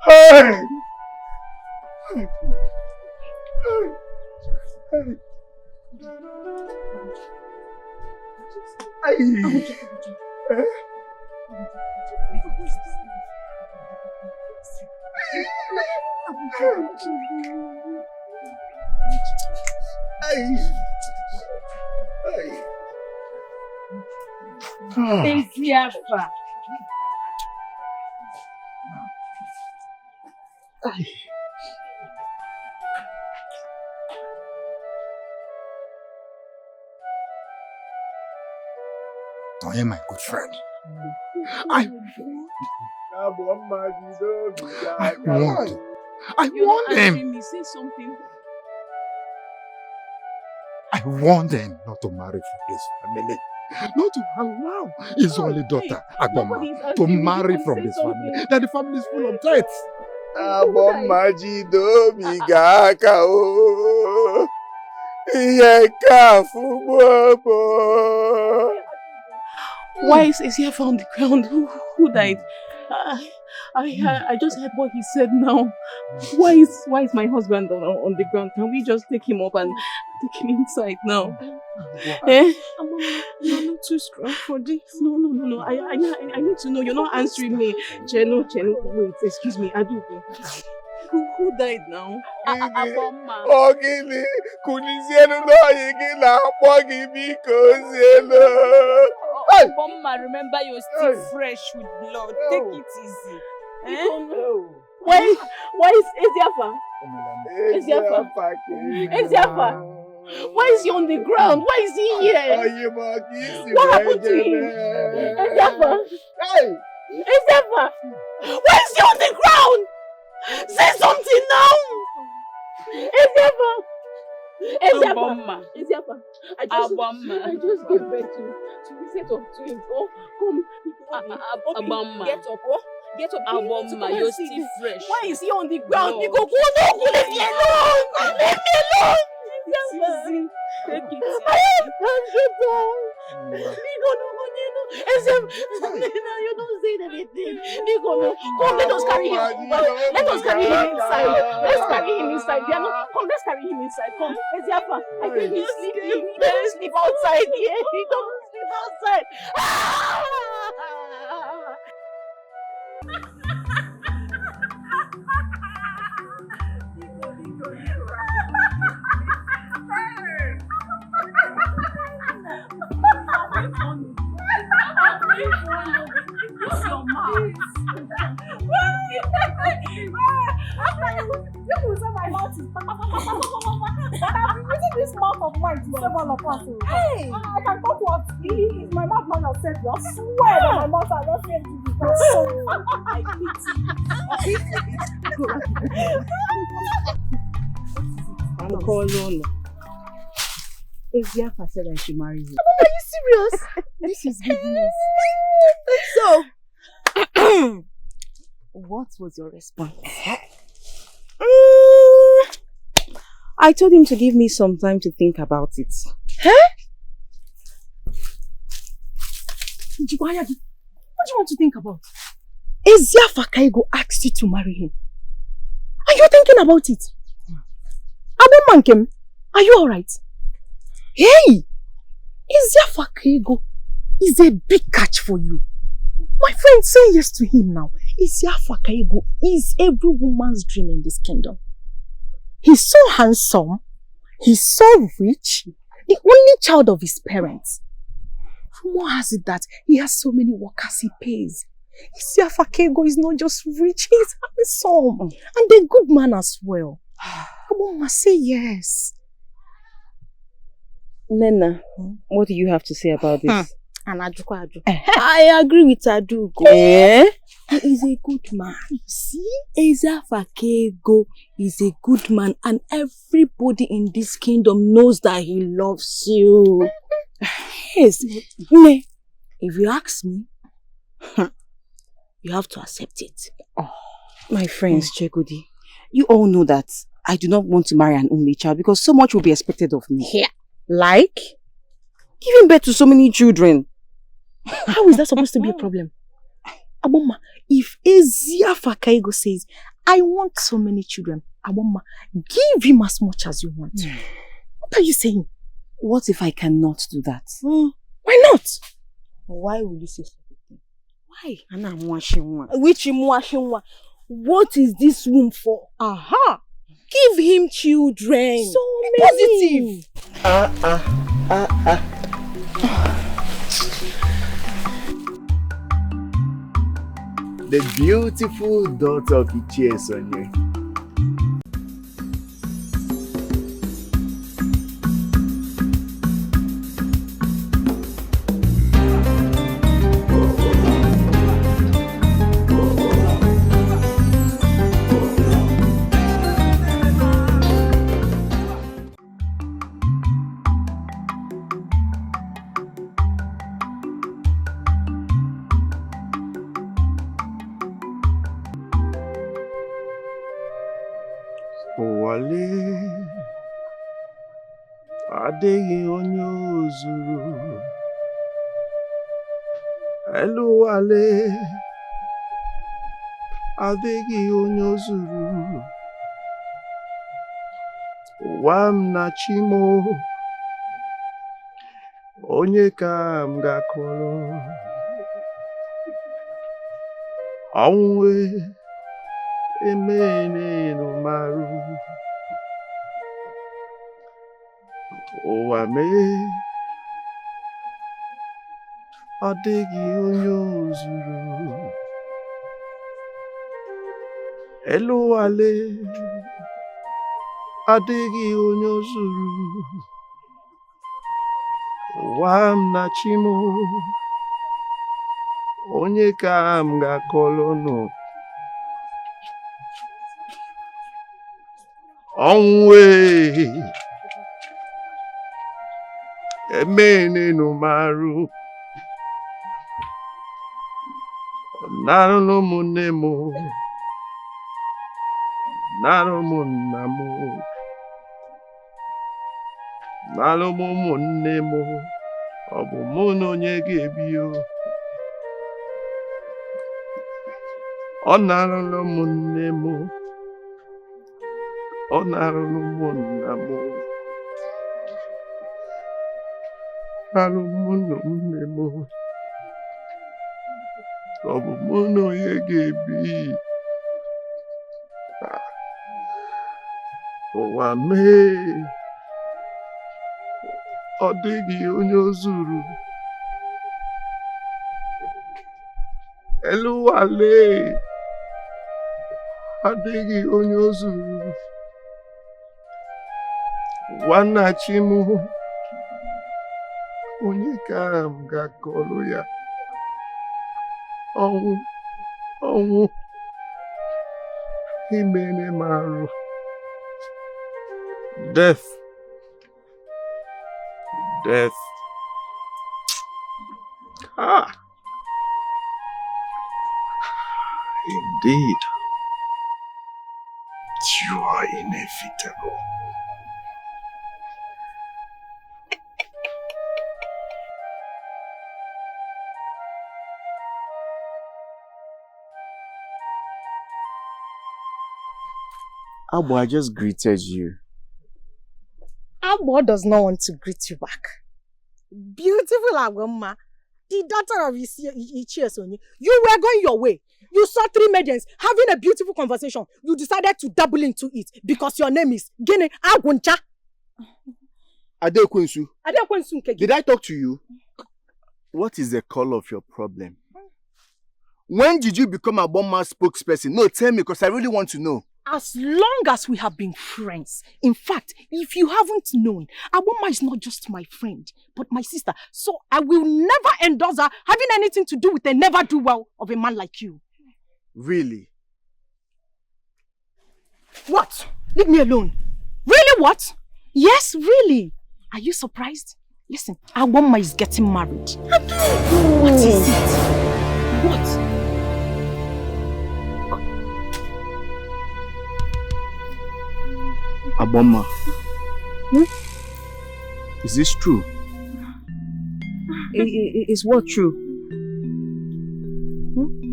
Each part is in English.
Hey! I am my good friend. I warned them. Say something. I warned them not to marry from this family. Not to allow his only daughter, Agboma, to marry from this family. That the family is full of threats. Why is he on the ground? Who died? I just heard what he said now. Why is my husband on the ground? Can we just take him up and take him inside now? You're not too strong for this. No. I need to know. You're not answering me. Cheno, wait, excuse me. Adubu. Who died now? Aboma. Aboma, remember you're still fresh with blood. Take it easy. Why is Eziafa? Why is he on the ground? Why is he here? What happened to him? Eziafa! Why is he on the ground? Say something now! Eziafa! I just gave birth to a set of twins. Oh, come. Aboma. Get up. Aboma, you're still fresh. Why is he on the ground? No, leave me alone! Leave me alone! Take it easy. You don't say anything. Come, let us carry him. Let us carry him inside. Let's carry him inside. Come, let's carry him inside. Come, Eziafa. I think he's sleeping. He doesn't sleep outside here. He doesn't sleep outside. This mouth of mine to save all of us. Hey! I can talk what if my mouth man has said you. I swear that my mouth has not said you because I'm calling. Eziafa said I should marry you. Are you serious? This is good news. So, what was your response? I told him to give me some time to think about it. Huh? What do you want to think about? Eziafa Kaigo asked you to marry him. Are you thinking about it? Abemankem, are you alright? Hey! Eziafa Kaigo is a big catch for you. My friend, say yes to him now. Eziafa Kaigo is every woman's dream in this kingdom. He's so handsome, he's so rich, the only child of his parents. Rumor has it that he has so many workers he pays. Eziafa Kaigo is not just rich, he's handsome and a good man as well. Mama, say yes. Nena, what do you have to say about this? I agree with Adugo. He is a good man. You see? Eziafa Kaigo is a good man and everybody in this kingdom knows that he loves you. Yes. If you ask me, you have to accept it. Oh, my friends, Chegudi, you all know that I do not want to marry an only child because so much will be expected of me. Yeah. Like giving birth to so many children. How is that supposed to be a problem? Aboma, if Eziafa Kaigo says, I want so many children, Aboma, give him as much as you want. What are you saying? What if I cannot do that? Why not? Why will you say such a thing? Why? Which Mwashinwa? What is this room for? Aha! Give him children. So many. Positive. The beautiful daughter of Ichie Sonye. Adịghị onye ozuru elu wale adịghị onye ozuru ụwa m na chimo onye ka m ga-akọrọ ọnwụ emene no maru ụwa mee ọ dịghị onye ozuru elu wale adịghị onye ozuru ụwa m na chimo onye ka m ga-akọrọ nụ ọnwụ emene no maru narụ n'ụmụnne m narụ ụmụnna m narụ ụmụnne m ọ bụ mụ na onye ga-ebi ọ narụla ụmụnne m ọ narụla ụmụnna m narụ ụmụnne m ọ bụ mụ na onye ga-ebi ụwa mee ọ dịghị onye ozuru elu wale adịghị onye ozuru nwanna chimu onye ka m ga-akọrọ ya ọnwụ imene marụ death indeed you are inevitable. Abo, I just greeted you. Abo does not want to greet you back. Beautiful Agwema, the daughter of Ichie Sonye. You were going your way. You saw 3 maidens having a beautiful conversation. You decided to double into it because your name is Gene Aguncha. Adekwensu. Adekwensu. Did I talk to you? What is the call of your problem? When did you become a Bomma spokesperson? No, tell me, because I really want to know. As long as we have been friends. In fact, if you haven't known, Aboma is not just my friend, but my sister. So I will never endorse her having anything to do with a never-do-well of a man like you. Really? What? Leave me alone. Really what? Yes, really. Are you surprised? Listen, Aboma is getting married. What is it? What? Aboma. Is this true? Is what true?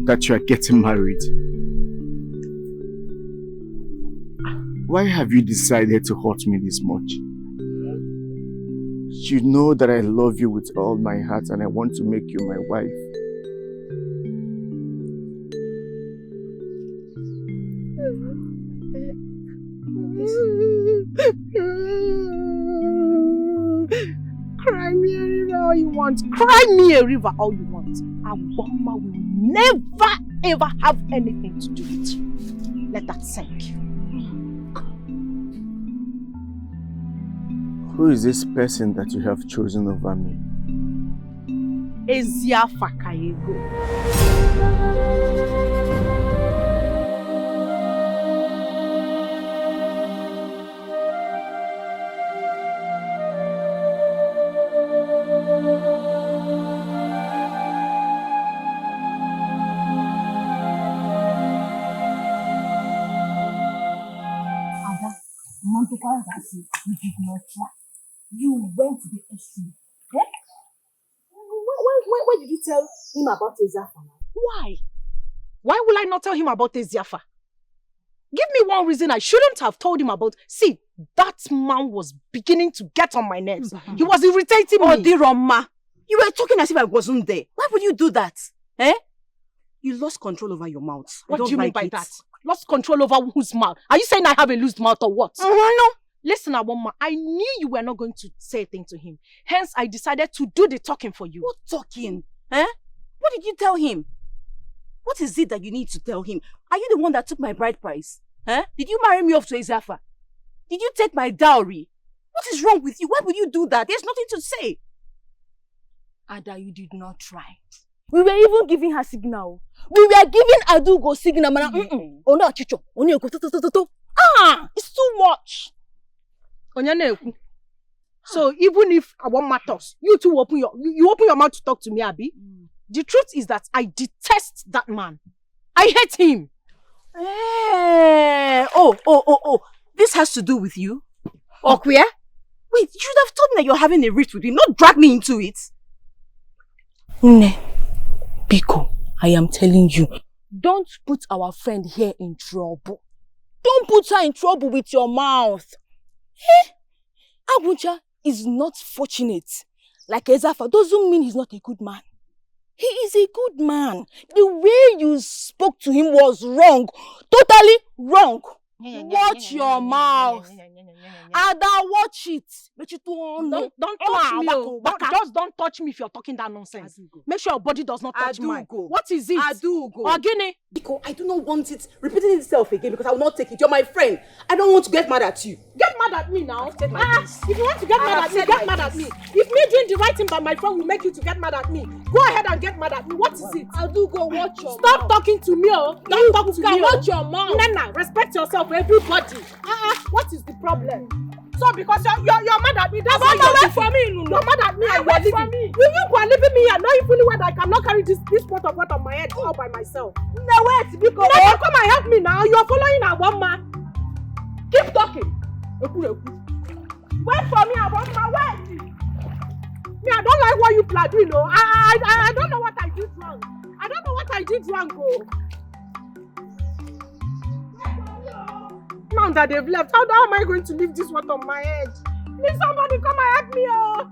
that you are getting married? Why have you decided to hurt me this much? You know that I love you with all my heart and I want to make you my wife. Cry me a river all you want. Cry me a river all you want. Aboma will never ever have anything to do with you. Let that sink. Who is this person that you have chosen over me? Ezia Fakayego. You did not try. You went to the extreme. Eh? Why did you tell him about Eziafa? Why? Why will I not tell him about Eziafa? Give me one reason I shouldn't have told him about. See, that man was beginning to get on my nerves. He was irritating me. Odiroma, you were talking as if I wasn't there. Why would you do that? Eh? You lost control over your mouth. What do you mean by that? Lost control over whose mouth? Are you saying I have a loose mouth or what? No. Listen, Aboma, I knew you were not going to say a thing to him. Hence, I decided to do the talking for you. What talking? Eh? What did you tell him? What is it that you need to tell him? Are you the one that took my bride price? Eh? Did you marry me off to Eziafa? Did you take my dowry? What is wrong with you? Why would you do that? There's nothing to say. Ada, you did not try. We were even giving her signal. We were giving Adugo signal. Oh no, Chicho. It's too much. So even if I want matters, you two open your mouth to talk to me, Abby. The truth is that I detest that man. I hate him. Oh. This has to do with you? Okwia? Wait, you should have told me that you're having a rift with him, not drag me into it. Ne, Biko, I am telling you, don't put our friend here in trouble. Don't put her in trouble with your mouth. Abuja is not fortunate. Like Eziafa doesn't mean he's not a good man. He is a good man. The way you spoke to him was wrong. Totally wrong. Watch your mouth. Ada, watch it. Don't touch me. Just don't touch me if you're talking that nonsense. Make sure your body does not touch mine. What is it? Ogini. Biko, I do not want it repeating itself again because I will not take it. You're my friend. I don't want to get mad at you. Get mad at me now. If you want to get mad at me, get mad at me. If me doing the right thing by my friend will make you to get mad at me, go ahead and get mad at me. What is it? Adugo, watch your Stop mouth. talking to me, oh. Don't talk to me. Watch your mouth. Nana, respect yourself, everybody. What is the problem? So because you're mad at me, that's why you're for me. You're mad at me and you're leaving. You are leaving me here knowing fully well that I cannot carry this pot of water on my head all by myself. No, wait, because Nana, come and help me now. You're following Aboma. Keep talking. Wait for me, Aboma, wait. Me, I don't like what you plan, you know. I don't know what I did wrong. I don't know what I did wrong, oh. Now that they've left, how am I going to leave this one on my head? Please, somebody come and help me, oh!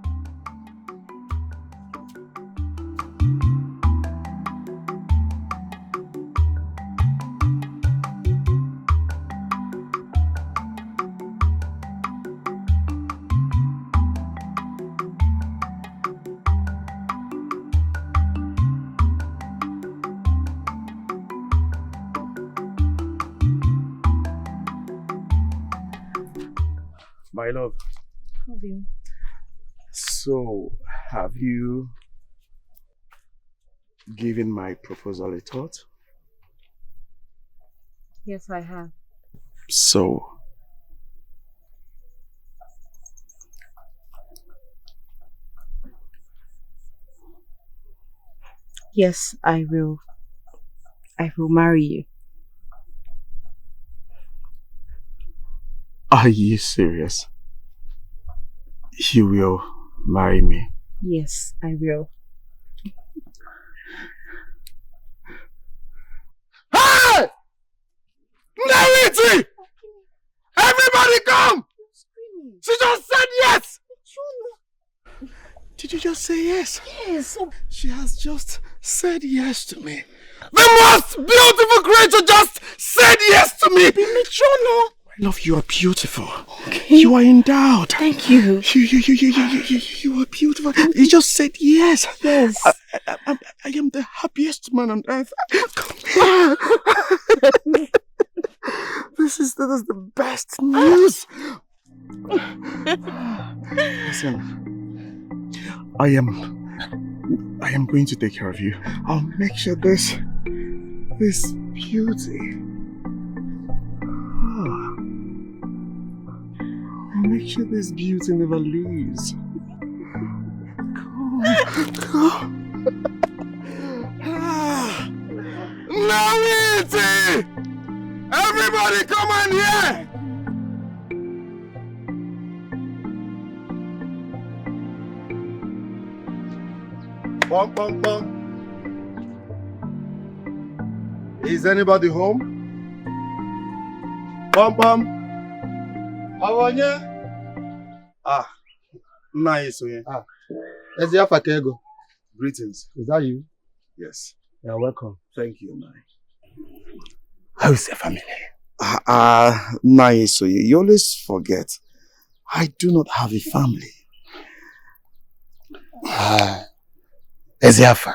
My love. Love you. So, have you given my proposal a thought? Yes, I have. So, yes, I will. I will marry you. are you serious? You will marry me? Yes, I will. come? She just said yes! Did you just say yes? Yes. She has just said yes to me. The most beautiful creature just said yes to me! Michono. My love, you are beautiful. Okay. You are endowed. Thank you. You are beautiful. You just said yes. Yes. I am the happiest man on earth. Come here. This is the best news. Listen, I am going to take care of you. I'll make sure this beauty. I'll make sure this beauty never leaves. Come. Nollywood! Everybody come on here! Bum, bum, bum. Is anybody home? Bum, bum. How are you? Nice. Eziafakego. Greetings. Is that you? Yes. You're welcome. Thank you, Nai. How is your family? Nice. You always forget. I do not have a family. Eziafa.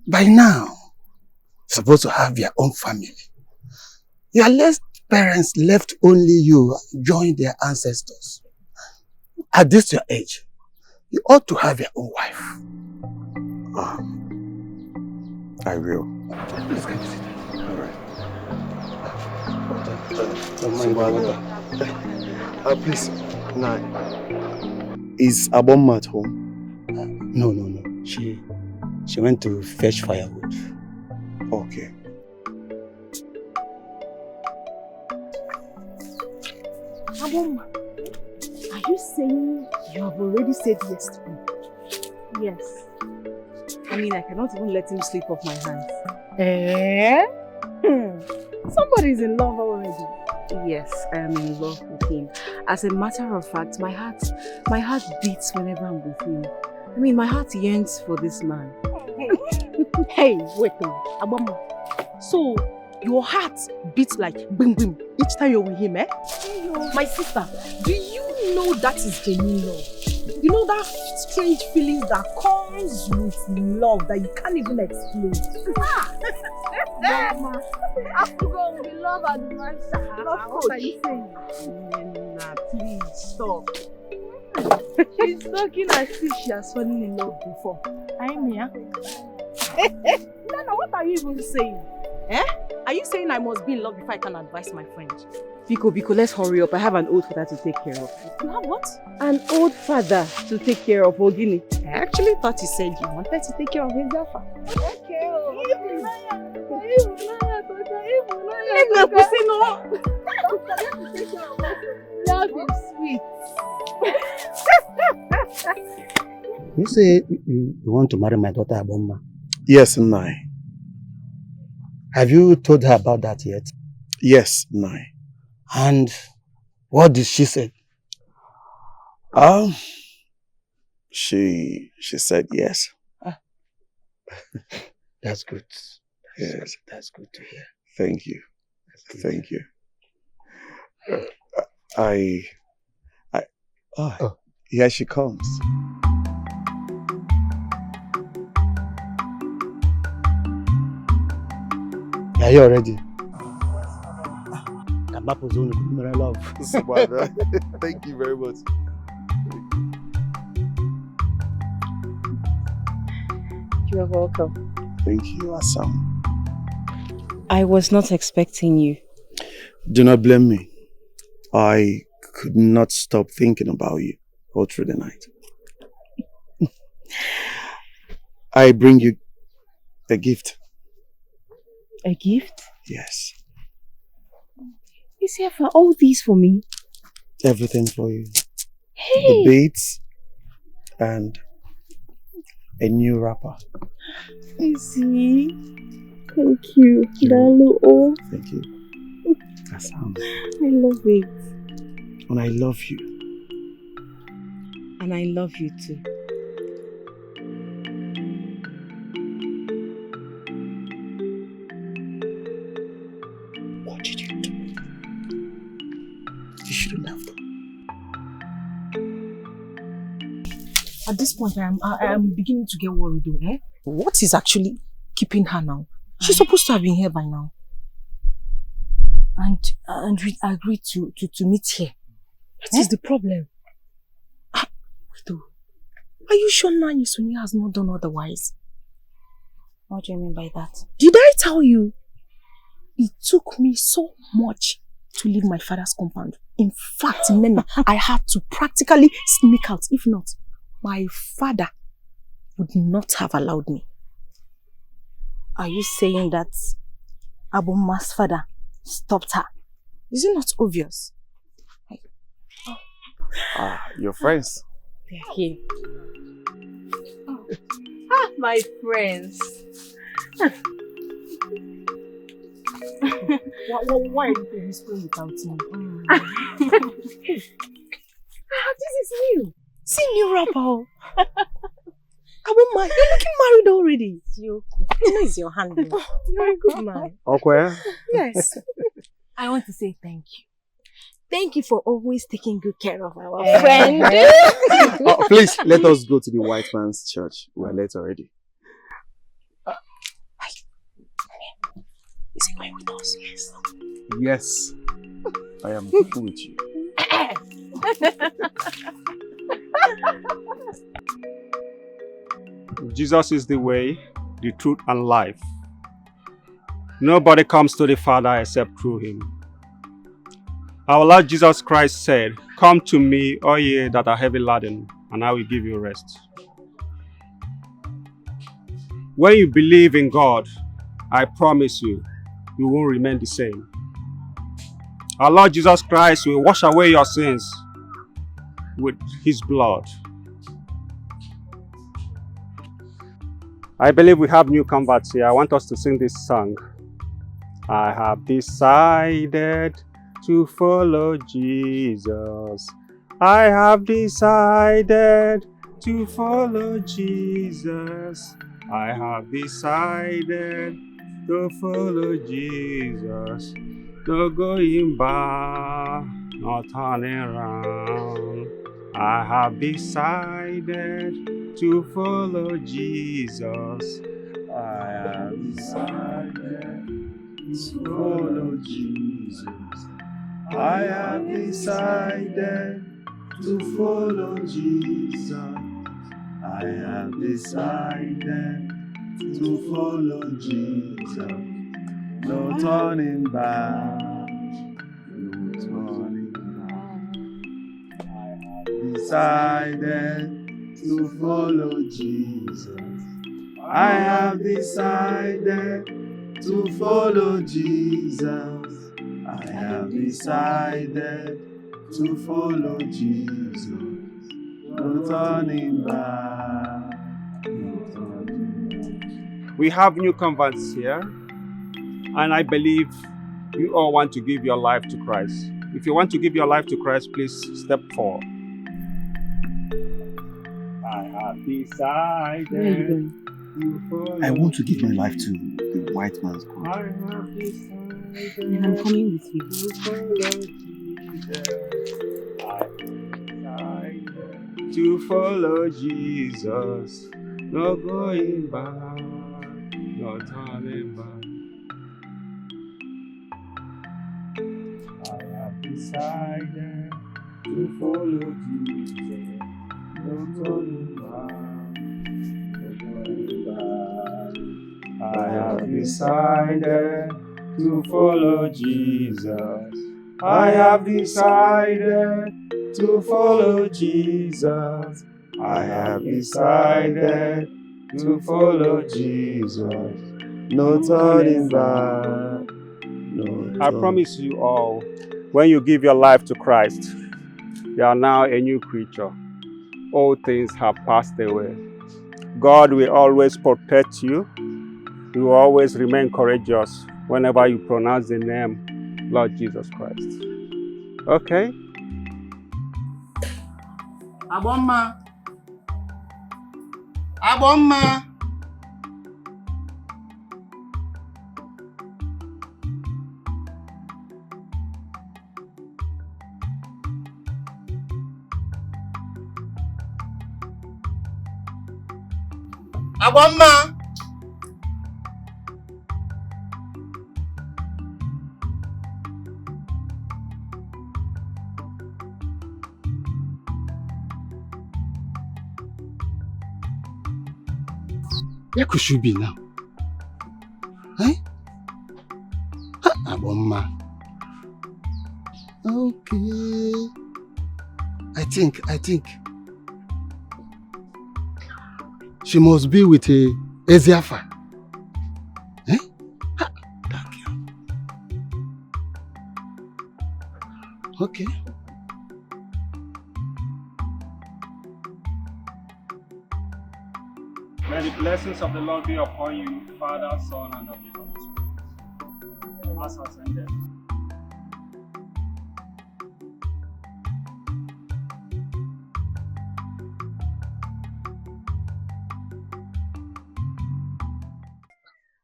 By now, you're supposed to have your own family. Your last parents left only you, join their ancestors. At this your age, you ought to have your own wife. I will. Please come sit. All right. Please, Nai. Is Abomma at home? No. She went to fetch firewood. Okay. Abomma, are you saying you have already said yes to me? Yes. I mean, I cannot even let him slip off my hands. Somebody's in love already. Yes, I am in love with him. As a matter of fact, my heart beats whenever I'm with him. I mean, my heart yearns for this man. Hey, wait a minute, Abomma. So, your heart beats like bim bim each time you're with him, eh? My sister, do you know that is genuine love? You know that strange feeling that comes with love that you can't even explain. Mama, I have to go with love advice. What are you saying? Nena, please stop. She's talking as if she has fallen in love before. I'm here. Nana, what are you even saying? Eh? Are you saying I must be in love before I can advise my friend? Biko, let's hurry up. I have an old father to take care of. You have what? An old father to take care of, Ogini. I actually thought you said you wanted to take care of his daughter. Okay. Love is sweet. You say you want to marry my daughter Abomma. Yes, Nai. Have you told her about that yet? Yes, Nai. And what did she say? She said yes. That's good. Yes. That's good to hear. Thank you. Thank you. Here she comes. Are you ready? Love. Thank you very much. You are welcome. Thank you, Assam. I was not expecting you. Do not blame me. I could not stop thinking about you all through the night. I bring you a gift. A gift? Yes. Is here for all these for me? Everything for you. Hey! The beads and a new wrapper. You see? Thank you. Dalu. Thank you. That's how. I love it. And I love you. And I love you too. What did you do? You shouldn't have done. At this point, I am beginning to get worried, eh? What is actually keeping her now? She's supposed to have been here by now. And we agreed to meet here. What is the problem? Are you sure Nani Sonia has not done otherwise? What do you mean by that? Did I tell you? It took me so much to leave my father's compound. In fact, Nena, I had to practically sneak out. If not, my father would not have allowed me. Are you saying that Abuma's father stopped her? Is it not obvious? Your friends. They're here. My friends. Why are you whispering without me? This is new. See, new rapper. Abuma, you're looking married already. You know it's your hand. You're a good man. Okay. Yes. I want to say thank you. Thank you for always taking good care of our friend. Oh, please, let us go to the white man's church. We're late already. Is he going with us? Yes. Yes. I am going with you. Jesus is the way, the truth, and life. Nobody comes to the Father except through him. Our Lord Jesus Christ said, "Come to me, all ye that are heavy laden, and I will give you rest." When you believe in God, I promise you, you won't remain the same. Our Lord Jesus Christ will wash away your sins with his blood. I believe we have new converts here. I want us to sing this song. I have decided to follow Jesus. I have decided to follow Jesus. I have decided to follow Jesus. No going back, no turning around. I have decided to follow Jesus. I have decided to follow Jesus. I have decided to follow Jesus. I have decided to follow Jesus. No turning back, no turning back. I have decided to follow Jesus. I have decided to follow Jesus. I have decided to follow Jesus. No turning back, no turning back. We have new converts here, and I believe you all want to give your life to Christ. If you want to give your life to Christ, please step forward. I have decided. Where are you going? I want to give my life to the white man's God. I have decided. And I'm coming with you. To follow Jesus, no going back, no turning back. I have decided to follow Jesus, no turning back, no turning back. I have decided to follow Jesus. I have decided to follow Jesus. I have decided to follow Jesus. No turning back. No. I promise you all, when you give your life to Christ, you are now a new creature. All things have passed away. God will always protect you. You will always remain courageous whenever you pronounce the name Lord Jesus Christ. Okay? Abomma. Abomma. Abomma. Where could she be now? Eh? Abomma. Okay. I think. She must be with a Eziafa. Eh? That girl. Okay. May the blessings of the Lord be upon you, Father, Son, and of the Holy Spirit. Mass has ended.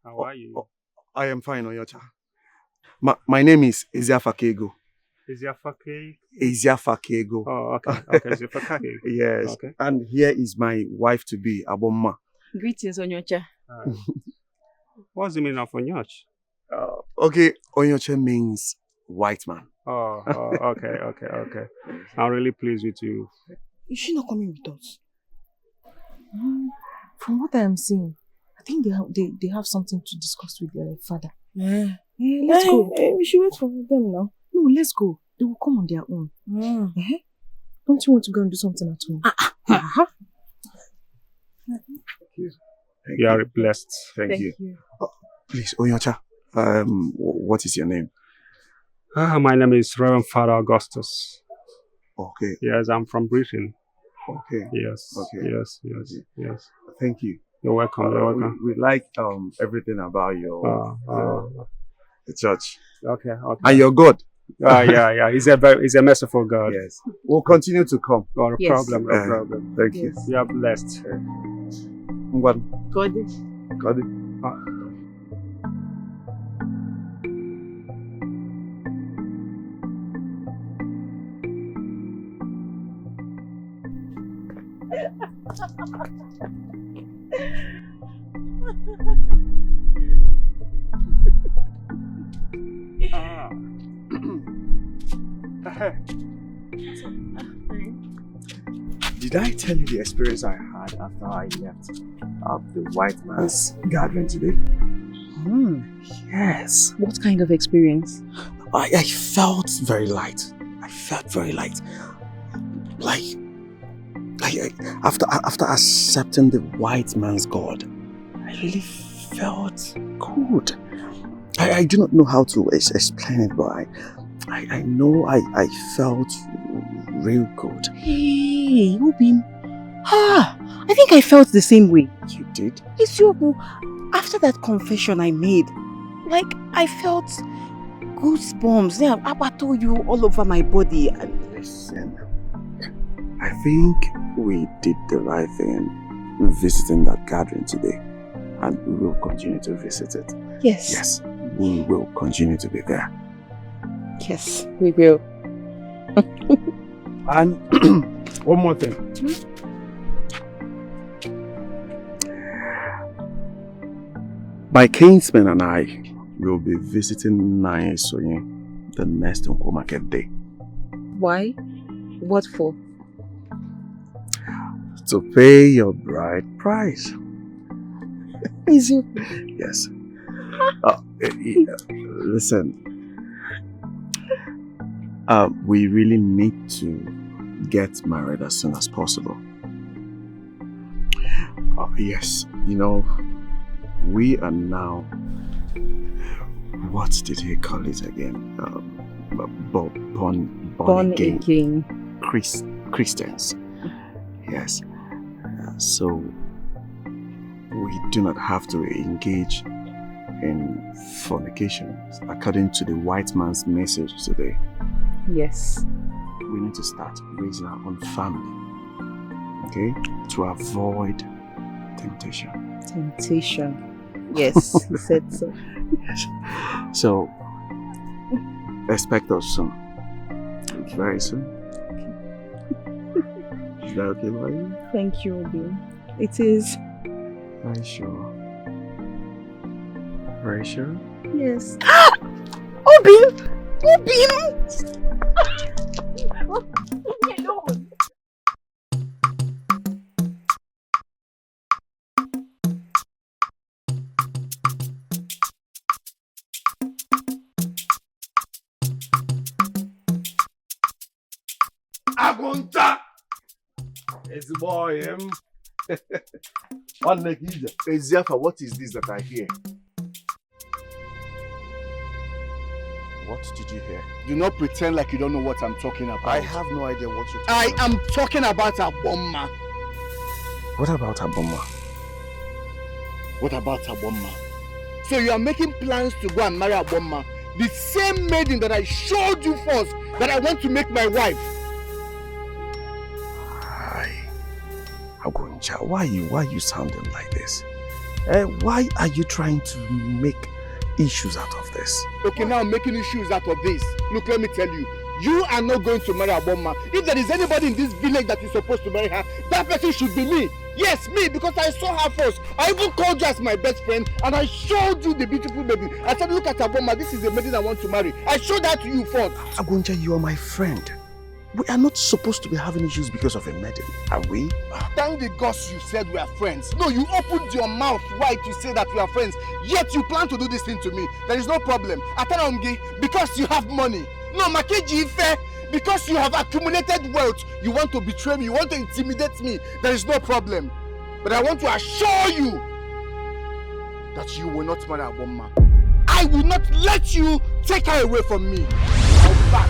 How are you? I am fine, Onyocha. My name is Eziafakego. Eziafake? Eziafakego. Oh, okay. Okay, Eziafake. Yes. Okay. And here is my wife-to-be, Abomma. Greetings, Onyocha. What's the meaning of Onyoch? Okay, Onyocha means white man. Oh, okay. I'm really pleased with you. Is she not coming with us? From what I am seeing, I think they have something to discuss with their father. Let's go. We should wait for them now. No, let's go. They will come on their own. Don't you want to go and do something at home? You are blessed. Thank you. Please, Onyocha, what is your name? My name is Reverend Father Augustus. Okay. Yes, I'm from Britain. Okay. Yes. Okay. Yes. Thank you. You're welcome. We like everything about your the church. Okay. And your God. Yeah. He's a merciful God. Yes. We'll continue to come. No problem. Thank you. You are blessed. God. Did I tell you the experience I had after I left the white man's gathering today? Yes. What kind of experience? I felt very light. Like after accepting the white man's God, I really felt good. I do not know how to explain it, but I know I felt real good. Hey, Obim. I think I felt the same way. You did? It's your after that confession I made, like I felt goosebumps. Yeah, I told you all over my body. Listen, I think we did the right thing visiting that gathering today, and we will continue to visit it. Yes. Yes, we will continue to be there. Yes, we will. And one more thing. My kinsman and I will be visiting Naisoye the next Unko Market Day. Why? What for? To pay your bride price. Is it? Yes. Listen. We really need to get married as soon as possible. Yes, you know, we are now, what did he call it again? Born again. Christians. Yes. So we do not have to engage in fornication, according to the white man's message today. Yes. We need to start raising our own family, okay? To avoid temptation. Temptation. Yes, he said so. So, expect us soon. Very soon. Is that okay by you? Thank you, Obi. It is. Very sure. Very sure? Yes. Obin! Obin! Agunta! It's the boy, him. One leg easier. Eziafa, what is this that I hear? What did you hear? Do not pretend like you don't know what I'm talking about. I have no idea what you're talking about. I am talking about Aboma. What about Aboma? What about Aboma? So you are making plans to go and marry Aboma, the same maiden that I showed you first that I want to make my wife. Agunja, why are you sounding like this? Why are you trying to make issues out of this? Okay, now I'm making issues out of this. Look, let me tell you. You are not going to marry Aboma. If there is anybody in this village that is supposed to marry her, that person should be me. Yes, me, because I saw her first. I even called you as my best friend and I showed you the beautiful maiden. I said, look at Aboma, this is the maiden I want to marry. I showed that to you first. Agunja, you are my friend. We are not supposed to be having issues because of a maiden, are we? Thank the gods you said we are friends. No, you opened your mouth wide to say that we are friends, yet you plan to do this thing to me. There is no problem. Ataramgi, because you have money. No, Makeji Ife, because you have accumulated wealth, you want to betray me, you want to intimidate me. There is no problem. But I want to assure you that you will not marry Aboma. I will not let you take her away from me. I'll be back.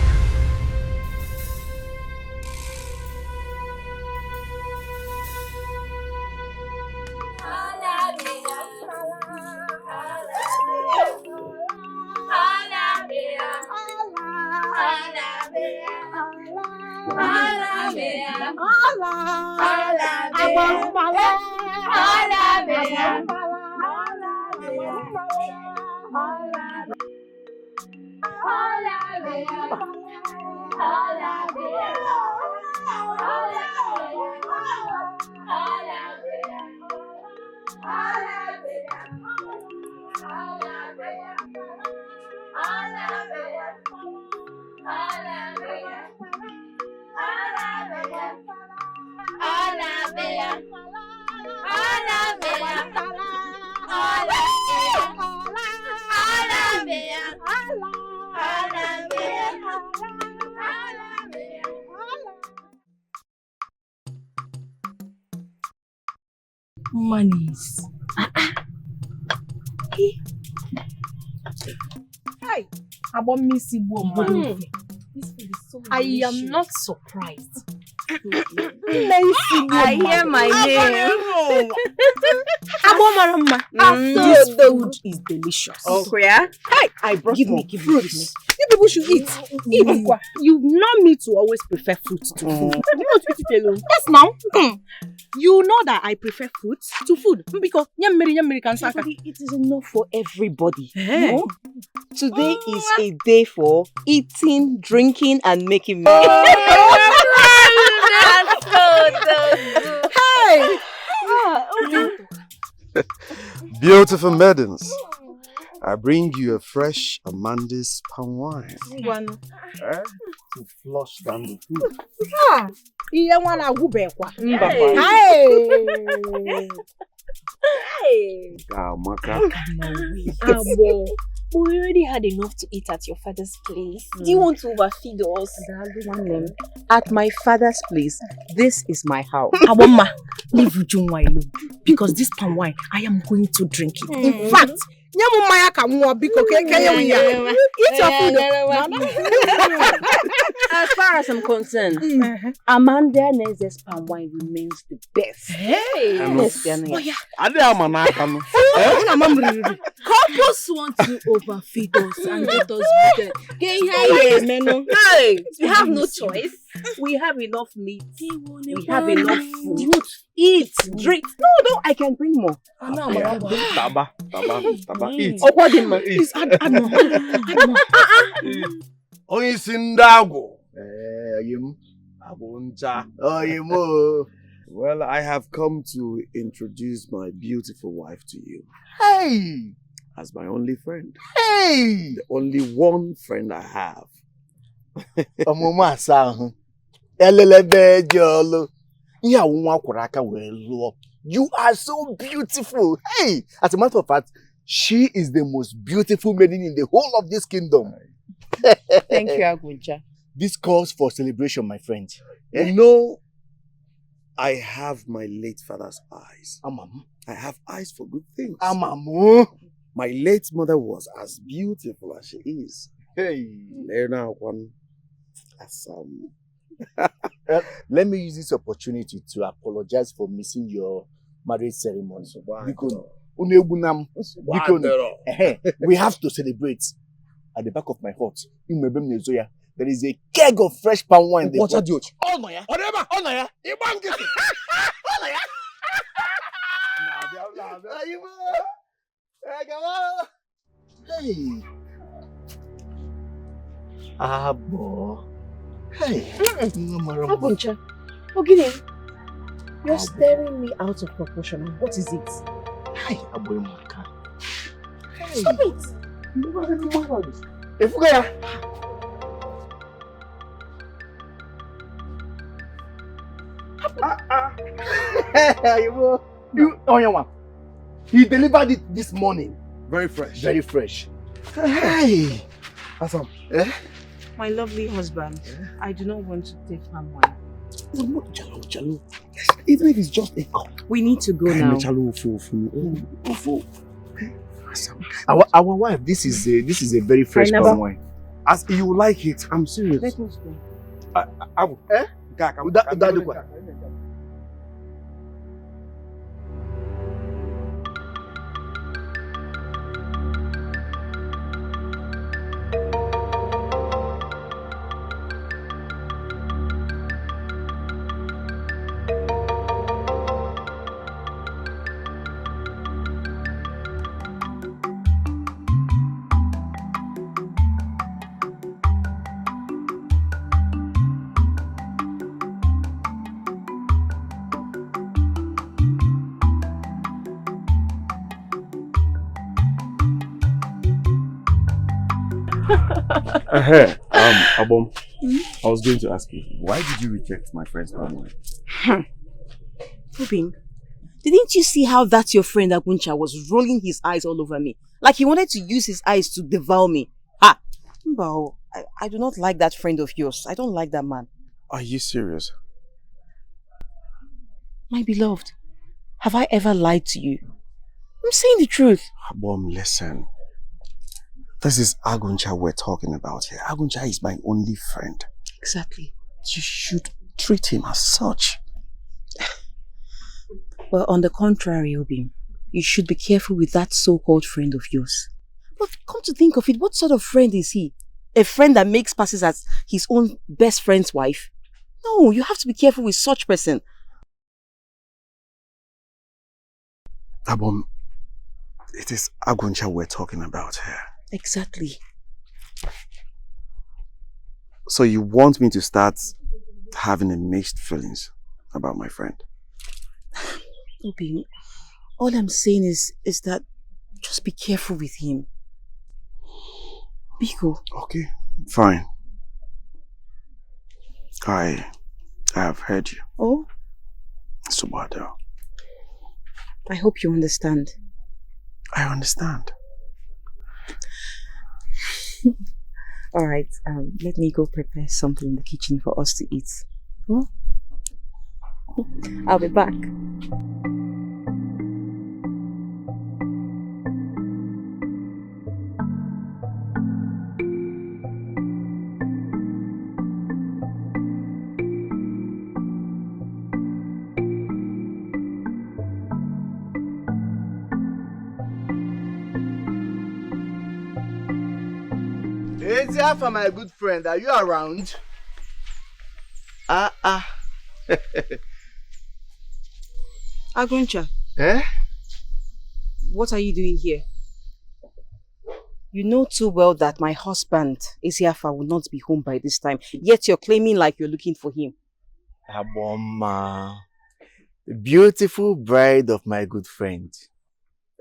Monies. Hi, I am not surprised. I hear my name. This food is delicious. Oh, yeah? Hi, I brought give me. You people should eat. You know me to always prefer fruits to food. You want to eat it alone? Yes, now. You know that I prefer fruits to food because it is enough for everybody. No? Today is a day for eating, drinking, and making money. That's so Hey! Beautiful maidens, I bring you a fresh Amanda's palm wine. To flush down the food. We already had enough to eat at your father's place. Do you want to overfeed us? At my father's place, this is my house. Aboma, leave Ujunwa alone. Because this palm wine, I am going to drink it. In fact, eat your food. As far as I'm concerned, Amanda Nez's palm wine remains the best. Hey! Yes, Oh, yeah. Couples want to overfeed us and get us better. Hey, we have no choice. We have enough meat. We have enough food. Eat, drink. No, I can bring more. Taba, eat. Oh, what did man? Please, Only Sindago. Well, I have come to introduce my beautiful wife to you. Hey! As my only friend. Hey! The only one friend I have. You are so beautiful. Hey! As a matter of fact, she is the most beautiful maiden in the whole of this kingdom. Thank you, Aguncha. This calls for celebration, my friend. You know, I have my late father's eyes. I have eyes for good things. My late mother was as beautiful as she is. Hey. Let me use this opportunity to apologize for missing your marriage ceremony. We have to celebrate. At the back of my hut, there is a keg of fresh palm wine. What's that? Oh no, yeah. Hey. Abo. Hey. Abuncha, Ogini, you're staring me out of proportion. What is it? Hey, Abo Maka. Hey. Stop it. If we are. He delivered it this morning. Very fresh. Very fresh. Hey. Awesome. My lovely husband, I do not want to take palm wine. Chalo. Even if it's just a cup. We need to go now. Our wife, this is a very fresh palm wine. As you like it, I'm serious. Let us go. Abu. Abom, I was going to ask you, why did you reject my friend's palm wine? Rubin, didn't you see how that your friend Aguncha was rolling his eyes all over me? Like he wanted to use his eyes to devour me. Ha! Mbao, I do not like that friend of yours. I don't like that man. Are you serious? My beloved, have I ever lied to you? I'm saying the truth. Abom, listen. This is Aguncha we're talking about here. Aguncha is my only friend. Exactly. You should treat him as such. Well, on the contrary, Obi, you should be careful with that so-called friend of yours. But come to think of it, what sort of friend is he? A friend that makes passes as his own best friend's wife? No, you have to be careful with such person. Abom, it is Aguncha we're talking about here. Exactly. So you want me to start having a mixed feelings about my friend? Obi, all I'm saying is that just be careful with him. Biko. Okay, fine. I have heard you. Oh? Subado. I hope you understand. I understand. Alright, let me go prepare something in the kitchen for us to eat. Oh? I'll be back. It's here for my good friend. Are you around? Aguncha. Eh? What are you doing here? You know too well that my husband, Isiafa, will not be home by this time. Yet you're claiming like you're looking for him. Aboma, the beautiful bride of my good friend.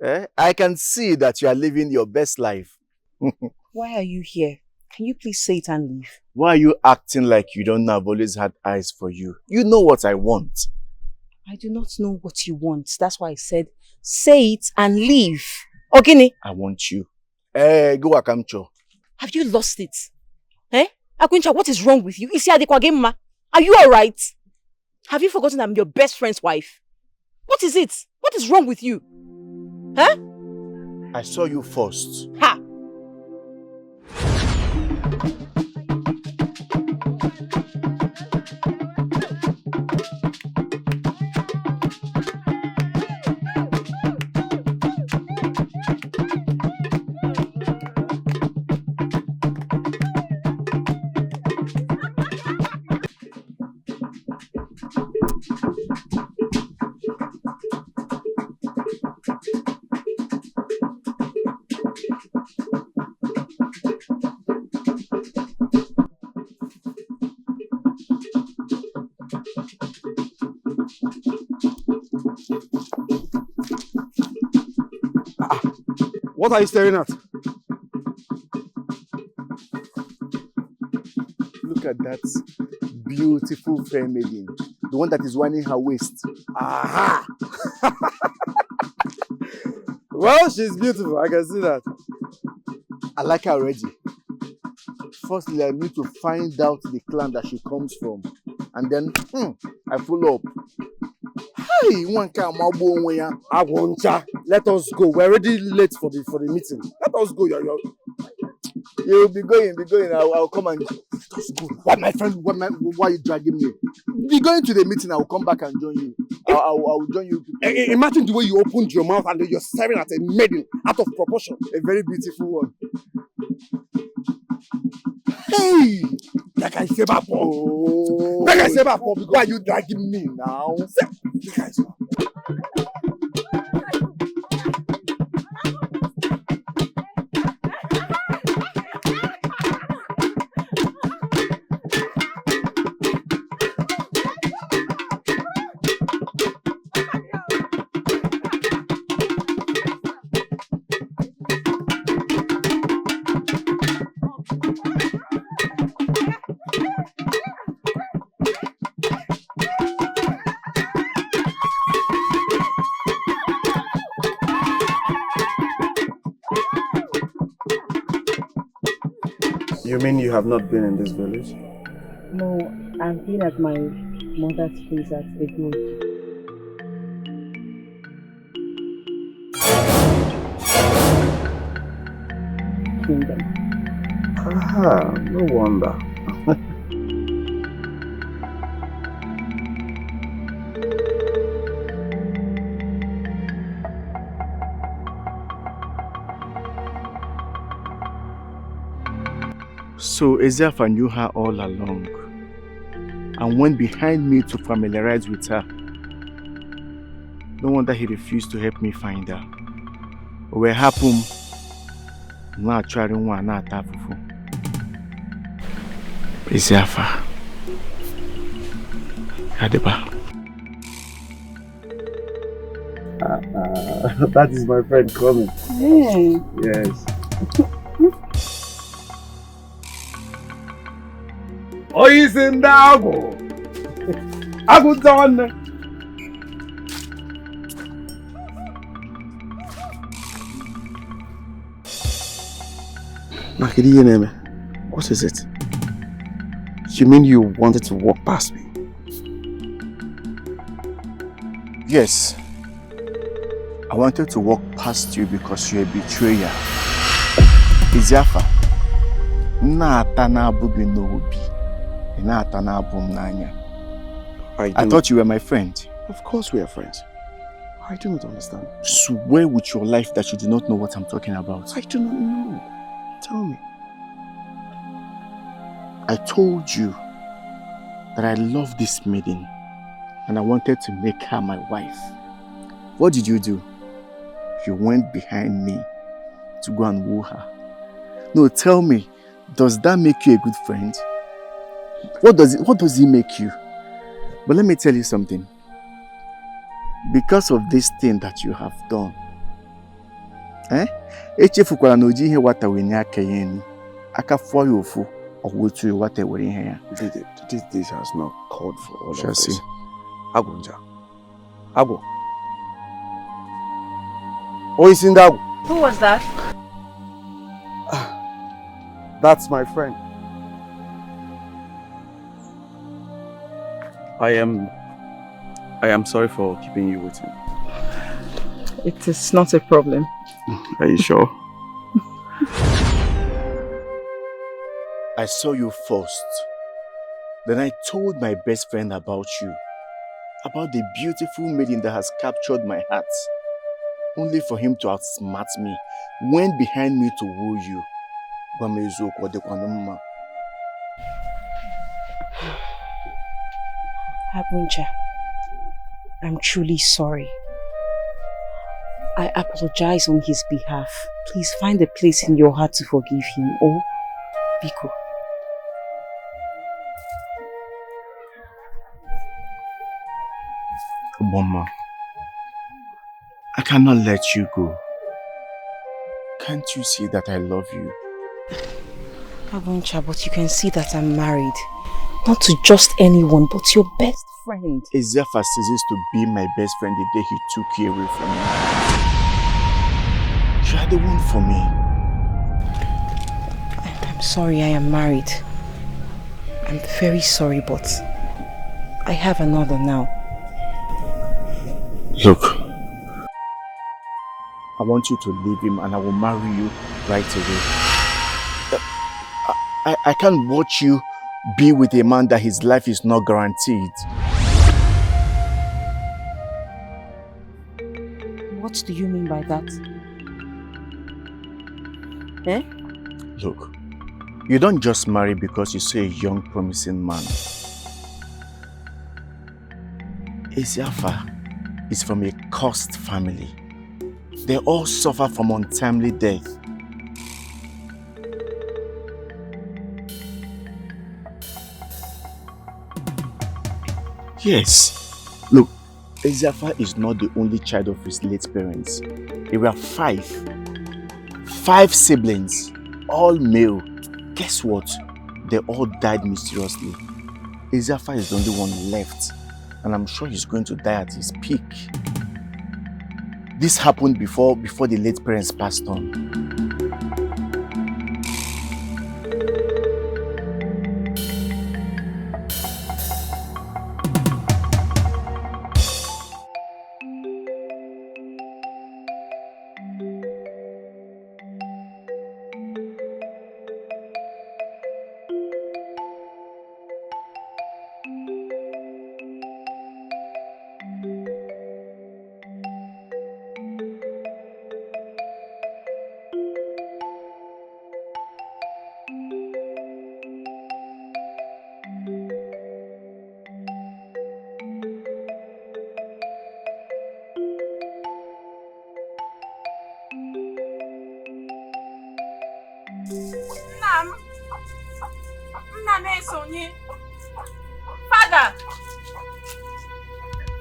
Eh? I can see that you are living your best life. Why are you here? Can you please say it and leave? Why are you acting like you don't know I've always had eyes for you? You know what I want. I do not know what you want. That's why I said, say it and leave. Ogini? I want you. Eh, go Akamcho. Have you lost it? Eh? Akuncha, what is wrong with you? Are you alright? Have you forgotten I'm your best friend's wife? What is it? What is wrong with you? Huh? I saw you first. Ha! What are you staring at? Look at that beautiful fair maiden. The one that is winding her waist. Aha! Well, she's beautiful. I can see that. I like her already. Firstly, I need to find out the clan that she comes from. And then, I follow up. Hey, one can Agwoncha, let us go. We're already late for the meeting. Let us go, You'll be going. I'll come and let us go. What, my friend? Why are you dragging me? Be going to the meeting. I'll come back and join you. I'll join you. Imagine the way you opened your mouth and you're staring at a maiden out of proportion. A very beautiful one. Hey! Like I say, why are you dragging me now? You mean you have not been in this village? No, I've been at my mother's place at Ego. Kingdom. Ah, no wonder. So Ezeafa knew her all along and went behind me to familiarize with her. No wonder he refused to help me find her. What happened? Now trying one not fufu. Ezeafa. Adeba. That is my friend coming. Hey. Yes. Oh, he's in the Ago. Ago done. Nakidi, what is it? You mean you wanted to walk past me? Yes. I wanted to walk past you because you're a betrayer. Ezeafa. Na-ata na-abụghị n'obi. Na-ata na-abụ m n'anya. I thought you were my friend. Of course we are friends. I do not understand. Swear with your life that you do not know what I'm talking about. I do not know. Tell me. I told you that I love this maiden and I wanted to make her my wife. What did you do? You went behind me to go and woo her. No, tell me, does that make you a good friend? What does it make you? But let me tell you something. Because of this thing that you have done, this has not called for all of Shall this. see. Agunja. Agu. Oh, it's in that. Who was that? That's my friend. I am sorry for keeping you waiting. It is not a problem. Are you sure? I saw you first. Then I told my best friend about you. About the beautiful maiden that has captured my heart. Only for him to outsmart me. Went behind me to woo you. Abunja, I'm truly sorry. I apologize on his behalf. Please find a place in your heart to forgive him. Oh, Biko. Mama, I cannot let you go. Can't you see that I love you? Abunja, but you can see that I'm married. Not to just anyone, but your best friend. Ezefa ceases to be my best friend the day he took you away from me. You are the one for me. I'm sorry I am married. I'm very sorry, but I have another now. Look, I want you to leave him and I will marry you right away. I can't watch you be with a man that his life is not guaranteed. What do you mean by that? Eh? Look, you don't just marry because you see a young, promising man. Ezefa is from a cursed family. They all suffer from untimely death. Yes. Look, Ezefa is not the only child of his late parents. There were 5 siblings, all male. Guess what? They all died mysteriously. Ezefa is the only one left, and I'm sure he's going to die at his peak. This happened before the late parents passed on.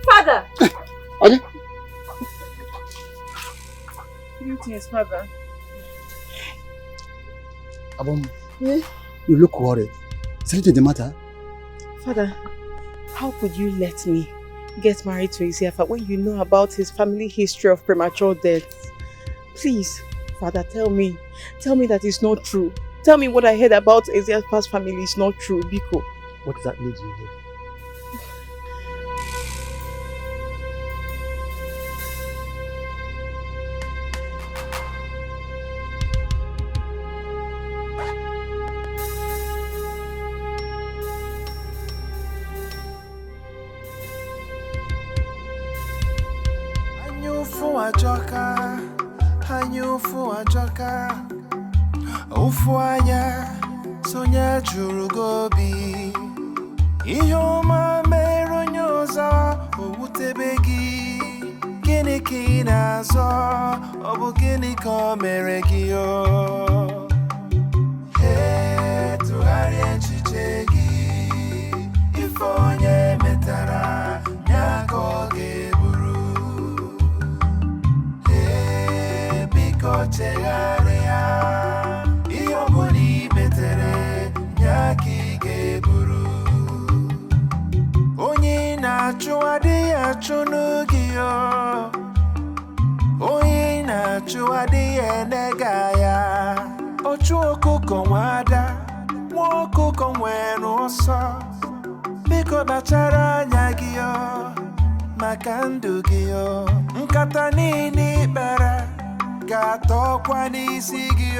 Father! Okay. Greetings, Father. Abom, you look worried. Is anything the matter? Father, how could you let me get married to Ezefa when you know about his family history of premature death? Please, Father, tell me that it's not true. Tell me what I heard about Ezefa's family is not true, Biko. What does that lead you here? Ufuanya, Sonya jurugobi Ihoma mero nyoza owutebegi Gini kinazo obu gini ko meregio He tuari enchichegi Ifonye metara nyako geburu He biko chegarea Iyobuni metere nyaki geburu Onye na-achụ adịghị achụ n'ugio Onye na-achụ adịghị enega ya Ọchụ ọkụkọ nwada Nwa ọkụkọ nwere ọsọ Biko bachara anya gị Maka ndụ gị Nkata niile ikpere Ga-atọkwa n'isi gị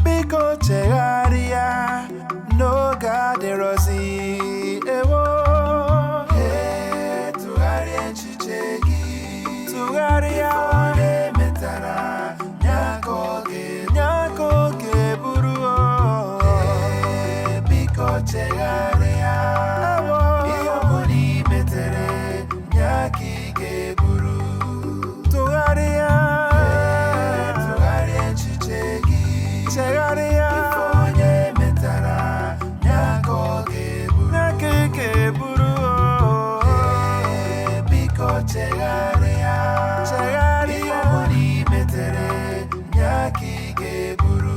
Biko chegharịa N'oge adịrọzi ewo tụgharịa echiche gị tụgharịa onye metara nyaka oge buru biko chegharịa ihe ọbụla i metere nyaka ị ga-eburu tụgharịa echiche gị chegharịa onye metara nyaka oge buru biko chegharịa ihe ọbụla i metere nyaka ị ga-eburu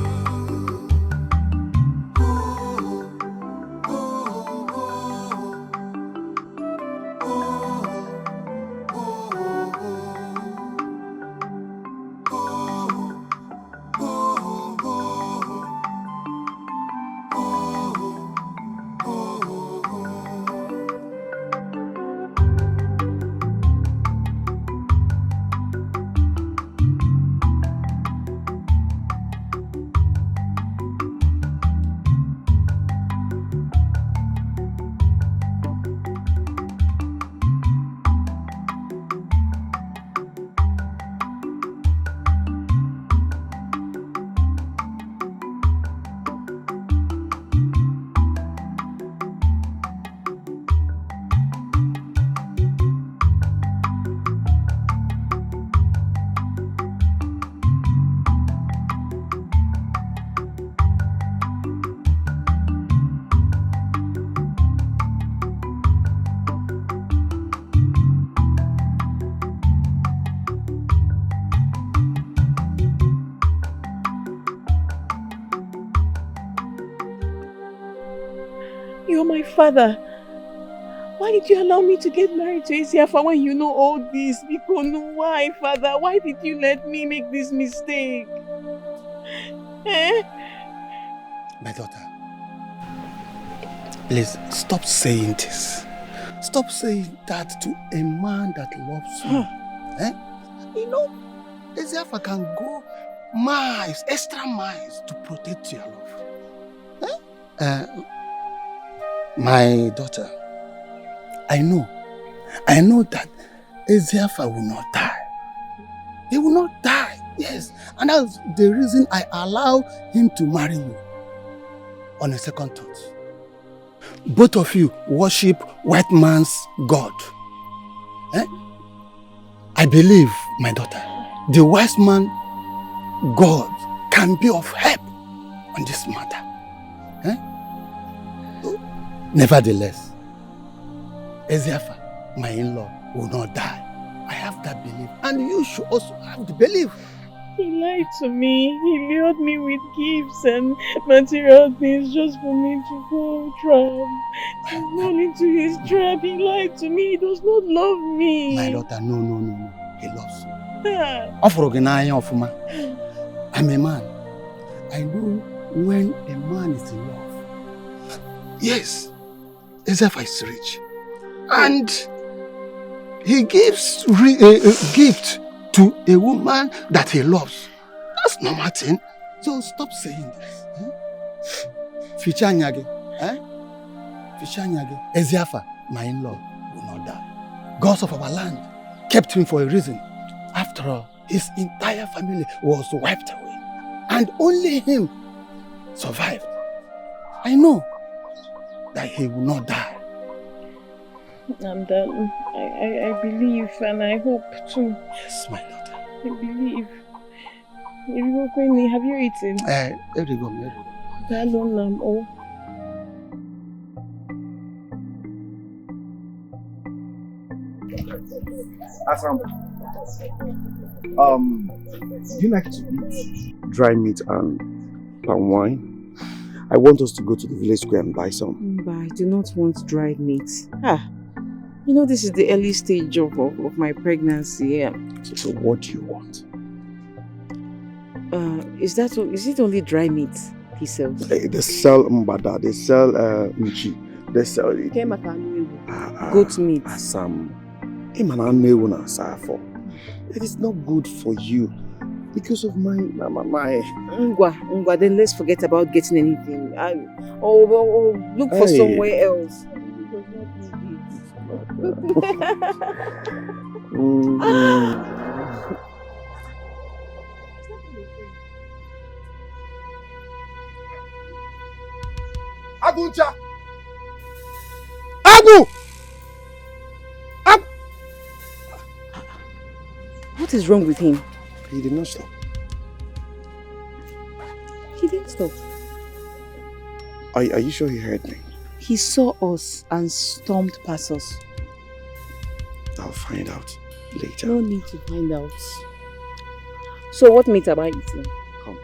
You're my father. Why did you allow me to get married to Isiafa when you know all this? Because why, father? Why did you let me make this mistake? My daughter, please stop saying this. Stop saying that to a man that loves you. You know, Isiafa can go miles, extra miles to protect your love. My daughter, I know that Isiafa will not die. He will not die, yes. And that's the reason I allow him to marry you. On a second thought, both of you worship white man's God. I believe, my daughter, the wise man God can be of help on this matter. Nevertheless, Isiafa, my in-law, will not die. I have that belief. And you should also have the belief. He lied to me. He lured me with gifts and material things just for me to fall trap. To fall into his trap. He lied to me. He does not love me. My daughter, no. He loves you. I'm a man. I know when a man is in love. Yes. Isiafa is rich, and he gives a gift to a woman that he loves. That's normal thing. So stop saying this. Fichanyage, Isiafa, my in-law, will not die. Gods of our land kept him for a reason. After all, his entire family was wiped away, and only him survived. I know that he will not die. Darling, I believe and I hope too. Yes, my daughter. I believe. Have you eaten? Darling, oh. Asam, do you like to eat dry meat and palm wine? I want us to go to the village square and buy some. But I do not want dried meat. You know this is the early stage of my pregnancy. Yeah. So what do you want? Is it only dry meat he sells? They sell mbada, they sell nchi, they sell goat meat. Asam, it is not good for you because of my Ngwa, then let's forget about getting anything. Or look for somewhere else. Aguncha! Agu! What is wrong with him? He did not stop. He didn't stop. Are you sure he heard me? He saw us and stormed past us. I'll find out later. No need to find out. So what meat am I eating? Come.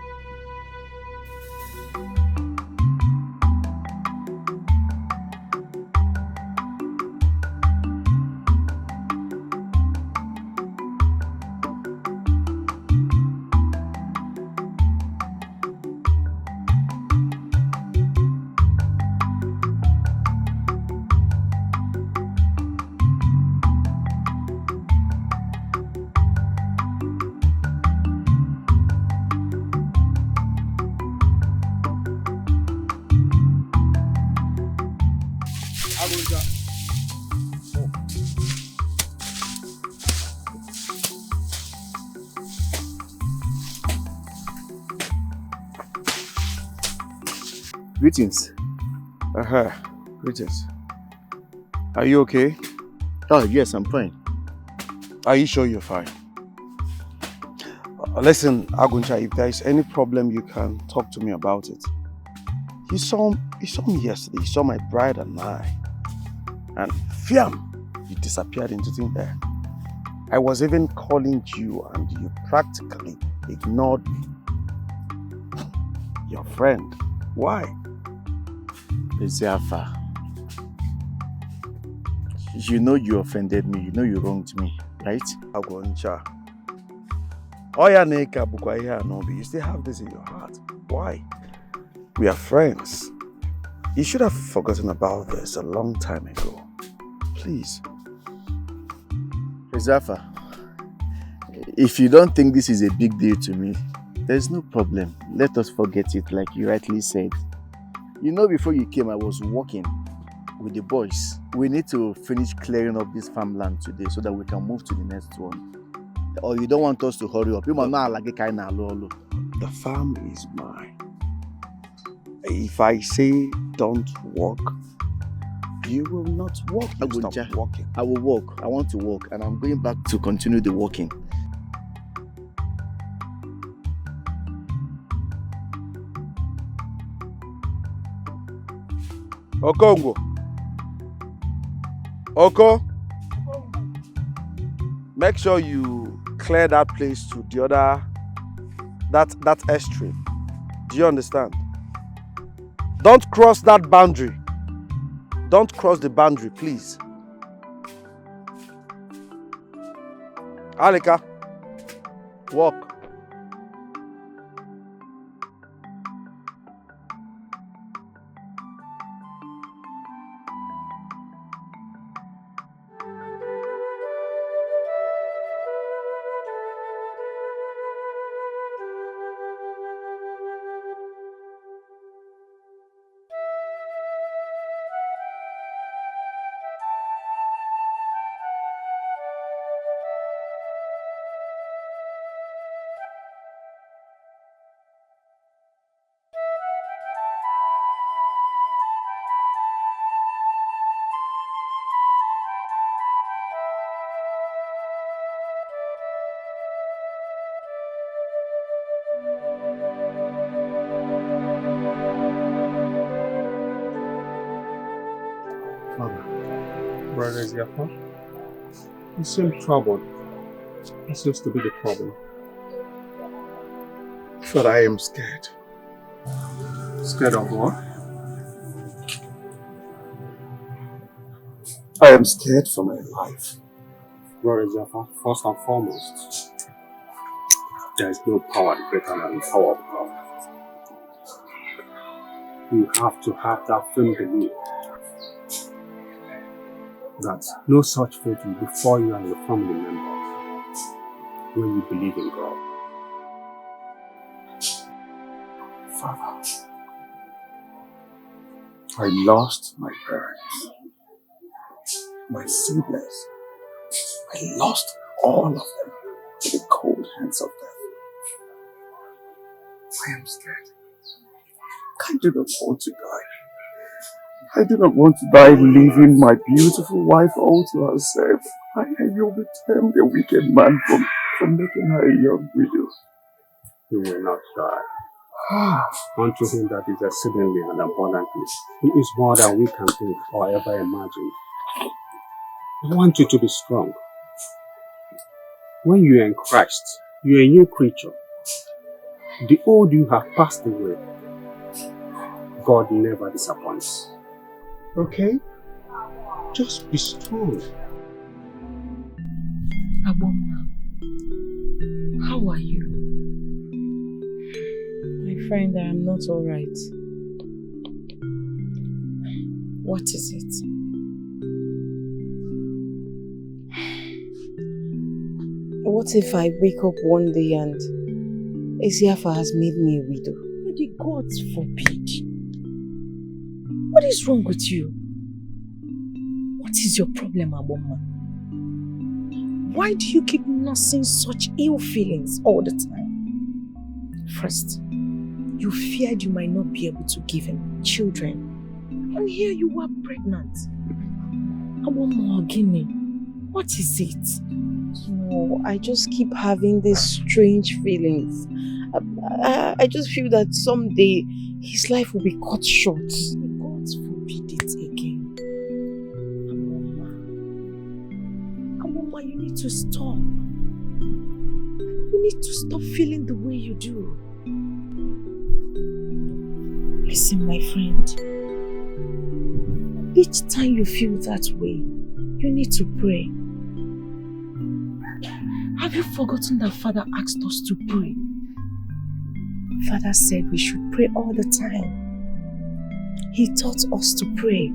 Greetings. Greetings. Are you okay? Oh, yes, I'm fine. Are you sure you're fine? Listen, Aguncha, if there is any problem, you can talk to me about it. He saw me yesterday. He saw my bride and I. And fiam, you disappeared into thin air. I was even calling you and you practically ignored me. Your friend. Why? Eziafa, you know you offended me. You know you wronged me, right? Aguncha. Oya neka bukwa ihe anobi. You still have this in your heart. Why? We are friends. You should have forgotten about this a long time ago. Please. Eziafa, if you don't think this is a big deal to me, there's no problem. Let us forget it like you rightly said. You know, before you came, I was working with the boys. We need to finish clearing up this farmland today so that we can move to the next one. Or you don't want us to hurry up? The farm is mine. If I say don't walk, you will not walk. You stop walking. I will walk. I want to walk, and I'm going back to continue the walking. Okongo. Oko. Make sure you clear that place to the other, that extreme. Do you understand? Don't cross that boundary. Don't cross the boundary, please. Alika, walk. Father, Brother Ziafa, you seem troubled. What seems to be the problem? Father, I am scared. Scared of what? I am scared for my life. Brother Ziafa, first and foremost, there is no power greater than the power of God. You have to have that firm belief that no such fate will befall you and your family members when you believe in God. Father, I lost my parents, my siblings. I lost all of them to the cold hands of death. I am scared. I do not want to die. I do not want to die leaving my beautiful wife all to herself. I will be termed a wicked man from making her a young widow. You will not die. Unto him that is exceedingly and abundantly. He is more than we can think or ever imagine. I want you to be strong. When you are in Christ, you are a new creature. The old you have passed away. God never disappoints. Okay? Just be strong. Aboma, how are you? My friend, I am not alright. What is it? What if I wake up one day and Eziafa has made me a widow? The gods forbid. What is wrong with you? What is your problem, Aboma? Why do you keep nursing such ill feelings all the time? First, you feared you might not be able to give him children. And here you are pregnant. Aboma, Guinea, what is it? No, I just keep having these strange feelings. I just feel that someday his life will be cut short. The gods forbid it again. Aboma, you need to stop. You need to stop feeling the way you do. Listen, my friend. Each time you feel that way, you need to pray. Have you forgotten that Father asked us to pray? Father said we should pray all the time. He taught us to pray.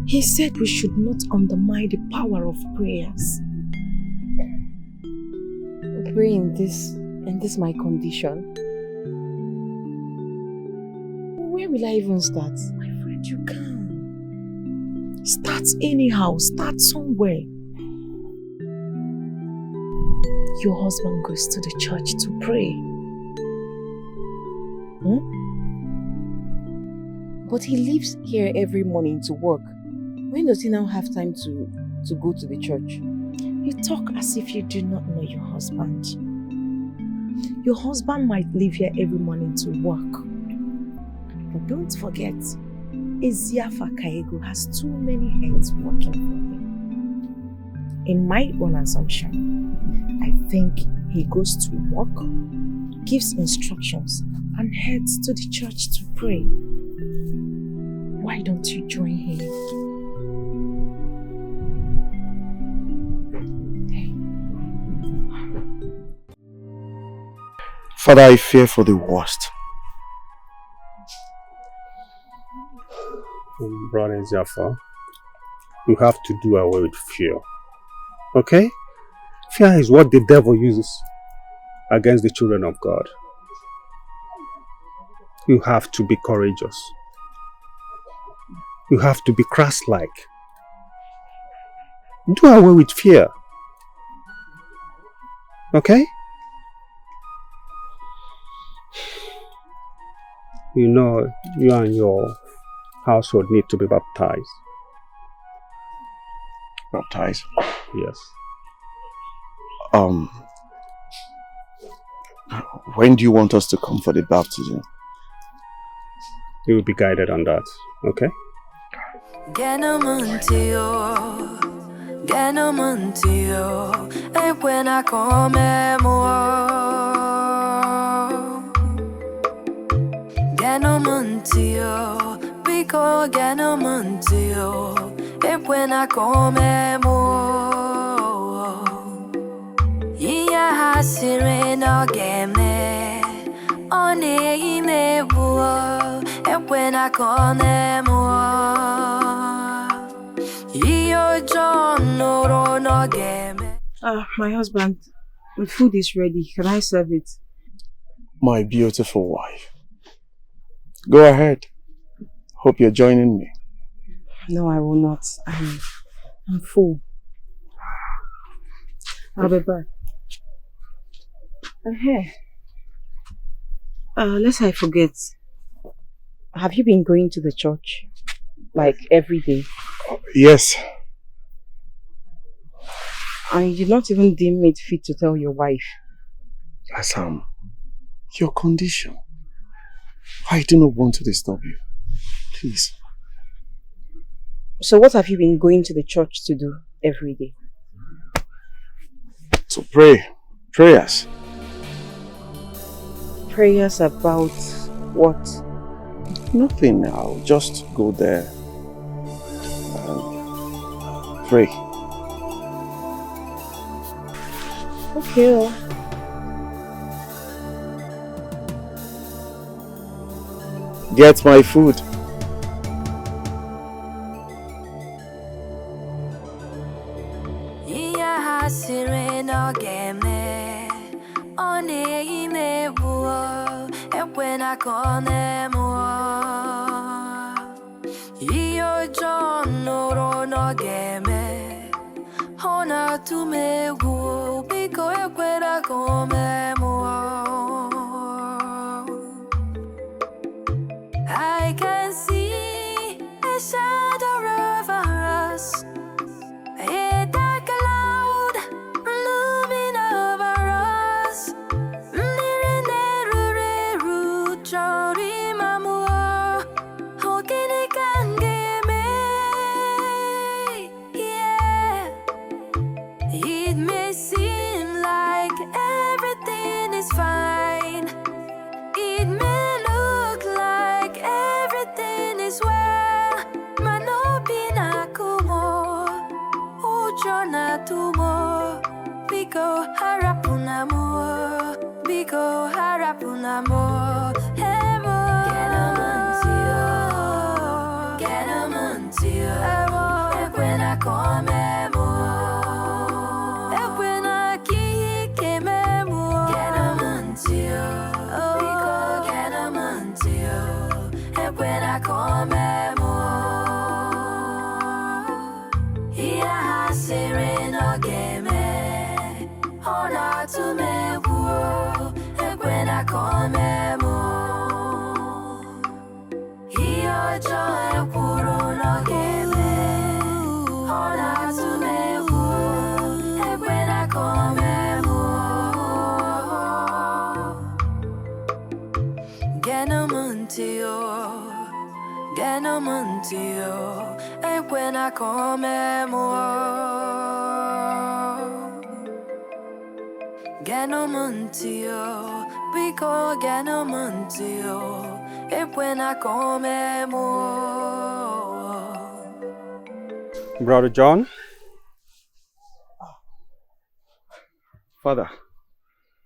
He said we should not undermine the power of prayers. Pray in this my condition. Where will I even start? My friend, you can. Start anyhow. Start somewhere. Your husband goes to the church to pray. But he leaves here every morning to work. When does he now have time to go to the church? You talk as if you do not know your husband. Your husband might leave here every morning to work. But don't forget, Eziafa Kaego has too many hands working for him. In my own assumption, I think he goes to work, gives instructions, and heads to the church to pray. Why don't you join him? Father, I fear for the worst. Brother Ziafa, you have to do away with fear. Okay? Fear is what the devil uses against the children of God. You have to be courageous. You have to be Christ-like. Do away with fear. Okay? You know, you and your household need to be baptized. Baptized? Yes. When do you want us to come for the baptism? You will be guided on that, okay? E buena comemos. Genomontio, pico genomontio, e buena comemos. Iya hasire no game, one ime buo, e buena comemos. Iyo John no game. My husband, the food is ready. Can I serve it? My beautiful wife. Go ahead. Hope you're joining me. No, I will not. I'm full. I'll be back. Hey. Lest I forget. Have you been going to the church? Like every day? Yes. And you did not even deem it fit to tell your wife? Asam, your condition. I do not want to disturb you. Please. So what have you been going to the church to do every day? To pray. Prayers. Prayers about what? Nothing. I'll just go there and pray. Okay. Get my food. I can see a shadow over us, a dark cloud looming over us. It may seem like everything is fine. It may look like everything is well. Manopina kumo, ujona tumo. Biko harapunamo, biko harapunamo. Hemo, get a mantio, when I come. Genomontio, e buena comemo. Genomontio, pico genomontio, e buena comemo. Brother John? Father.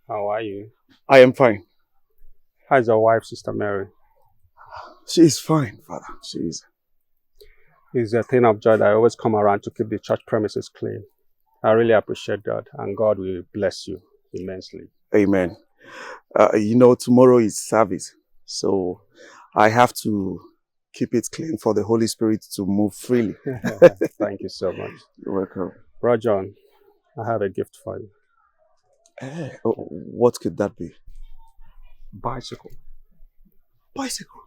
How are you? I am fine. How's your wife, Sister Mary? She is fine, Father. She is. It's a thing of joy that I always come around to keep the church premises clean. I really appreciate God, and God will bless you immensely. Amen. Tomorrow is service, so I have to keep it clean for the Holy Spirit to move freely. Thank you so much. You're welcome. Brother John, I have a gift for you. What could that be? Bicycle. Bicycle?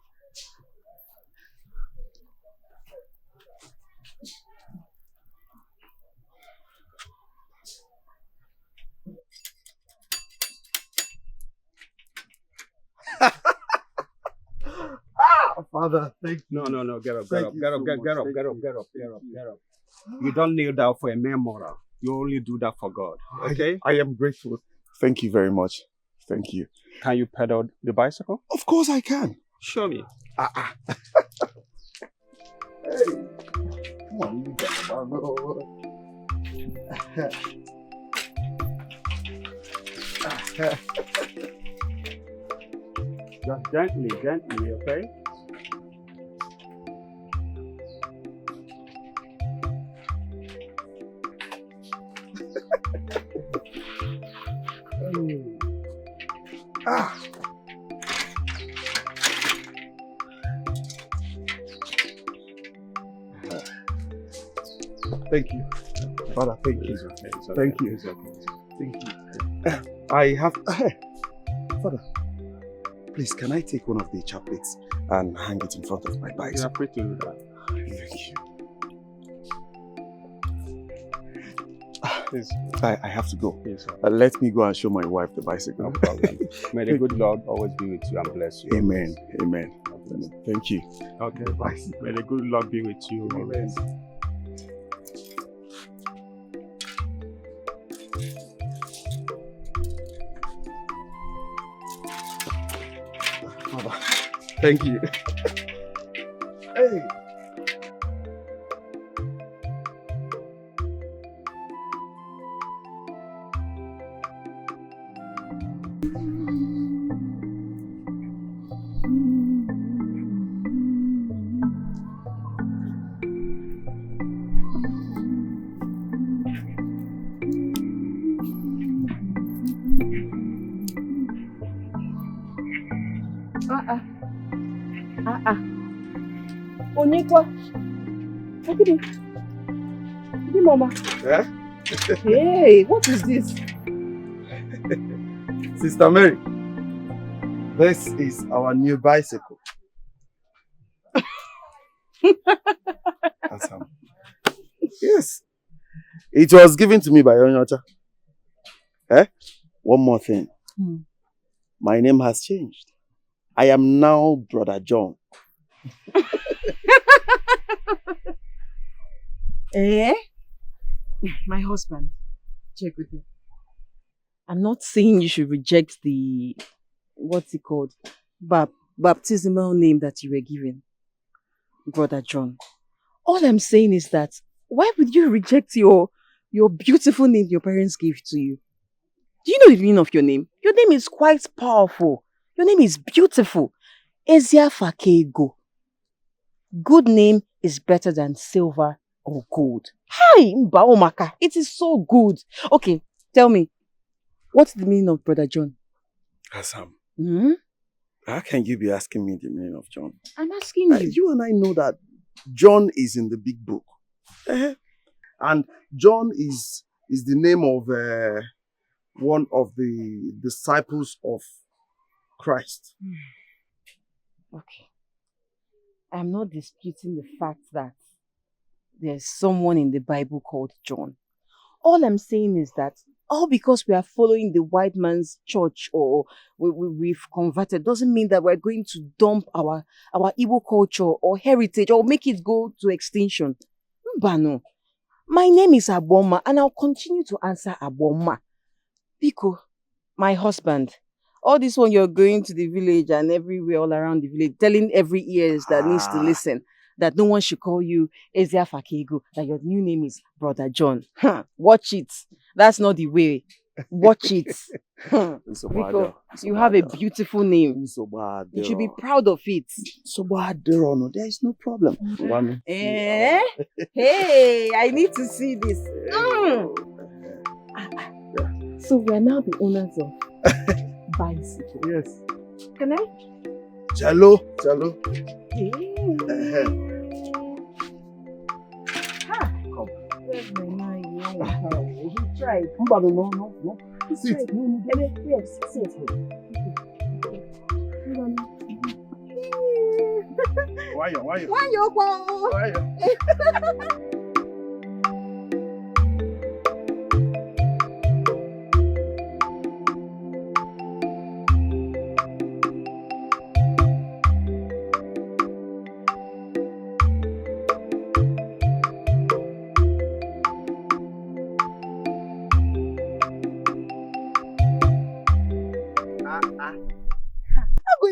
Father, thank you. No, get up, Thank you get up, so get much. up, Thank get up, you. get up, get up, get up. You don't kneel down for a mere moral. You only do that for God. Okay? I am grateful. Thank you very much. Thank you. Can you pedal the bicycle? Of course I can. Show me. Hey, come on, you get Just gently, okay? Thank you. Father, thank you. Okay. Thank you. Thank you. I have... Father, please, can I take one of the chocolates and hang it in front of my You bicycle? are free to do that. Thank you. Please. I have to go. Please. Let me go and show my wife the bicycle. No problem. May the good Lord always be with you and bless you. Amen. Amen. Thank you. Okay, bye. May the good Lord be with you. Amen. Father, thank you. Hey. Onyekwa. Okay. Mama. Eh? Hey, what is this? Sister Mary, this is our new bicycle. Awesome. Yes. It was given to me by Onyocha. Eh? One more thing. My name has changed. I am now Brother John. Eh? My husband, check with me. I'm not saying you should reject the, what's it called, baptismal name that you were given, Brother John. All I'm saying is that, why would you reject your beautiful name your parents gave to you? Do you know the meaning of your name? Your name is quite powerful. Your name is beautiful. Ezia Fakego. Good name is better than silver or gold. Hi, Mbaomaka. It is so good. Okay, tell me, what's the meaning of Brother John? Hassan, Hmm? how can you be asking me the meaning of John? I'm asking you. You and I know that John is in the big book. And John is the name of one of the disciples of Christ. Okay. I'm not disputing the fact that there's someone in the Bible called John. All I'm saying is that all because we are following the white man's church or we've converted doesn't mean that we're going to dump our Igbo culture or heritage or make it go to extinction. Mbano. My name is Aboma and I'll continue to answer Aboma. Biko, my husband, all this one you're going to the village and everywhere all around the village, telling every ears that needs to listen that no one should call you Ezia Fakego, that your new name is Brother John. Watch it. That's not the way. Watch it. Biko, you have a beautiful name. You should be proud of it. There is no problem. Eh? Hey, I need to see this. So we are now the owners of bicycle. Yes. Can I? Jalo. Hey. Come. Where's my mind? He tried. No. Sit. Yes, sit. Why you?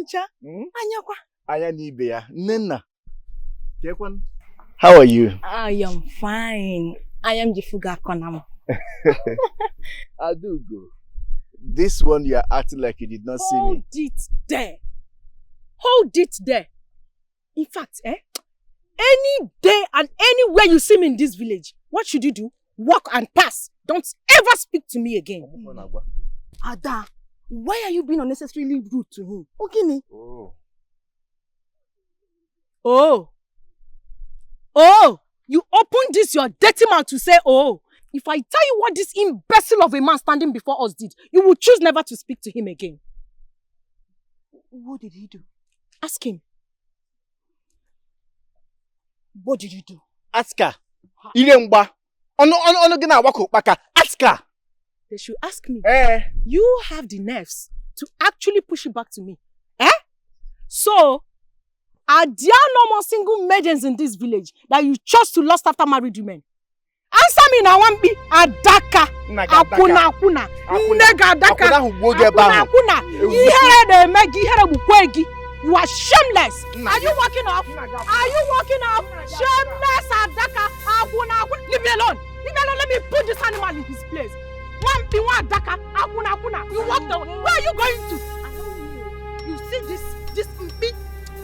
Uncha. Anyakwa. Aya nibe ya. Nena. Kekwan. How are you? I am fine. I am Jifuga Konam. Adugo. This one you are acting like you did not see me. Hold it there. Hold it there. In fact, any day and anywhere you see me in this village, what should you do? Walk and pass. Don't ever speak to me again. Ada, why are you being unnecessarily rude to him? Okay. Oh, you opened this your dirty mouth to say, oh. If I tell you what this imbecile of a man standing before us did, you will choose never to speak to him again. What did he do? Ask him. What did you do? Ask her. Ask her. They should ask me. You have the nerves to actually push it back to me. So, are there no more single maidens in this village that you chose to lust after married women? Answer me now, one be Adaka. Akuna. Nega Adaka. Akuna. You are shameless. Are you walking off? Shameless Adaka. Akuna. Leave me alone. Let me put this animal in his place. One be one Adaka. Akuna. You walk down. Where are you going to? You see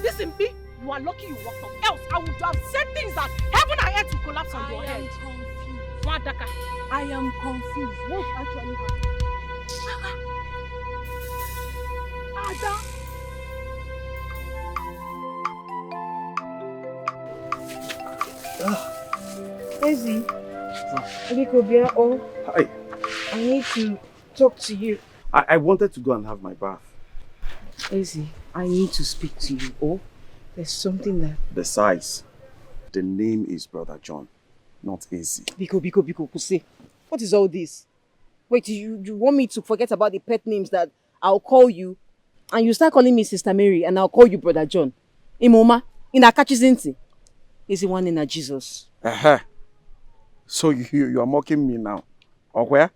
this impi? You are lucky you walked off. Else I would have said things that heaven and earth will collapse on your head. I am confused. What actually happened? Ada. Ezi. Hi. I need to talk to you. I wanted to go and have my bath. Ezi, I need to speak to you. Oh, there's something that... Besides, the name is Brother John, not Ezi. Biko, Kuse. What is all this? Wait, you want me to forget about the pet names that I'll call you, and you start calling me Sister Mary, and I'll call you Brother John? Imoma, in Akachizinti. Is the one in a Jesus. So you are mocking me now? Or where?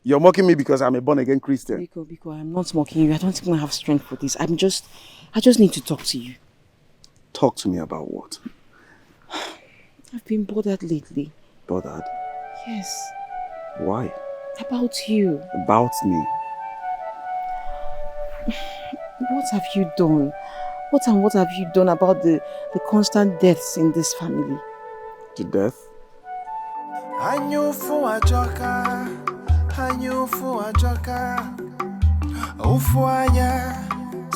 You're mocking me because I'm a born-again Christian. Biko, I'm not mocking you. I don't think I have strength for this. I just need to talk to you. Talk to me about what? I've been bothered lately. Bothered? Yes. Why? About you. About me? What have you done? What have you done about the constant deaths in this family? The death?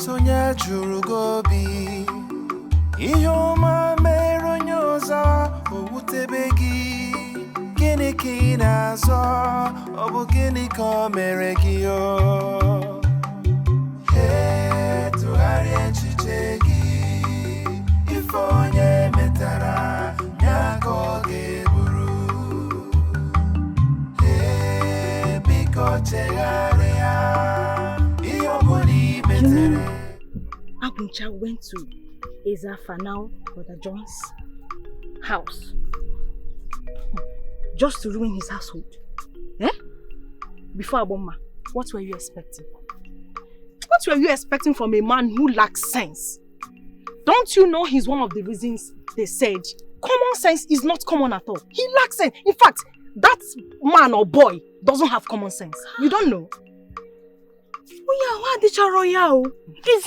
Sonya Jurugobi Ihoma Meronyoza Owutebegi Gini Kinazo Obu Gini Komeregio He Tuhari Enchichegi Ifonye Metara Nyako Geburu He Biko Chegarea Ihobuni Metere Aguncha went to Ezafa now, Brother John's house. Just to ruin his household. Before Aboma, what were you expecting? What were you expecting from a man who lacks sense? Don't you know he's one of the reasons they said common sense is not common at all? He lacks sense. In fact, that man or boy doesn't have common sense. You don't know? Is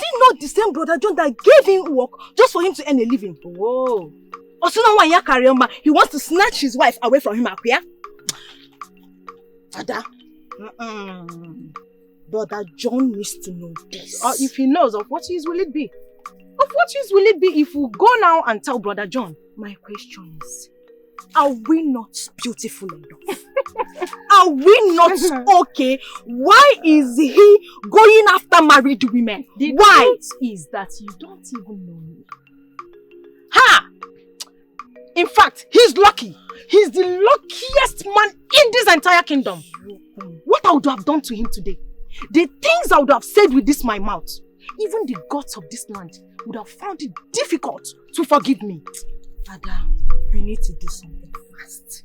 it not the same Brother John that gave him work just for him to earn a living? Whoa. Also now he wants to snatch his wife away from him. Ada. Brother John needs to know this. If he knows, of what use will it be? Of what use will it be if we go now and tell Brother John? My question is, are we not beautiful enough? Are we not okay? Why is he going after married women? The truth is that you don't even know me. Ha! In fact, he's lucky. He's the luckiest man in this entire kingdom. What I would have done to him today, the things I would have said with this my mouth, even the gods of this land would have found it difficult to forgive me. Ada, we need to do something fast.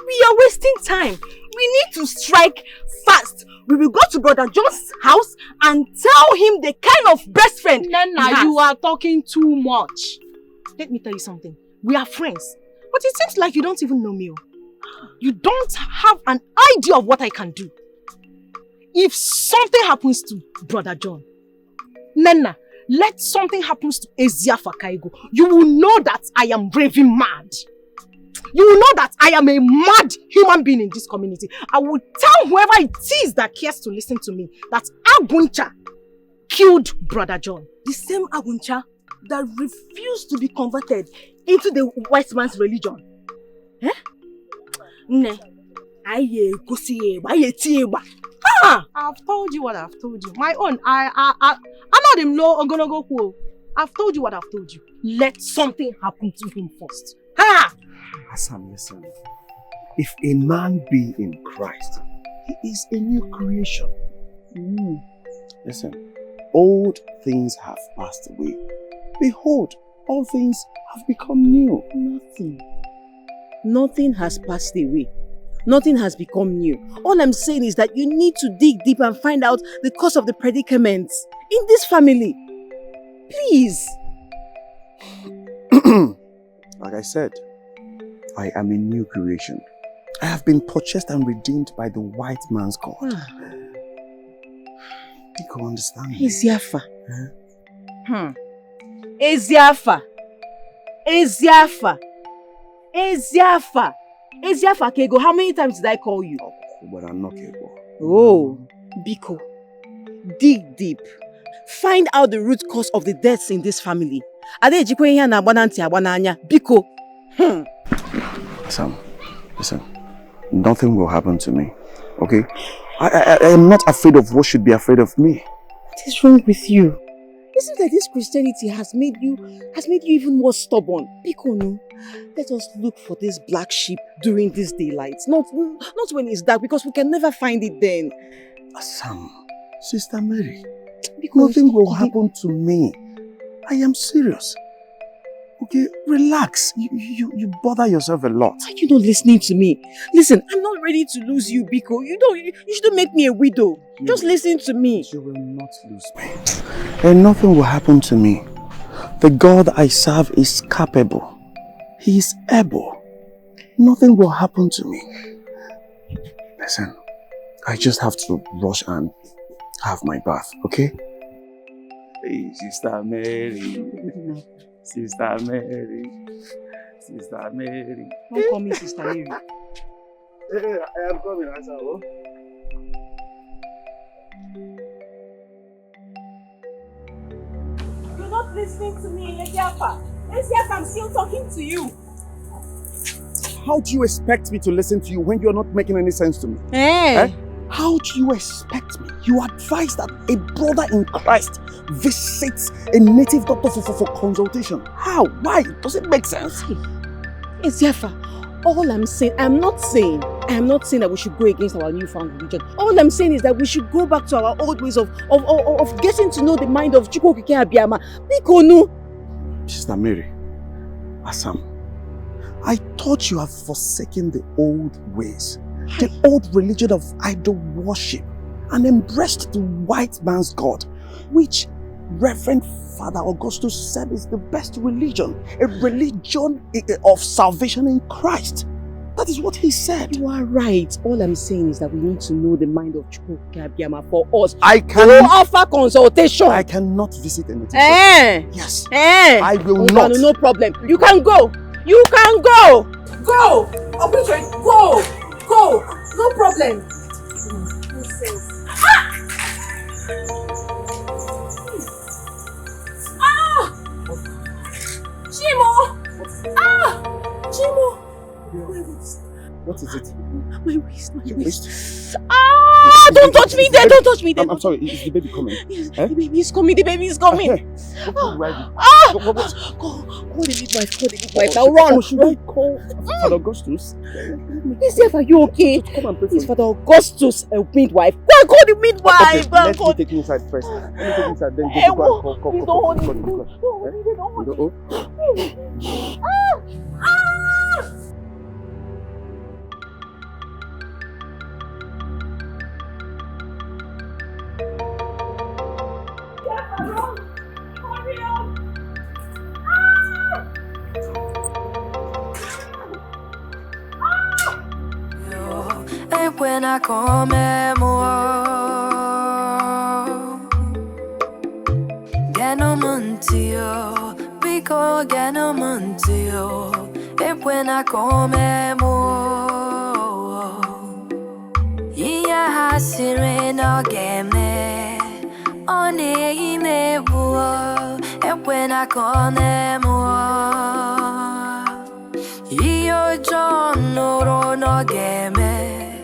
We We are wasting time. We need to strike fast. We will go to Brother John's house and tell him the kind of best friend Nana, you are talking too much. Let me tell you something. We are friends. But it seems like you don't even know me. You don't have an idea of what I can do. If something happens to Brother John, Nana, let something happen to Eziafa Kaigo, you will know that I am raving mad. You will know that I am a mad human being in this community. I will tell whoever it is that cares to listen to me that Aguncha killed Brother John. The same Aguncha that refused to be converted into the white man's religion. Eh? Ne. I've told you what I've told you. My own, I know them no I'm gonna go cool. I've told you what I've told you. Let something happen to him first. Ha! Hassan, listen. If a man be in Christ, he is a new creation. Listen, old things have passed away. Behold, all things have become new. Nothing has passed away. Nothing has become new. All I'm saying is that you need to dig deep and find out the cause of the predicament in this family. Please. Like I said, I am a new creation. I have been purchased and redeemed by the white man's God. You can understand me. Eziafa. Eziafa Kego, how many times did I call you? But I'm not Kego. Oh, Biko. Dig deep. Find out the root cause of the deaths in this family. Biko. Sam, listen. Nothing will happen to me. Okay? I am not afraid of what should be afraid of me. What is wrong with you? Isn't that this Christianity has made you even more stubborn? Biko, no. Let us look for this black sheep during these daylights. Not when it's dark, because we can never find it then. Sam, Sister Mary, nothing will happen to me. I am serious. Okay, relax. You bother yourself a lot. Are you not listening to me? Listen, I'm not ready to lose you, Biko. You shouldn't make me a widow. Just listen to me. You will not lose me. And nothing will happen to me. The God I serve is capable. He is able. Nothing will happen to me. Listen, I just have to rush and have my bath, okay? Hey, Sister Mary. Sister Mary. Sister Mary. Don't call me Sister Mary. Hey, I am coming, Asao. You're not listening to me, Eziafa. Eziafa, I'm still talking to you. How do you expect me to listen to you when you're not making any sense to me? Hey. How do you expect me? You advise that a brother in Christ visits a native doctor for consultation. How? Why? Does it make sense? Eziafa, all I'm saying, I am not saying that we should go against our newfound religion. All I'm saying is that we should go back to our old ways of getting to know the mind of Chukwokike Abiyama. Biko, Sister Mary, Asam, I thought you have forsaken the old ways, the old religion of idol worship, and embraced the white man's God, which Reverend Father Augustus said is the best religion, a religion of salvation in Christ. That is what he said. You are right. All I'm saying is that we need to know the mind of Chukwokike Abiyama for us. I can offer consultation. I cannot visit a native doctor. Yes. I will not. No problem. You can go. You can go. Go. Go. Go. No problem. Chimo! Chimo! What is it? My waist, my waist. Don't touch me there, don't touch me there. I'm sorry, is the baby coming? Yes, the baby is coming, the baby is coming. Call the midwife, now run. Should I call Father Augustus? Are you okay? Come and pray for It's Father Augustus, a midwife. Go and call the midwife. Okay, let me take you inside first. Let me take you inside, then go and call. when I come more. Ganomontio, Pico Ganomontio, when I come more. Iya hasire no game, on a nebo, when I come more. Iyo John no game,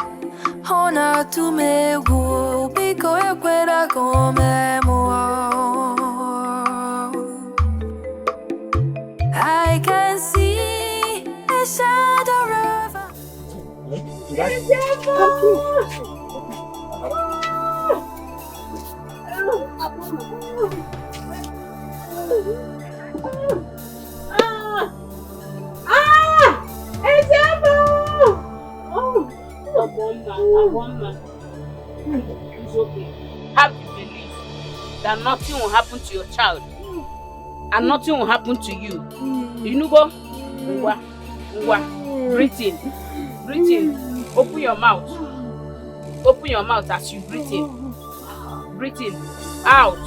Hona to me woo, because when I come more. I can see a shadow of It's okay. Have the belief that nothing will happen to your child. And nothing will happen to you. You know, go. Breathe in. Breathe in. Open your mouth. Open your mouth as you breathe in. Breathe in. Out.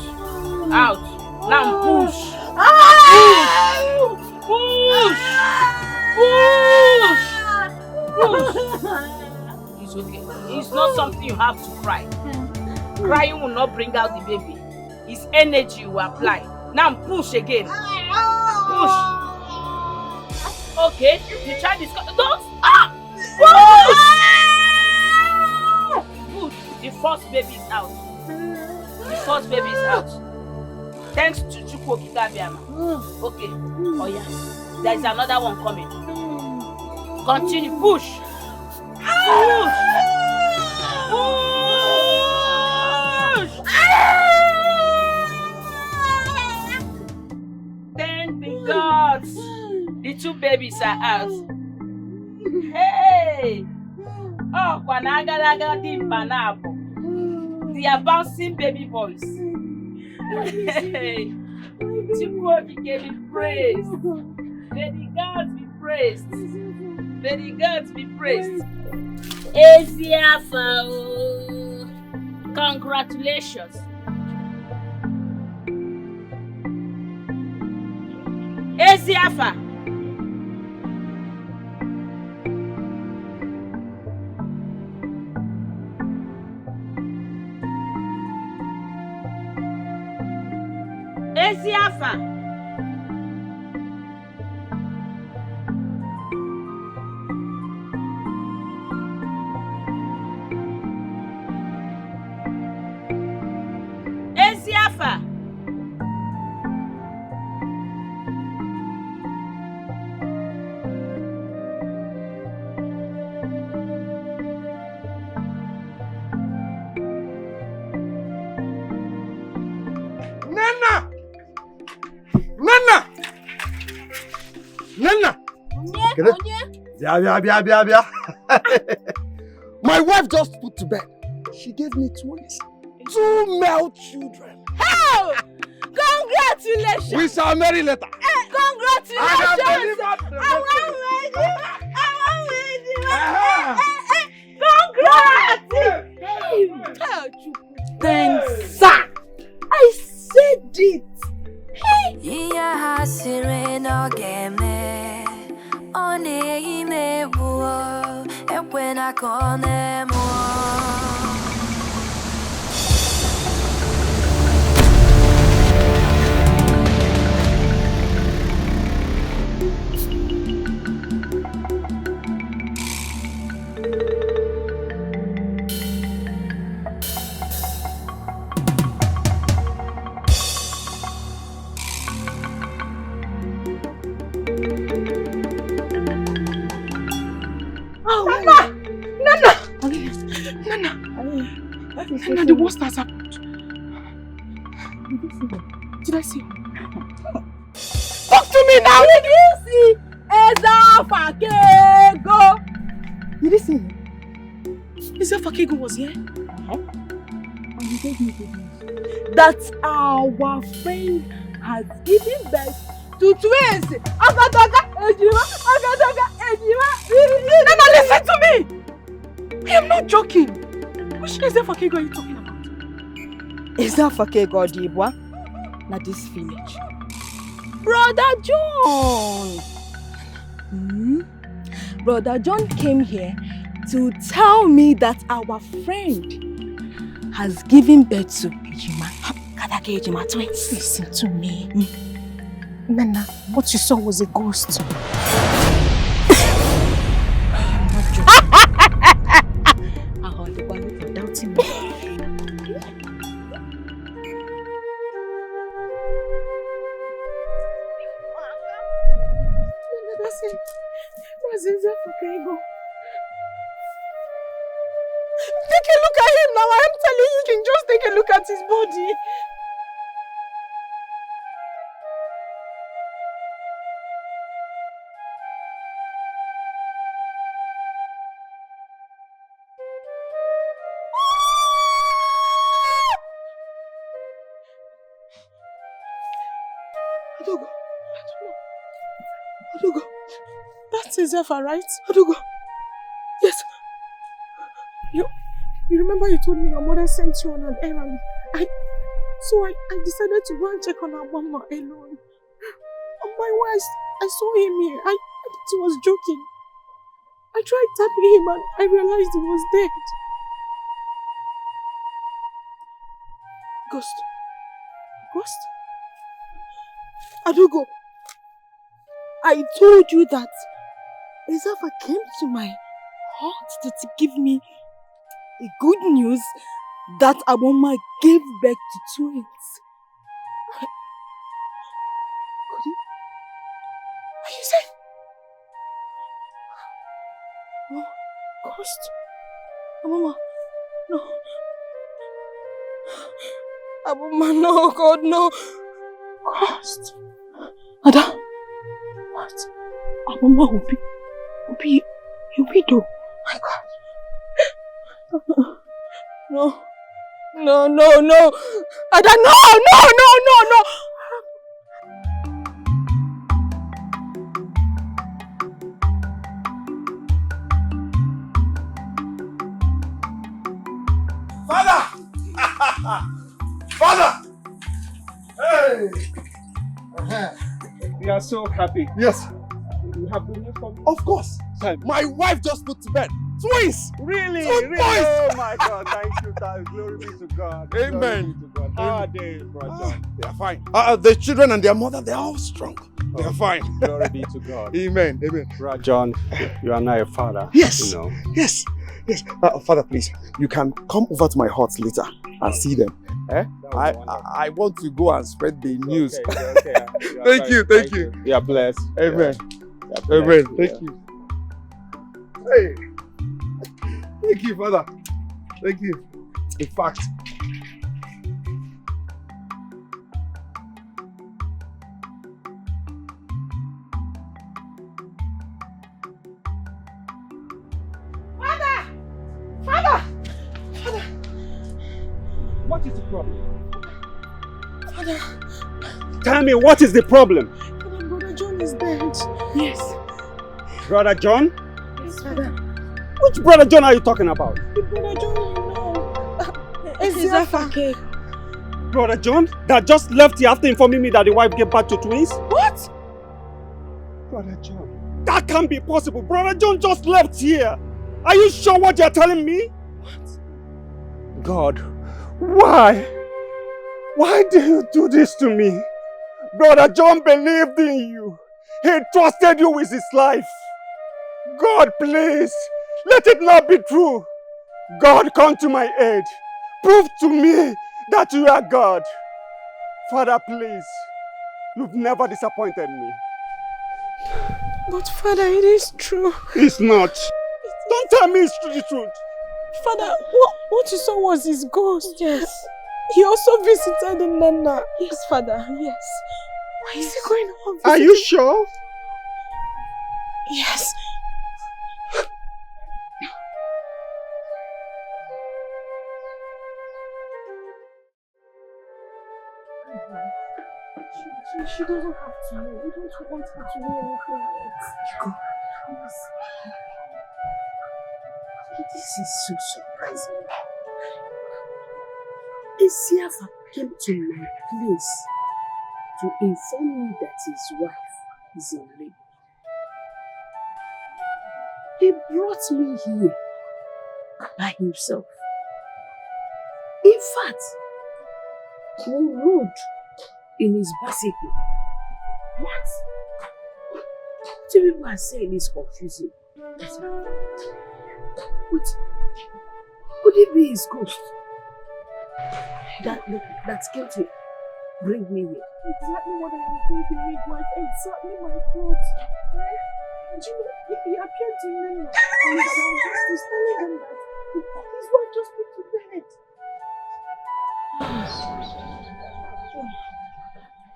Out. Now push. Push. Push. It's okay. It's not something you have to cry. Crying will not bring out the baby. It's energy you apply. Now push again. Push. Okay, the child is don't stop. Push. The first baby is out. The first baby is out. Thanks to Chukwu Okikabiama. Okay. Oh yeah. There is another one coming. Continue. Push. Push. Push. Thank the gods. The two babies are out. Hey! Oh, they are bouncing baby boys. Hey! Chukwu be praised. May the gods be praised. May the gods be praised. Eziafa! Congratulations. Eziafa! Eziafa! Eziafa! Bia. My wife just put to bed. She gave me twins. 2 male children. How? Congratulations! We shall marry later. Congratulations! Congrats! Thanks, sir. I said it. Iya hasire no game, on a nebo, when I come more. Nana, the worst has happened. Did I see him? Talk to me now! Did you see Ezafakego? Did you see him? Ezafakego was here? And he gave me good news. That our friend has given birth to twins. Agadaga Ejima. Nana, listen to me! I am not Ezia Fakego are you talking about? Ezia Fakego Odibwa? Na this village. Brother John! Brother John came here to tell me that our friend has given birth to Ejima. Kadake Ejima twins. Listen to me. Nana, what you saw was a ghost. I heard the one for doubting me. That's Ezia Fakego. Take a look at him now. I am telling you, you can just take a look at his body. Adogo. That's Ezia, right? Adogo. Yes. You remember you told me your mother sent you on an errand. So I decided to go and check on our mama alone. On my way, I saw him here. I thought he was joking. I tried tapping him and I realized he was dead. Ghost? Adogo, I told you that Ezia came to my heart to give me the good news that Aboma gave birth to twins. Could he? Are you saying? Oh, Ghost? Aboma, no. Aboma, no, God, no. Ghost. Ada, what? Aboma will be though. My God. No. Ada, no. Father! Hey! We are so happy. Yes. You have good news for me? Of course. My wife just put to bed. Twins! Really? Two Really? boys! Oh my God, thank you. Glory be to God. Amen. Glory be to God. How are they, brother? They are fine. The children and their mother, they are all strong. They are fine. Glory be to God. Amen. Brother John, you are now a father. Yes. You know. Yes. Father, please, you can come over to my hut later and see them. I want to go and spread the news. Okay. Thank you. You are blessed. Amen. Yeah. Amen. Thank you. Hey. Thank you, Father. Thank you. In fact, Father! What is the problem? Father! Tell me, what is the problem? Father, Brother John is dead. Yes. Brother John? Yes, Father. Which Brother John are you talking about? The Brother John you know. Ezia Fakego. Brother John? That just left here after informing me that the wife gave birth to twins? What? Brother John. That can't be possible. Brother John just left here. Are you sure what you're telling me? What? God, why? Why do you do this to me? Brother John believed in you. He trusted you with his life. God, please, let it not be true. God, come to my aid. Prove to me that you are God. Father, please, you've never disappointed me. But Father, it is true. It's not. Don't tell me it's the truth. Father, what you saw was his ghost. Yes. He also visited in Nana. Yes, Father. Yes. Why is he going on visiting? Are you sure? Yes. She doesn't have to know. We don't want her to know anything yet. Go. This is so surprising. Isiafa came to my place to inform me that his wife is in labor. He brought me here by himself. In fact, we rode in his bicycle. What? The people are saying is confusing. But could it be his ghost that came to bring me here? Exactly what I was thinking, midwife. Exactly my thoughts. And you know, he appeared to me and that I was just telling him that his wife just put to bed.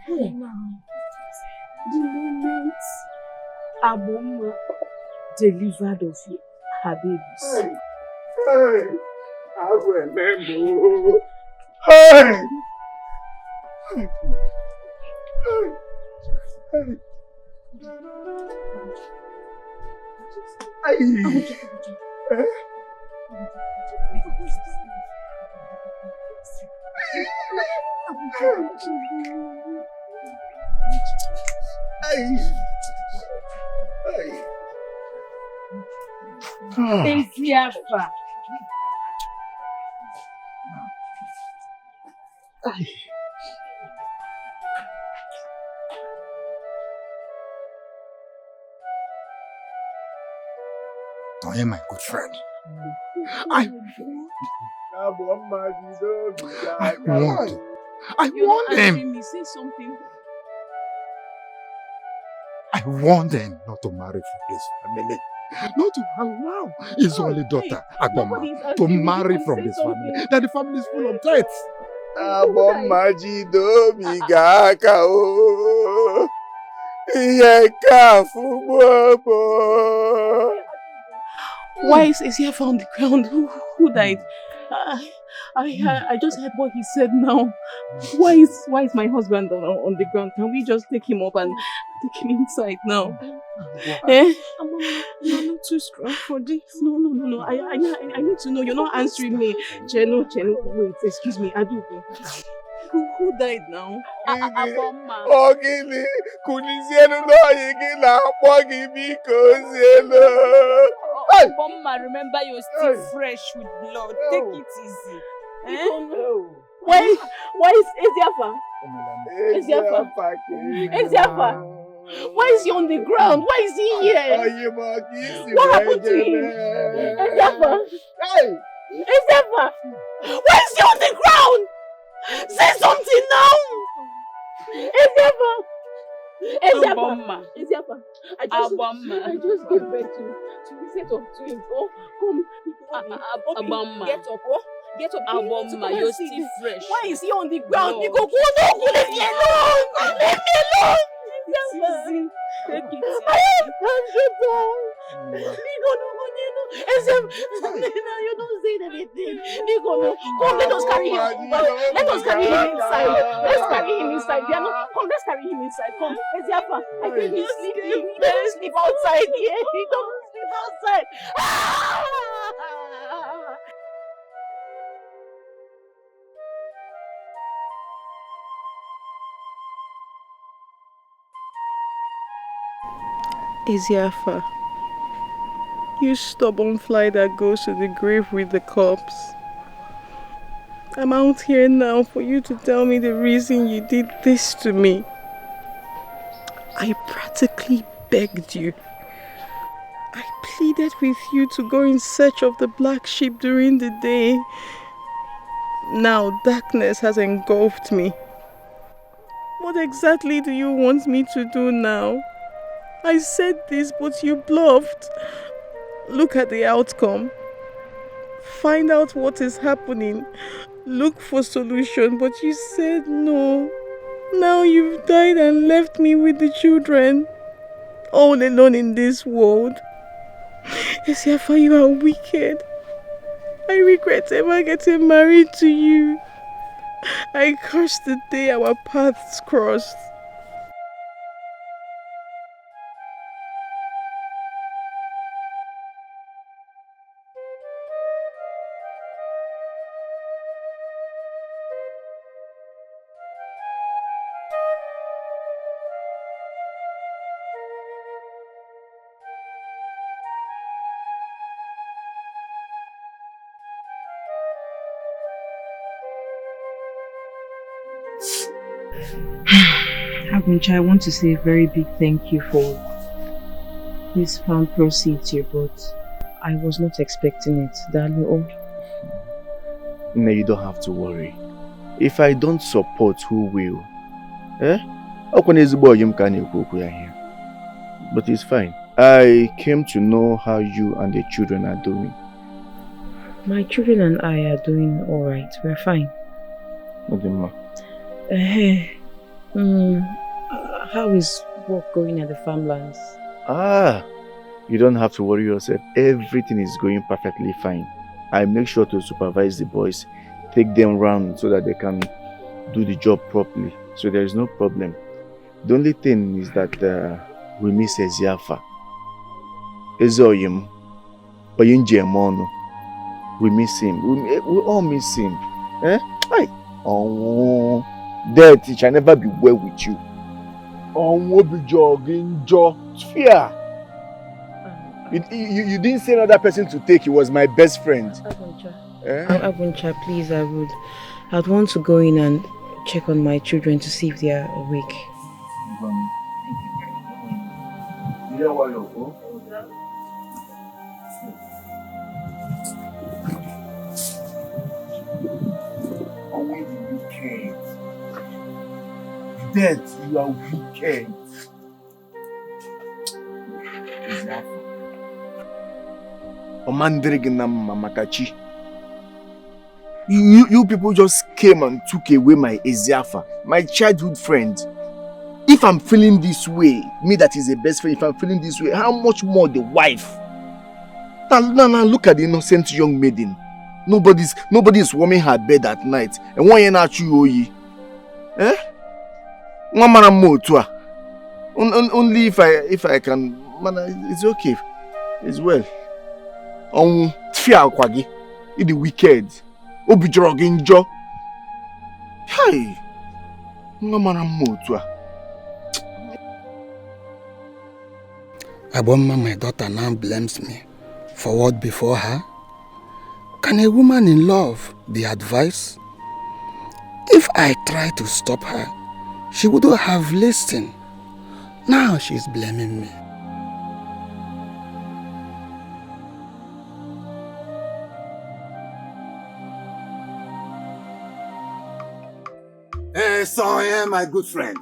Hey, the moment Aboma delivered of her babies. Hey, I remember. Hey! Isiafa. I am my good friend. I warned him. Me, say something. I warned him not to marry from this family. Not to allow his only daughter, Agboma, to marry from this family. That the family is full of threats. Why is he on the ground? Who died? I just heard what he said now. Why is my husband on the ground? Can we just take him up and take him inside now? You're not too strong for this. No. I need to know. You're not answering me. Cheno, wait, excuse me. Adubu. Who died now? Aboma. Ogini, kunisienu no yigina, pogi bikozienu. Aboma, remember you're still fresh with blood. Take it easy. Why is Isiafa? Isiafa? Why is he on the ground? Why is he here? What happened to him? Isiafa? Why is he on the ground? Say something now! Isiafa! I just gave birth to a set of twins. Oh, come. Aboma. Get up, oh. Get up. Aboma, you're still fresh. Why is he on the ground? Leave me alone! Leave me alone! Easy. Take it easy. I can't get up. You don't say anything. Come, let us carry him. Let us carry him inside. Let's carry him inside. Let's carry him inside. Come, Isiafa. I think he's sleeping. He doesn't sleep outside here. He doesn't sleep outside. Isiafa, you stubborn fly that goes to the grave with the corpse. I'm out here now for you to tell me the reason you did this to me. I practically begged you. I pleaded with you to go in search of the black sheep during the day. Now darkness has engulfed me. What exactly do you want me to do now? I said this, but you bluffed. Look at the outcome. Find out what is happening. Look for solution, but you said no. Now you've died and left me with the children. All alone in this world. Isiafa, you are wicked. I regret ever getting married to you. I curse the day our paths crossed. Aguncha, I want to say a very big thank you for this farm proceeds you brought. I was not expecting it, darling. Oh. No, you don't have to worry. If I don't support, who will? Eh? But it's fine. I came to know how you and the children are doing. My children and I are doing alright. We're fine. How is work going at the farmlands? You don't have to worry yourself. Everything is going perfectly fine. I make sure to supervise the boys, take them around so that they can do the job properly. So there is no problem. The only thing is that we miss Eziafa. Ezoyim, Oyinjemono. We miss him. We all miss him. Eh? Oh, death, it shall never be well with you. Oh, what be jogging, fear. You didn't say another person to take. He was my best friend. Aguncha, please, I'd want to go in and check on my children to see if they are awake. Death, you are wicked. Mamakachi. You people just came and took away my Eziafa, my childhood friend. If I'm feeling this way, me that is a best friend, if I'm feeling this way, how much more the wife? Now look at the innocent young maiden. Nobody is warming her bed at night. And one year at you, eh? Only if I can, man, it's okay. It's well. Fear kwagi, it the wicked. Obi jogging jo. Hey, Aboma, my daughter now blames me for what before her. Can a woman in love be advised? If I try to stop her, she wouldn't have listened. Now she's blaming me. Hey, Sonia, my good friend.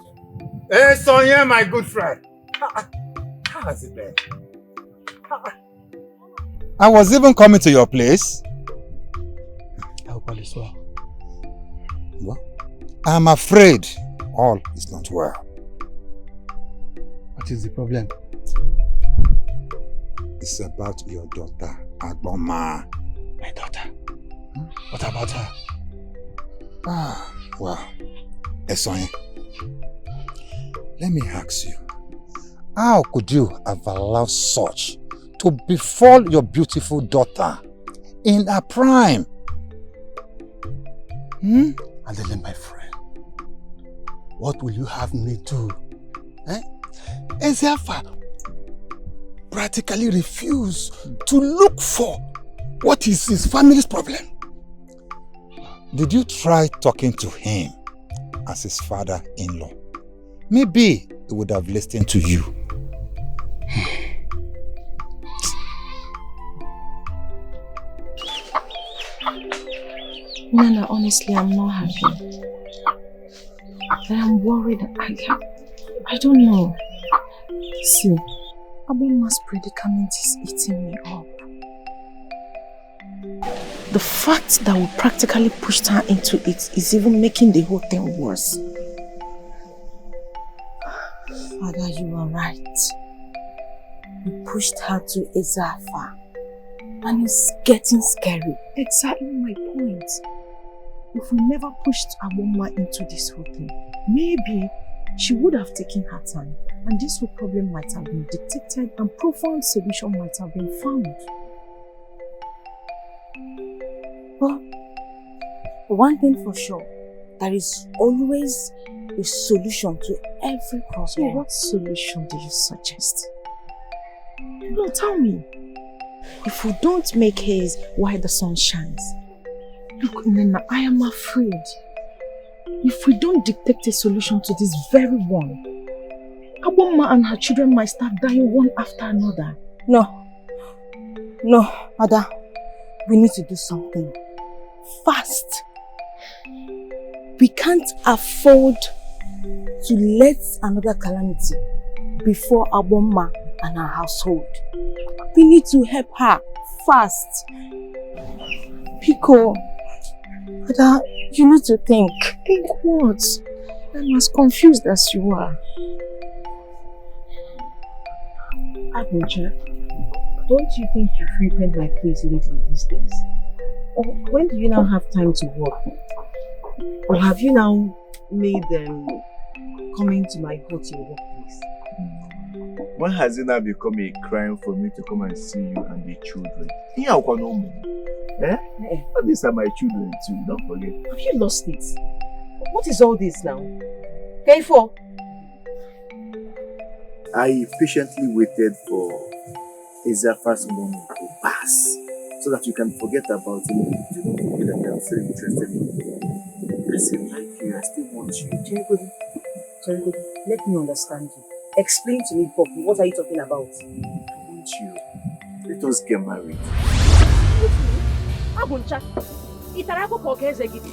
Hey, Sonia, my good friend. How has it been? I was even coming to your place. I'll call you well. What? I'm afraid all is not well. What is the problem? It's about your daughter, Agboma. My daughter? What about her? Well, Esoyin, let me ask you, how could you have allowed such to befall your beautiful daughter in her prime? Adele, my friend, what will you have me do? Eziafa practically refused to look for what is his family's problem. Did you try talking to him as his father-in-law? Maybe he would have listened to you. Nana, honestly, I'm not happy. I'm worried. I don't know. See, Aboma's predicament is eating me up. The fact that we practically pushed her into it is even making the whole thing worse. Father, you are right. We pushed her to Eziafa, and it's getting scary. Exactly my point. If we never pushed Aboma into this whole thing, maybe she would have taken her time, and this whole problem might have been detected and profound solution might have been found. But one thing for sure, there is always a solution to every problem. So what solution do you suggest? No, tell me. If we don't make haze while the sun shines. Look, Nana, I am afraid. if we don't dictate a solution to this very one, Aboma and her children might start dying one after another. No, Ada. We need to do something. Fast. We can't afford to let another calamity before Aboma and her household. We need to help her fast. Pico, Ada, you need to think. Think what? I'm as confused as you are. Aguncha, don't you think you frequent my place lately these days? Or when do you now have time to work? Or have you now made them coming to my your workplace? When has it now become a crime for me to come and see you and the children? These are my children too, don't forget. Have you lost it? What is all this now? Pay for? I patiently waited for Ezeafa's moment to pass so that you can forget about him. You don't forget that I'm still interested in you. I still like you, I still want you. Cherry, let me understand you. Explain to me properly, what are you talking about? I want you. Let us get married. Aguncha, Itarago Pogezegidi.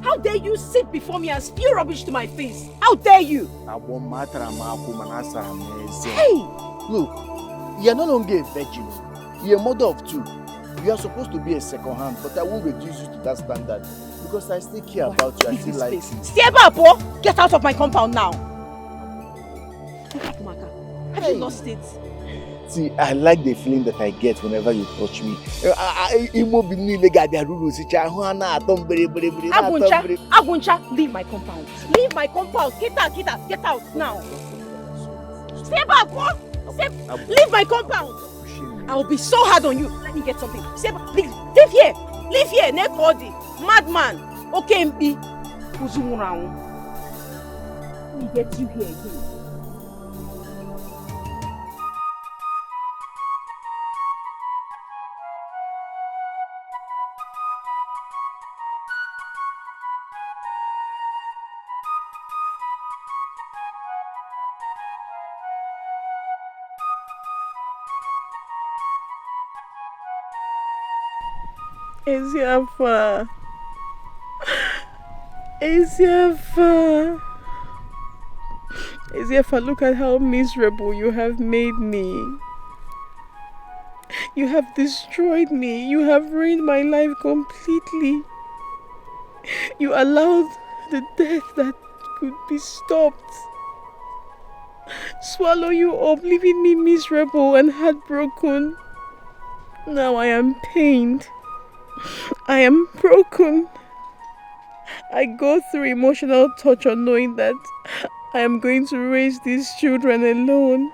How dare you sit before me and spew rubbish to my face? How dare you? Hey! Look, you're no longer a virgin. You're a mother of two. You are supposed to be a second hand, but I won't reduce you to that standard because I still care about you. I still like you. Stay back, boy! Get out of my compound now! Have you lost it? See, I like the feeling that I get whenever you touch me. Aguncha, leave my compound. Leave my compound. Get out now. Stay back, what? Leave my compound. I will be so hard on you. Let me get something. Stay back, please. Leave here, Nekodi. Madman. Okay, MP. Let me get you here again. Ezeafa, look at how miserable you have made me. You have destroyed me. You have ruined my life completely. You allowed the death that could be stopped swallow you up, leaving me miserable and heartbroken. Now I am pained. I am broken. I go through emotional torture knowing that I am going to raise these children alone.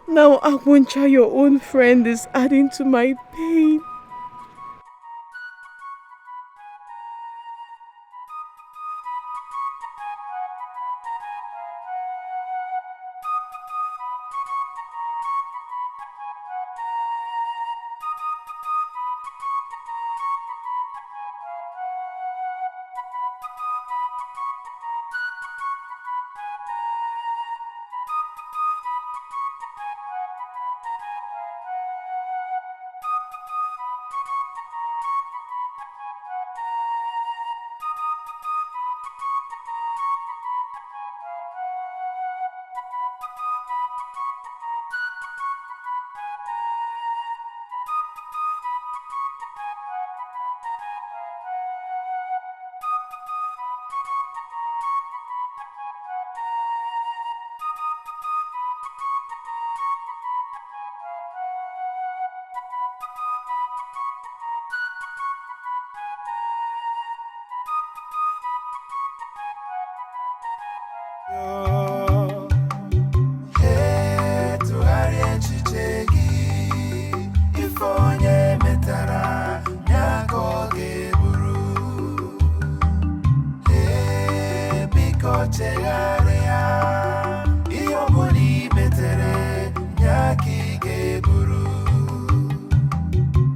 Now Aguncha, your own friend, is adding to my pain.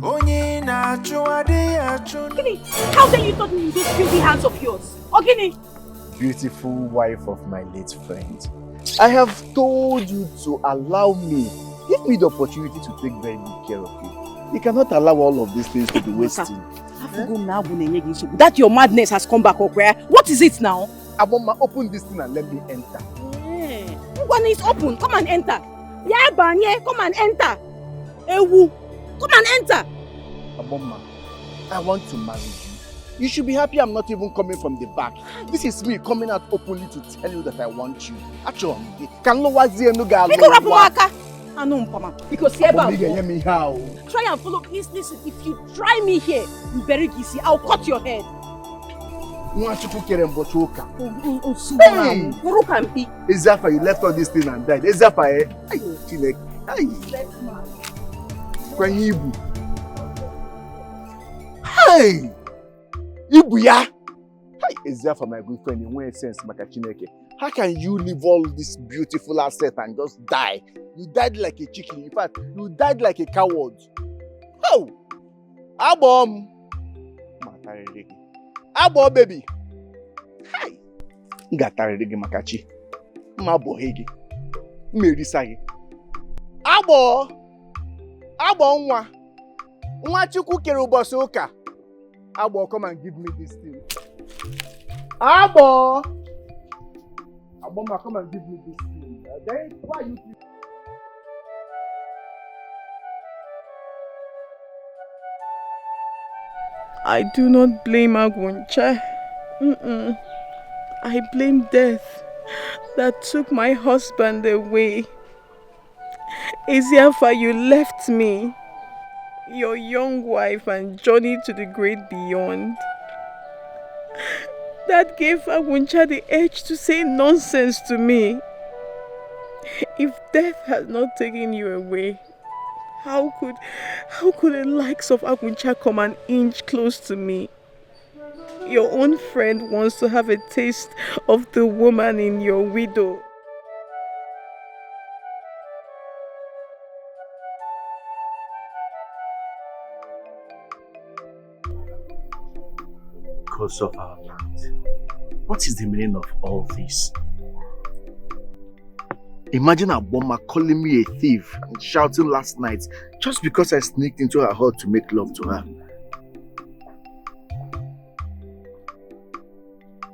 Onye na-achụ adịghị Ogini, how dare you touch me with those filthy hands of yours? Ogini! Beautiful wife of my late friend, I have told you to allow me. Give me the opportunity to take very good care of you. You cannot allow all of these things to be wasting. That your madness has come back, Okwe. What is it now? Aboma, open this thing and let me enter. When it's open, come and enter. Yeah, Banye, come and enter. Ewu, come and enter. Aboma, I want to marry you. You should be happy I'm not even coming from the back. This is me coming out openly to tell you that I want you. Actually, can no wazi enuga alwa. Because try and follow. Please listen. If you try me here in Berigisi, I'll cut your head. Hey! Ezafa, you left all this thing and died. Ezafa, eh? Hey! Ibuya! Hey, Ezafa, my good friend, in one sense, Makachineke. How can you leave all this beautiful asset and just die? You died like a chicken. In fact, you died like a coward. Oh! Abom! Abo, baby! Hi! Ngatarege makachi. Mabo hegi. Merisagi. Abo! Abo nwa. Nwa chukwu kere ubosi uka. Abo, come and give me this thing. Abo! Aboma, come and give me this thing. Then why you? I do not blame Aguncha. I blame death that took my husband away. Eziafa, you left me, your young wife, and journeyed to the great beyond. That gave Aguncha the edge to say nonsense to me. If death had not taken you away, how could the likes of Aguncha come an inch close to me? Your own friend wants to have a taste of the woman in your widow. Because of our land. What is the meaning of all this? Imagine Aboma calling me a thief and shouting last night just because I sneaked into her hut to make love to her.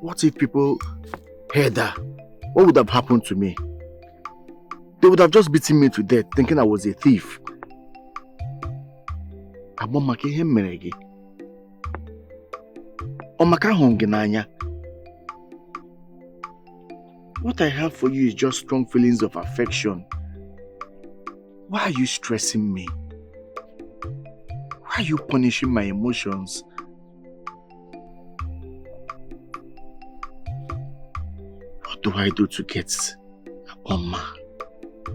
What if people heard that? What would have happened to me? They would have just beaten me to death thinking I was a thief. Aboma ke ihe mere gị. Omaka hụrụ n'anya. What I have for you is just strong feelings of affection. Why are you stressing me? Why are you punishing my emotions? What do I do to get Oma?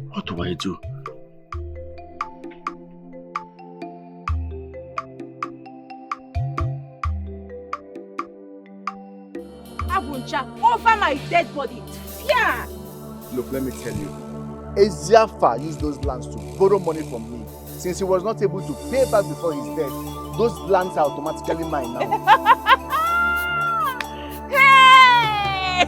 What do I do? Abuncha, over my dead body. Yeah. Look, let me tell you. Eziafa used those lands to borrow money from me. Since he was not able to pay back before his death, those lands are automatically mine now. Hey!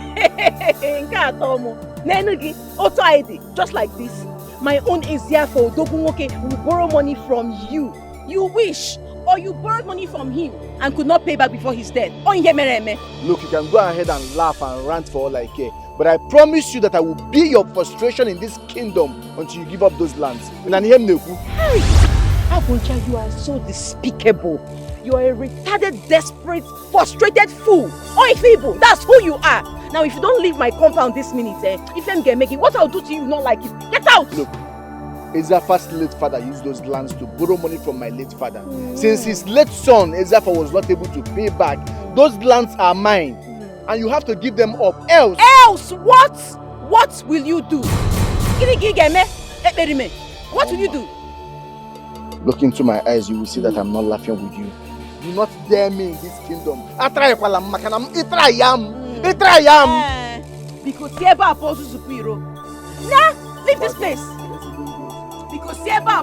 Nenugi, Auto ID, just like this. My own Eziafa Odogunwoke will borrow money from you. You wish. Or you borrowed money from him and could not pay back before his death. Look, you can go ahead and laugh and rant for all I care. But I promise you that I will be your frustration in this kingdom until you give up those lands. Hey! Aguncha, you are so despicable. You are a retarded, desperate, frustrated fool. Feeble, that's who you are. Now, if you don't leave my compound this minute, if I'm gonna make it, what I'll do to you, not like it. Get out! Look. Ezafa's late father used those lands to borrow money from my late father. Since his late son, Ezafa, was not able to pay back, those lands are mine. And you have to give them up. Else what? What will you do? What will you do? Look into my eyes, you will see that I'm not laughing with you. Do not dare me in this kingdom. Because leave this place. Because leave my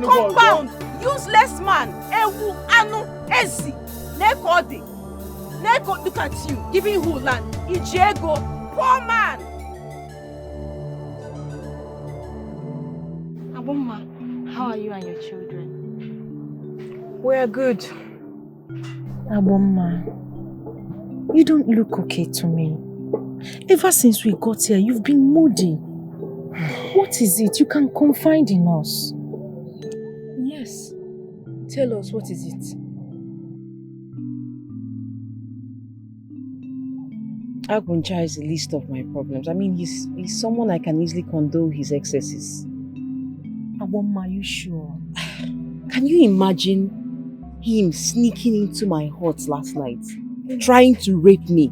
compound. Useless man. Ewu, anu, ezi. Nekodi. Neko, look at you, giving who land? Ijego, poor man. Aboma, how are you and your children? We're good. Aboma, you don't look okay to me. Ever since we got here, you've been moody. What is it? You can confide in us. Yes. Tell us, what is it? Aguncha is a list of my problems. I mean, he's someone I can easily condone his excesses. Aboma, are you sure? Can you imagine him sneaking into my hut last night, trying to rape me?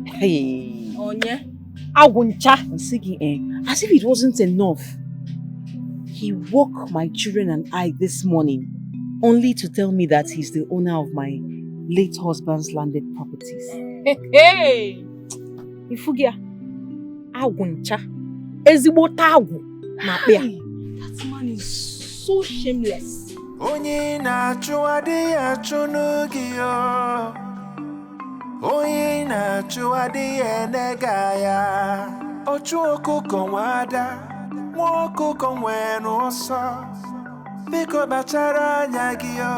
Hey. Onye? Aguncha. As if it wasn't enough. He woke my children and I this morning, only to tell me that he's the owner of my late husband's landed properties. Hey! Ifugia. Aguncha. Ezigbo tagu. That man is so shameless. Onye na-achụ adịghị achụ n'oge ya. Onye na-achụ adịghị enega ya. Ọchụ ọkụkọ nwada, nwa ọkụkọ nwere ọsọ. Biko bachara anya gị yo,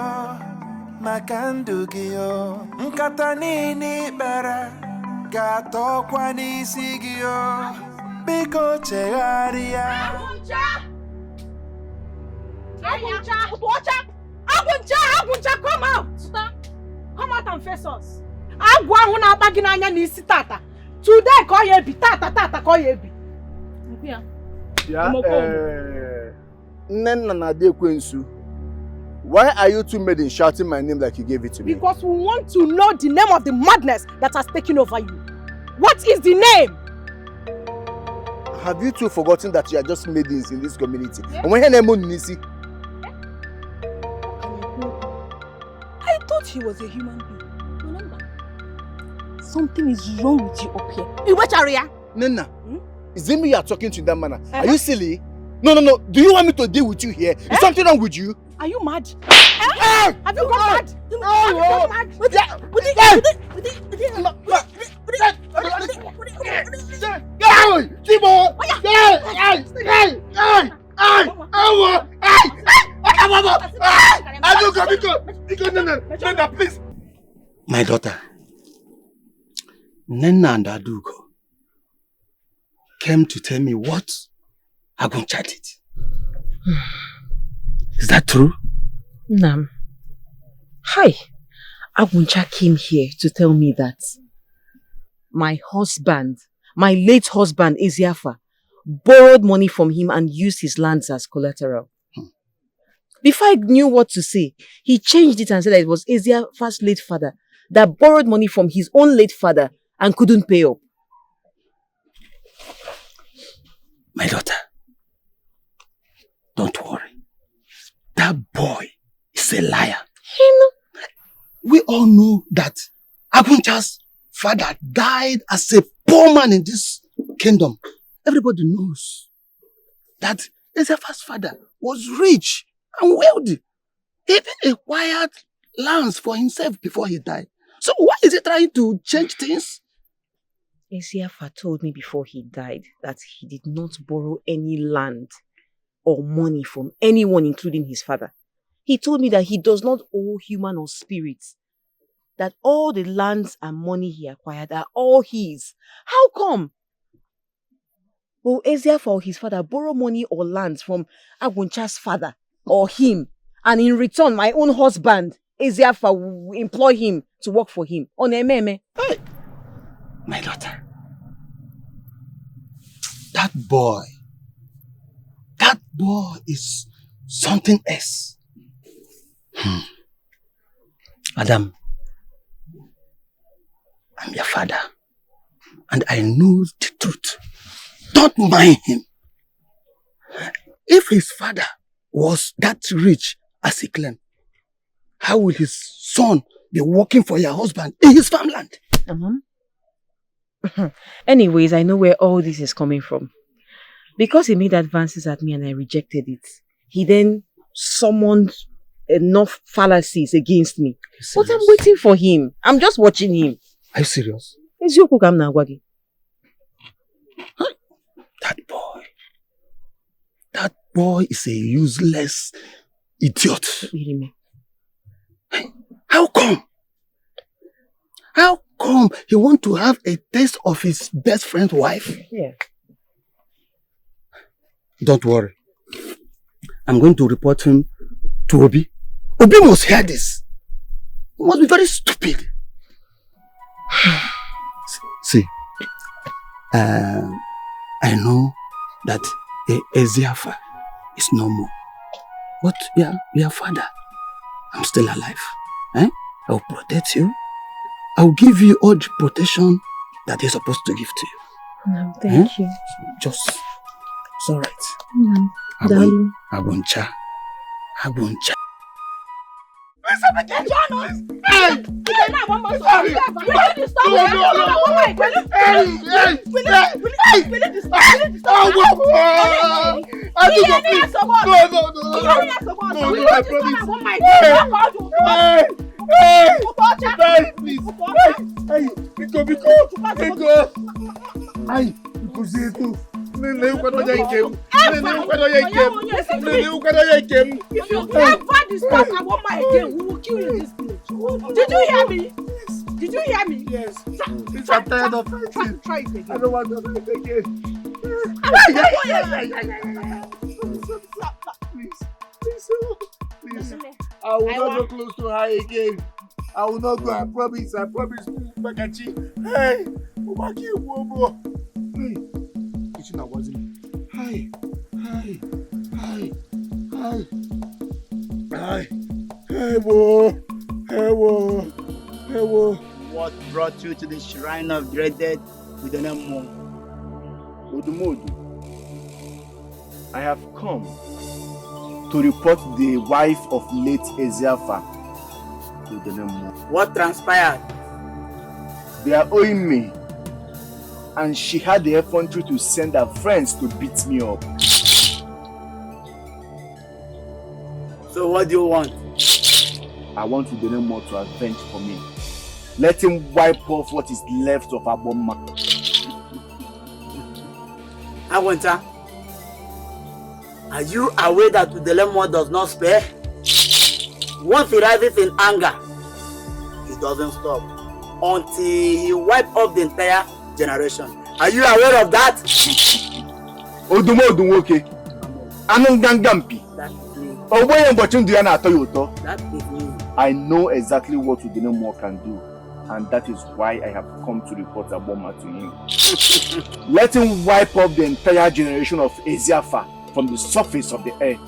maka ndụ gị yo. Nkata niile ikpere ga-atọkwa n'isi gị yo. Biko chegharịa. Aguncha, come out! Come out and face us. Today, call you be tata, call you be. Why are you two maidens shouting my name like you gave it to me? Because we want to know the name of the madness that has taken over you. What is the name? Have you two forgotten that you are just maidens in this community? Yeah. I thought he was a human being. Remember? Something is wrong with you up here. Nena, is it me you are talking to in that manner? Are you silly? No. Do you want me to deal with you here? Is something wrong with you? Are you mad? Have you gone mad? Have you gone mad? Please. My daughter, Nena and Adugo came to tell me what Aguncha did. Is that true? Nam. Hi. Aguncha came here to tell me that my husband, my late husband, Eziafa, borrowed money from him and used his lands as collateral. Before I knew what to say, he changed it and said that it was Eziafa's late father that borrowed money from his own late father and couldn't pay up. My daughter, don't worry. That boy is a liar. We all know that Aguncha's father died as a poor man in this kingdom. Everybody knows that Ezefa's father was rich and wealthy. He even acquired lands for himself before he died. So why is he trying to change things? Ezefa told me before he died that he did not borrow any land or money from anyone, including his father. He told me that he does not owe human or spirits. That all the lands and money he acquired are all his. How come? Will Ezefa or his father borrow money or lands from Aguncha's father or him? And in return, my own husband, Ezefa, will employ him to work for him. On Ememe. Hey, my daughter. That boy is something else. Adam, I'm your father, and I know the truth. Don't mind him. If his father was that rich as he claimed, how will his son be working for your husband in his farmland? Anyways, I know where all this is coming from. Because he made advances at me and I rejected it, he then summoned enough fallacies against me. But I'm waiting for him. I'm just watching him. Are you serious? Eziokwu ka m na-agwa gị. That boy is a useless idiot. How come? How come he want to have a taste of his best friend's wife? Yeah. Don't worry. I'm going to report him to Obi. Obi must hear this. He must be very stupid. See, I know that Eziafa is no more. But your father, I'm still alive. I will protect you. I will give you all the protection that you're supposed to give to you. No, thank you. Just, it's all right. No, darling. Abuncha. If you ever discuss Awoma again, we will kill you in this village. Did you hear me? Did you hear me? Yes. I'm tired of fighting. Try it again. I don't want to fight again. Please. I will not go close to her again. I will not go. I promise. Bakachi. Hey, Umaki Wobo. Hey, Kitchen wasn't. Hi. Hey, What brought you to the shrine of dreaded Udenemo? Odumodu, I have come to report the wife of late Eziafa to Udenemo. What transpired? They are owing me, and she had the effrontery to send her friends to beat me up. So what do you want? I want Udenemo to avenge for me. Let him wipe off what is left of Aboma. Awenta, are you aware that Udenemo does not spare? Once he rises in anger, he doesn't stop until he wipes off the entire generation. Are you aware of that? Odumoduwoke, Anungangampi. That is me. I know exactly what Udenemo can do, and that is why I have come to report Aboma to him. Let him wipe off the entire generation of Eziafa from the surface of the earth.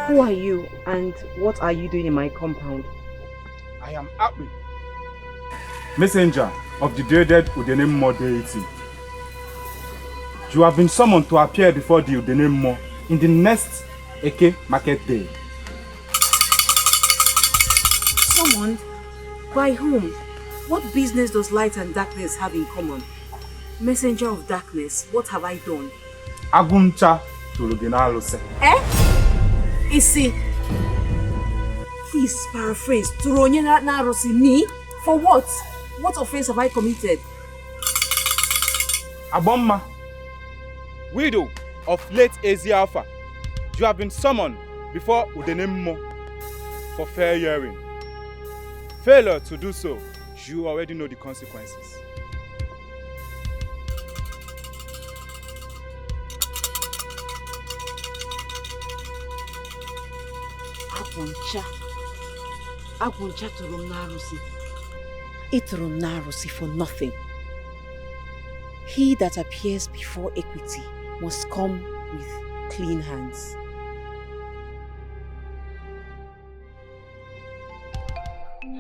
Who are you and what are you doing in my compound? I am Abby, messenger of the dreaded Udenemo deity. You have been summoned to appear before the Udenemo in the next Eke market day. Summoned? By whom? What business does light and darkness have in common? Messenger of darkness, what have I done? Aguncha Turuginalose. Isi. Please paraphrase. Turonyena Narosi me? For what? What offense have I committed? Aboma, widow of late Eziafa, you have been summoned before Udenemo for fair hearing. Failure to do so, you already know the consequences. Aguncha turum narusi. Iturum narusi for nothing. He that appears before equity must come with clean hands.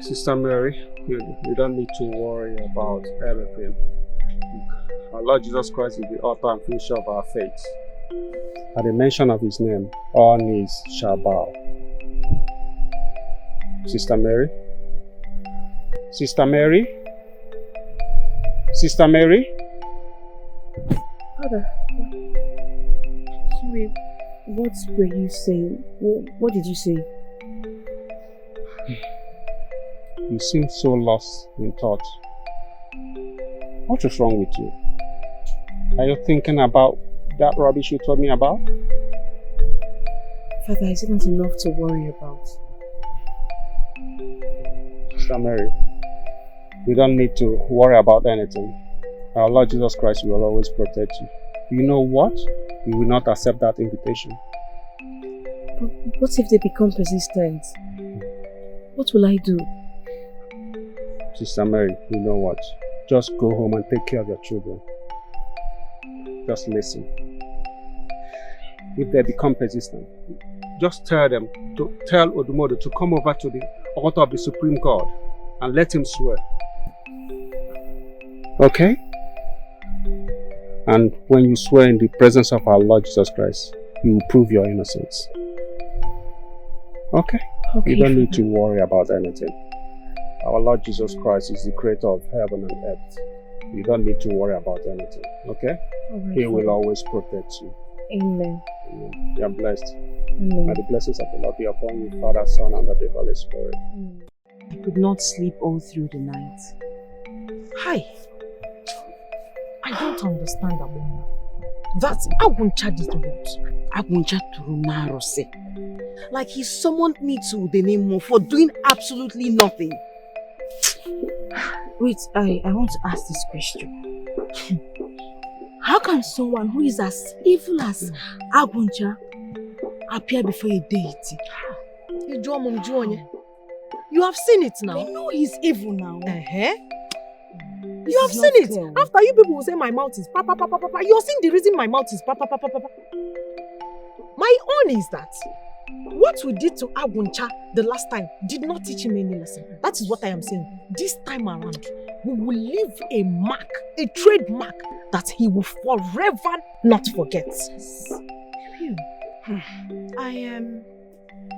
Sister Mary, you don't need to worry about anything. Our Lord Jesus Christ is the author and finisher of our faith. At the mention of his name, all knees shall bow. Sister Mary? Sister Mary? Sister Mary? Father, sorry, what were you saying? What did you say? You seem so lost in thought. What is wrong with you? Are you thinking about that rubbish you told me about? Father, is it not enough to worry about? Sister Mary, you don't need to worry about anything. Our Lord Jesus Christ will always protect you. You know what? You will not accept that invitation. But what if they become persistent? What will I do? Sister Mary, you know what? Just go home and take care of your children. Just listen. If they become persistent, just tell Odumodu to come over to the altar of the Supreme God and let him swear. Okay? And when you swear in the presence of our Lord Jesus Christ, you will prove your innocence. Okay? You don't need to worry about anything. Our Lord Jesus Christ is the creator of heaven and earth. You don't need to worry about anything. Okay? He will always protect you. Amen. You are blessed. Amen. May the blessings of the Lord be upon you, Father, Son, and the Holy Spirit. I could not sleep all through the night. Hi. I don't understand that woman. That Aguncha did what? Aguncha Turunarose. Like he summoned me to the name for doing absolutely nothing. Wait, I want to ask this question. How can someone who is as evil as Aguncha appear before a deity? You have seen it now. We know he's evil now. You have seen it. Fair. After you people will say my mouth is pa pa pa pa pa, you're seeing the reason my mouth is pa pa pa pa pa. My own is that what we did to Aguncha the last time did not teach him any lesson. That is what I am saying. This time around, we will leave a mark, a trademark that he will forever not forget.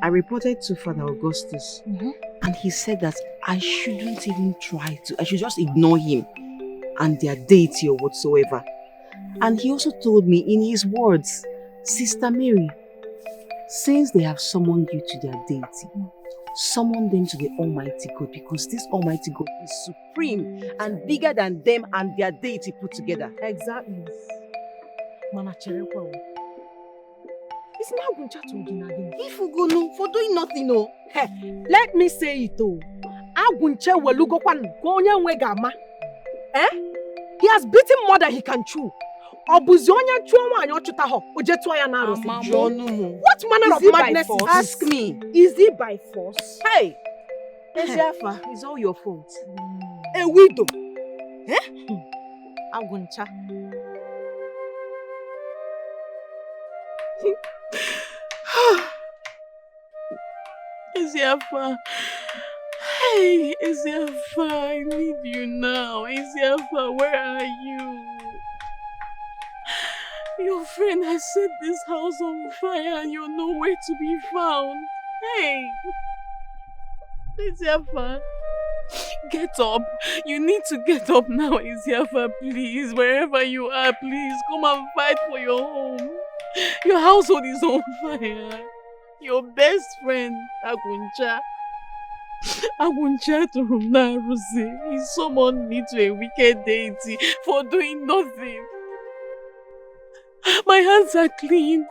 I reported to Father Augustus, and he said that I shouldn't even try to. I should just ignore him and their deity or whatsoever. And he also told me in his words, Sister Mary, since they have summoned you to their deity, summon them to the Almighty God, because this Almighty God is supreme and bigger than them and their deity put together. Exactly. It's not going to again. If we go no for doing nothing, no. Hey, let me say it though. Agunche welugo kwan konya wegama. He has beaten more than he can chew. Obuzi onya chuo wanyo chuta ho. Ojetu aya na arosi. What manner of madness is this? Ask me. Is it by force? Hey, Ezeafa, it's all your fault. A widow. Aguncha. Ezeafa. Hey, Ezeafa, I need you now. Ezeafa, where are you? Your friend has set this house on fire and you're nowhere to be found. Hey! Ezeafa, get up. You need to get up now, Ezeafa, please. Wherever you are, please, come and fight for your home. Your household is on fire. Your best friend, Aguncha Turunarose, he summoned me to a wicked deity for doing nothing. My hands are clean.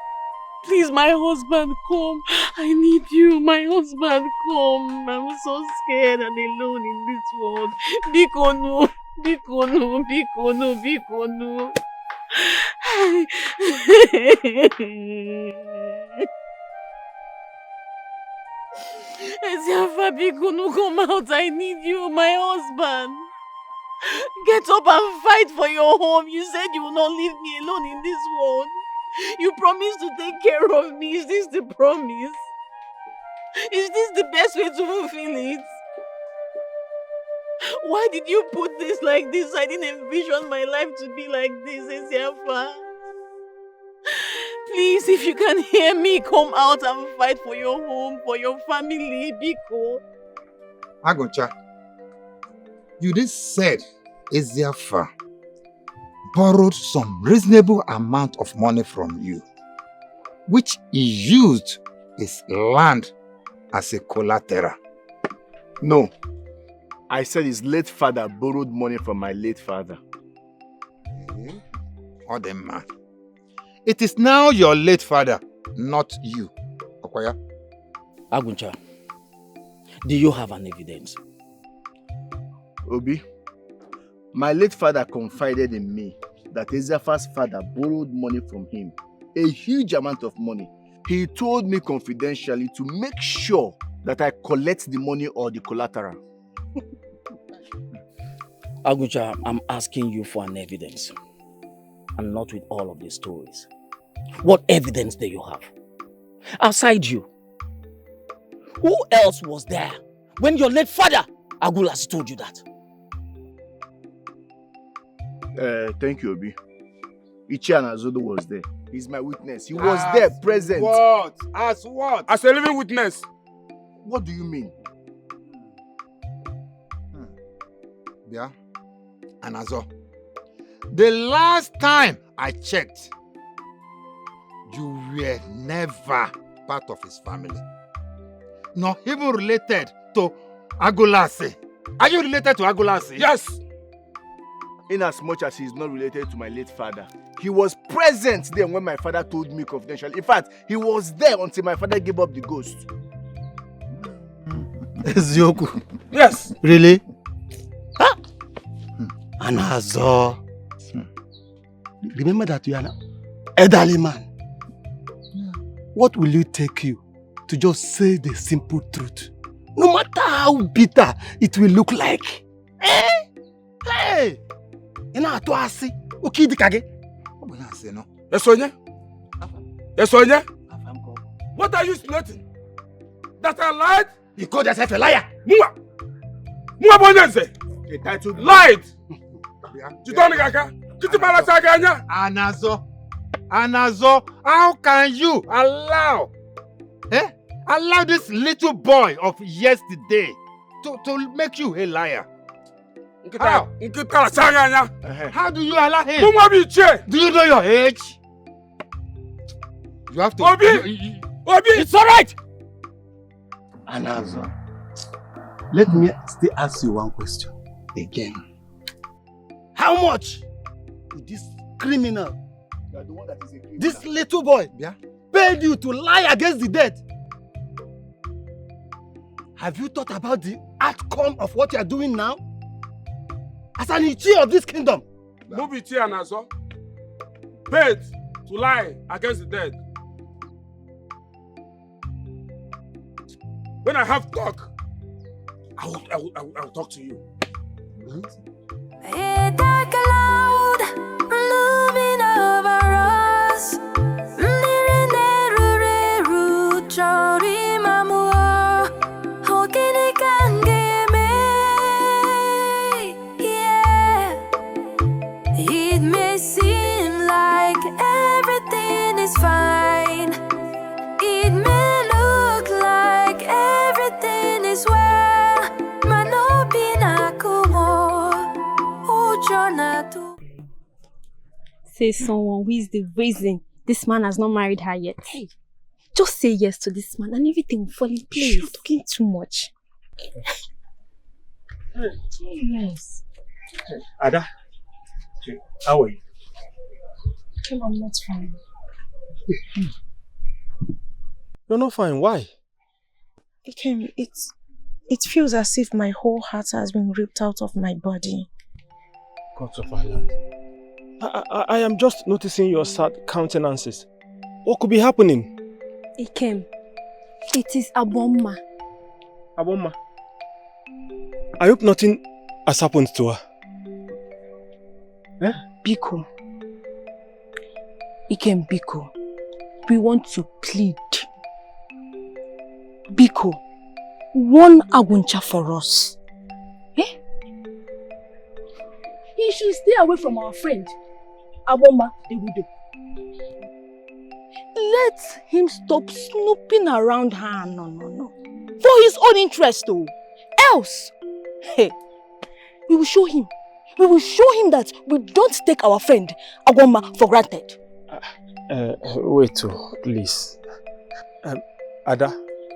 Please, my husband, come. I need you, my husband, come. I'm so scared and alone in this world. Bikono, Bikono, Bikono, Bikono. Ezeafa, Bikono, come out. I need you, my husband. Get up and fight for your home. You said you will not leave me alone in this world. You promised to take care of me. Is this the promise? Is this the best way to fulfill it? Why did you put this like this? I didn't envision my life to be like this, Esiafa. Please, if you can hear me, come out and fight for your home, for your family, Biko. Aguncha, you just said Esiafa borrowed some reasonable amount of money from you, which he used his land as a collateral. No. I said his late father borrowed money from my late father. Oh, the man. It is now your late father, not you. Okoya? Aguncha, do you have an evidence? Obi, my late father confided in me that Esiafa's father borrowed money from him, a huge amount of money. He told me confidentially to make sure that I collect the money or the collateral. Aguncha, I'm asking you for an evidence, and not with all of these stories. What evidence do you have? Outside you, who else was there when your late father, Agulas, told you that? Thank you, Obi. Ichi Anazodo was there. He's my witness. He was there, present. What? As what? As a living witness. What do you mean? Yeah. Anazo, the last time I checked, you were never part of his family. Not even related to Agulasi. Are you related to Agulasi? Yes. In as much as he is not related to my late father, he was present there when my father told me confidentially. In fact, he was there until my father gave up the ghost. Ezioku. Yes. Really? Huh? Anazo. Remember that you are an elderly man. What will it take you to just say the simple truth? No matter how bitter it will look like. Eh? Hey! You know what I say? Okay, Dikage. Esonya? Esonya? What are you splitting? That I lied? You called yourself a liar. Mua! Mua bonense! Lied! Chitoni kaka? Chitibala saganya? Anazo, how can you allow this little boy of yesterday to make you a liar? How? How do you allow him? Do you know your age? You have to... Obi! Obi! It's alright! Anazo, let me still ask you one question again. How much did this criminal, this little boy, paid you to lie against the dead? Have you thought about the outcome of what you are doing now? As an Ichi of this kingdom. Move it here, Anazo. Paid to lie against the dead. When I have talk, I will talk to you. A dark cloud looming over us. It may seem like everything is fine. It may look like everything is well. Say someone who is the reason this man has not married her yet. Hey, just say yes to this man and everything will fall in place. You're talking too much. Yes. Ada, how are you? I'm not fine. You're not fine. Why? It feels as if my whole heart has been ripped out of my body. Gods of our land. I am just noticing your sad countenances. What could be happening? Ikem, it is Aboma. Aboma? I hope nothing has happened to her. Biko, Ikem Biko, we want to plead. Biko, warn Aguncha for us. Eh? He should stay away from our friend, Aboma the widow. Let him stop snooping around her. No. For his own interest, though. Else, hey, we will show him. We will show him that we don't take our friend, Agoma, for granted. Wait, please. Ada,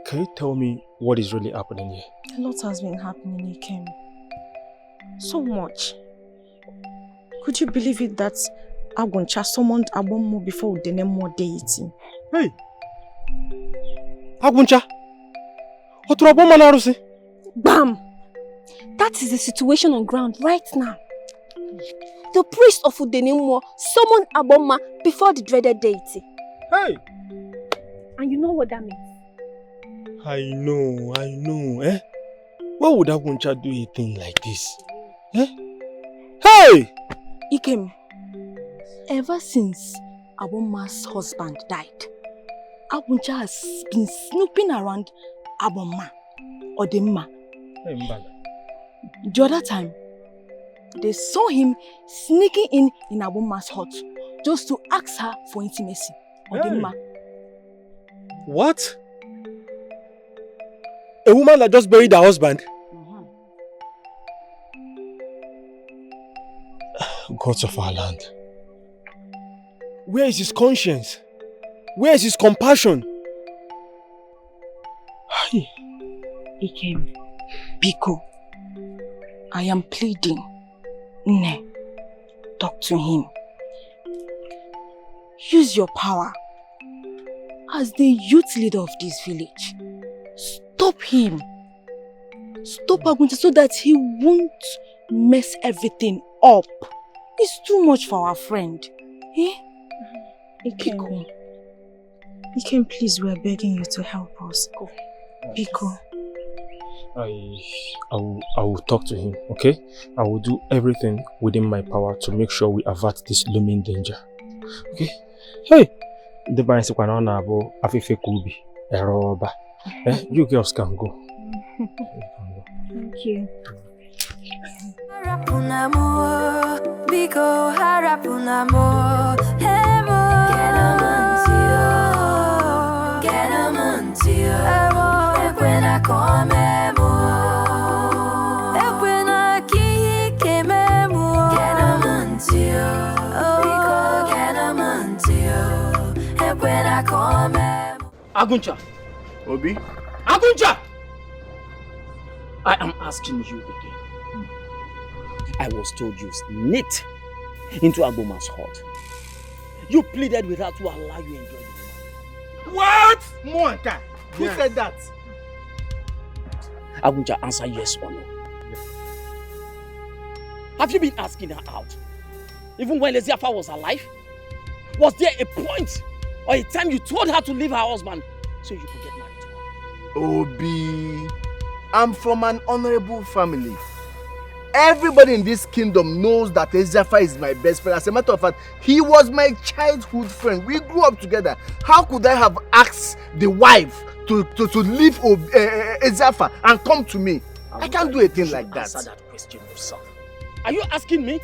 can you tell me what is really happening here? A lot has been happening, Ikem. So much. Could you believe it that Aguncha summoned Abomo before the name more deity? Hey! Aguncha! Oturaboma narusi? Bam! That is the situation on ground right now. The priest of Udenemo summoned Aboma before the dreaded deity. Hey! And you know what that means? I know, eh? Why would Aguncha do a thing like this? Eh? Hey! Ikem, ever since Aboma's husband died, Aguncha has been snooping around Aboma, or the ma. Hey, Mbala. The other time, they saw him sneaking in Aboma's hut just to ask her for intimacy. Odema. What? A woman that just buried her husband? Gods of our land. Where is his conscience? Where is his compassion? Ikem, Biko, I am pleading. Ne, talk to him. Use your power as the youth leader of this village. Stop him. Stop Aguncha so that he won't mess everything up. It's too much for our friend. Eh? Ikem, please, we are begging you to help us. Go. Biko. I will talk to him, okay? I will do everything within my power to make sure we avert this looming danger. Okay? Hey! The man said, Afife Kubi, Eroba. You girls can go. Thank you. Harapunamo, Biko harapunamo, hemo. Get a mantio, ekwena komemo, ekwena kikememo. Get a mantio, Biko get a mantio, ekwena komemo. Aguncha. Obi? Aguncha! I am asking you again. I was told you sneaked into Agoma's hut. You pleaded with her to allow you enjoy the woman. What? Moanka, who said that? Aguncha, answer yes or no. Have you been asking her out? Even when Leziafa was alive? Was there a point or a time you told her to leave her husband so you could get married to her? Obi, I'm from an honorable family. Everybody in this kingdom knows that Eziafa is my best friend. As a matter of fact, he was my childhood friend. We grew up together. How could I have asked the wife to leave Eziafa and come to me? I can't do a thing like that. Answer that question yourself. Are you asking me?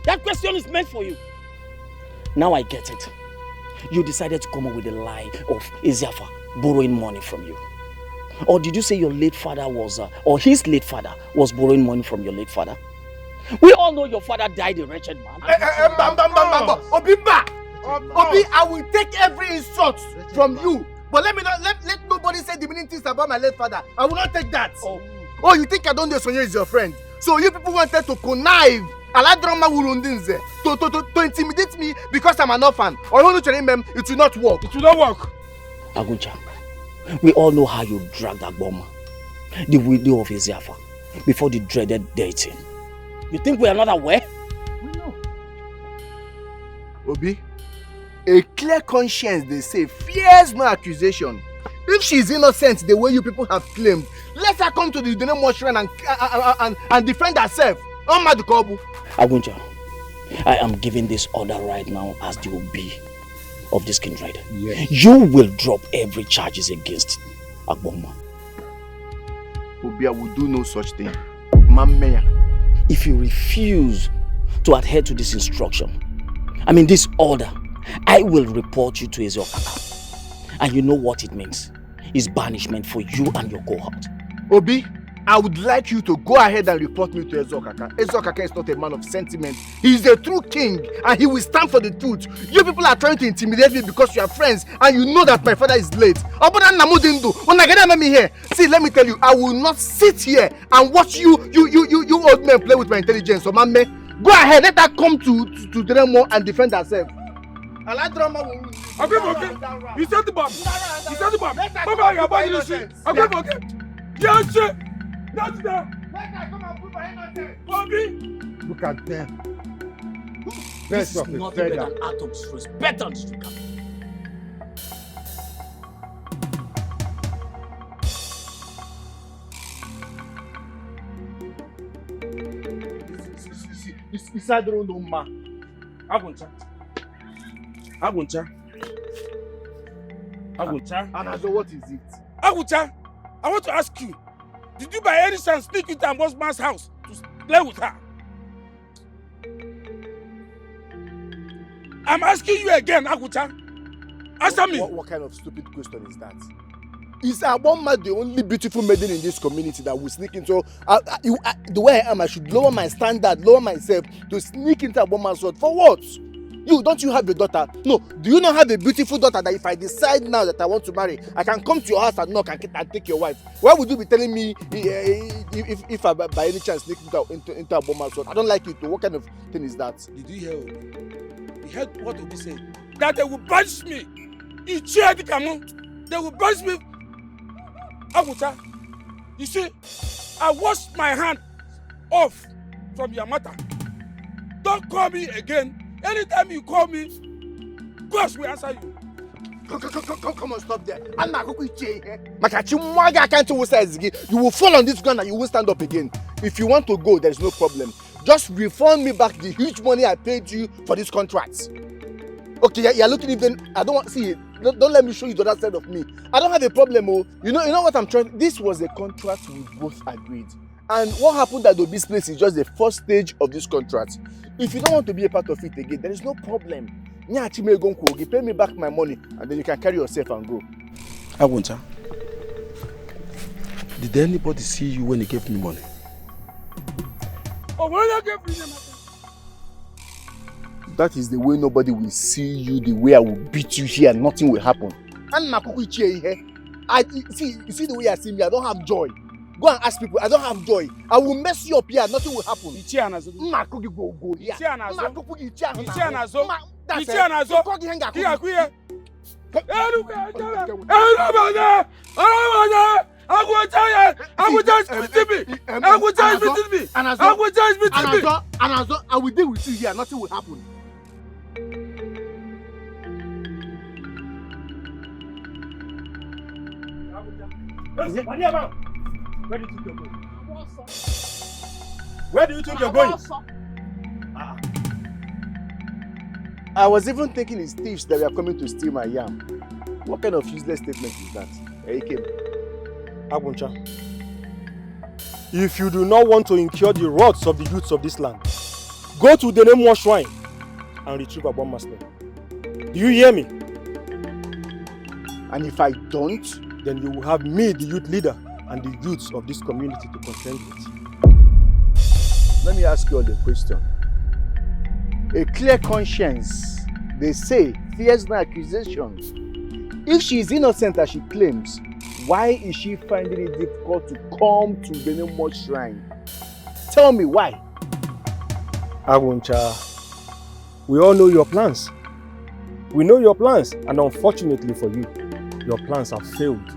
That question is meant for you. Now I get it. You decided to come up with a lie of Eziafa borrowing money from you. Or did you say your late father was, or his late father was borrowing money from your late father? We all know your father died a wretched man. Obi, I will take every insult from you. But let nobody say demeaning things about my late father. I will not take that. Oh, you think I don't know Sonia is your friend? So you people wanted to connive to intimidate me because I'm an orphan. Or you want to tell him it will not work. It will not work. Aguncha, we all know how you dragged Agboma, the widow of Eziafa, before the dreaded dating. You think we are not aware? We know. Obi, a clear conscience, they say, fears no accusation. If she is innocent the way you people have claimed, let her come to the Udenemo shrine and defend herself. Aguncha, I am giving this order right now as the OB. of this kindred, Yes. you will drop every charges against Agboma. Obi, I will do no such thing. Mamma. If you refuse to adhere to this instruction, this order, I will report you to Ezeokaka. And you know what it means. It's banishment for you and your cohort. Obi, I would like you to go ahead and report me to Ezeokaka. Ezeokaka is not a man of sentiment. He is a true king and he will stand for the truth. You people are trying to intimidate me because you are friends and you know that my father is late. When I get me here, see, let me tell you, I will not sit here and watch you old men play with my intelligence. So, man, go ahead, let her come to Dremo and defend herself. Okay. He said the bomb. He said the bomb. Baba, your body is shit. Okay. Yes, shit. That's there. Bobby. Look at them. This is nothing but an act of disrespect on the street. It's I don't know, ma. Aguncha. Anazo, what is it? Aguncha, I want to ask you, did you by any chance sneak into Ambosman's house to play with her? I'm asking you again, Aguncha. Answer me. What kind of stupid question is that? Is Agboma the only beautiful maiden in this community that will sneak into? The way I am, I should lower my standard, lower myself to sneak into Agboma's house. For what? Don't you have a daughter? No. Do you not have a beautiful daughter that if I decide now that I want to marry, I can come to your house and knock and take your wife? Why would you be telling me if I by any chance sneak into Agboma's house? I don't like it. What kind of thing is that? Did you hear? You heard what Obi said? That they will punish me. They will punish me. Aguta, you see, I washed my hand off from your matter. Don't call me again. Anytime you call me, gosh, we answer you. Come on, stop there. You will fall on this ground and you won't stand up again. If you want to go, there is no problem. Just refund me back the huge money I paid you for this contract. Okay, you're looking even. I don't want see it. Don't let me show you the other side of me. I don't have a problem, oh. You know what I'm trying. This was a contract we both agreed. And what happened at Obi's place is just the first stage of this contract. If you don't want to be a part of it again, there is no problem. Pay me back my money and then you can carry yourself and go. Aguncha, did anybody see you when you gave me money? Oh, when I gave me money? That is the way nobody will see you, the way I will beat you here and nothing will happen. And you see the way I see me, I don't have joy. Go and ask people, I don't have joy. I will mess you up here, nothing will happen. Go here. I will deal with you here, nothing will happen. Where do you think you're going? Where do you think you're going? I was even thinking it's thieves that were coming to steal my yam. What kind of useless statement is that? Hey, Kim. Aguncha, if you do not want to incur the wrath of the youths of this land, go to the Nemo shrine and retrieve Agboma's stone. Do you hear me? And if I don't, then you will have me, the youth leader, and the youths of this community to contend with. Let me ask you all a question. A clear conscience, they say, fears no accusation. If she is innocent as she claims, why is she finding it difficult to come to the Nemo shrine? Tell me why. Aguncha, we all know your plans. We know your plans, and unfortunately for you, your plans have failed.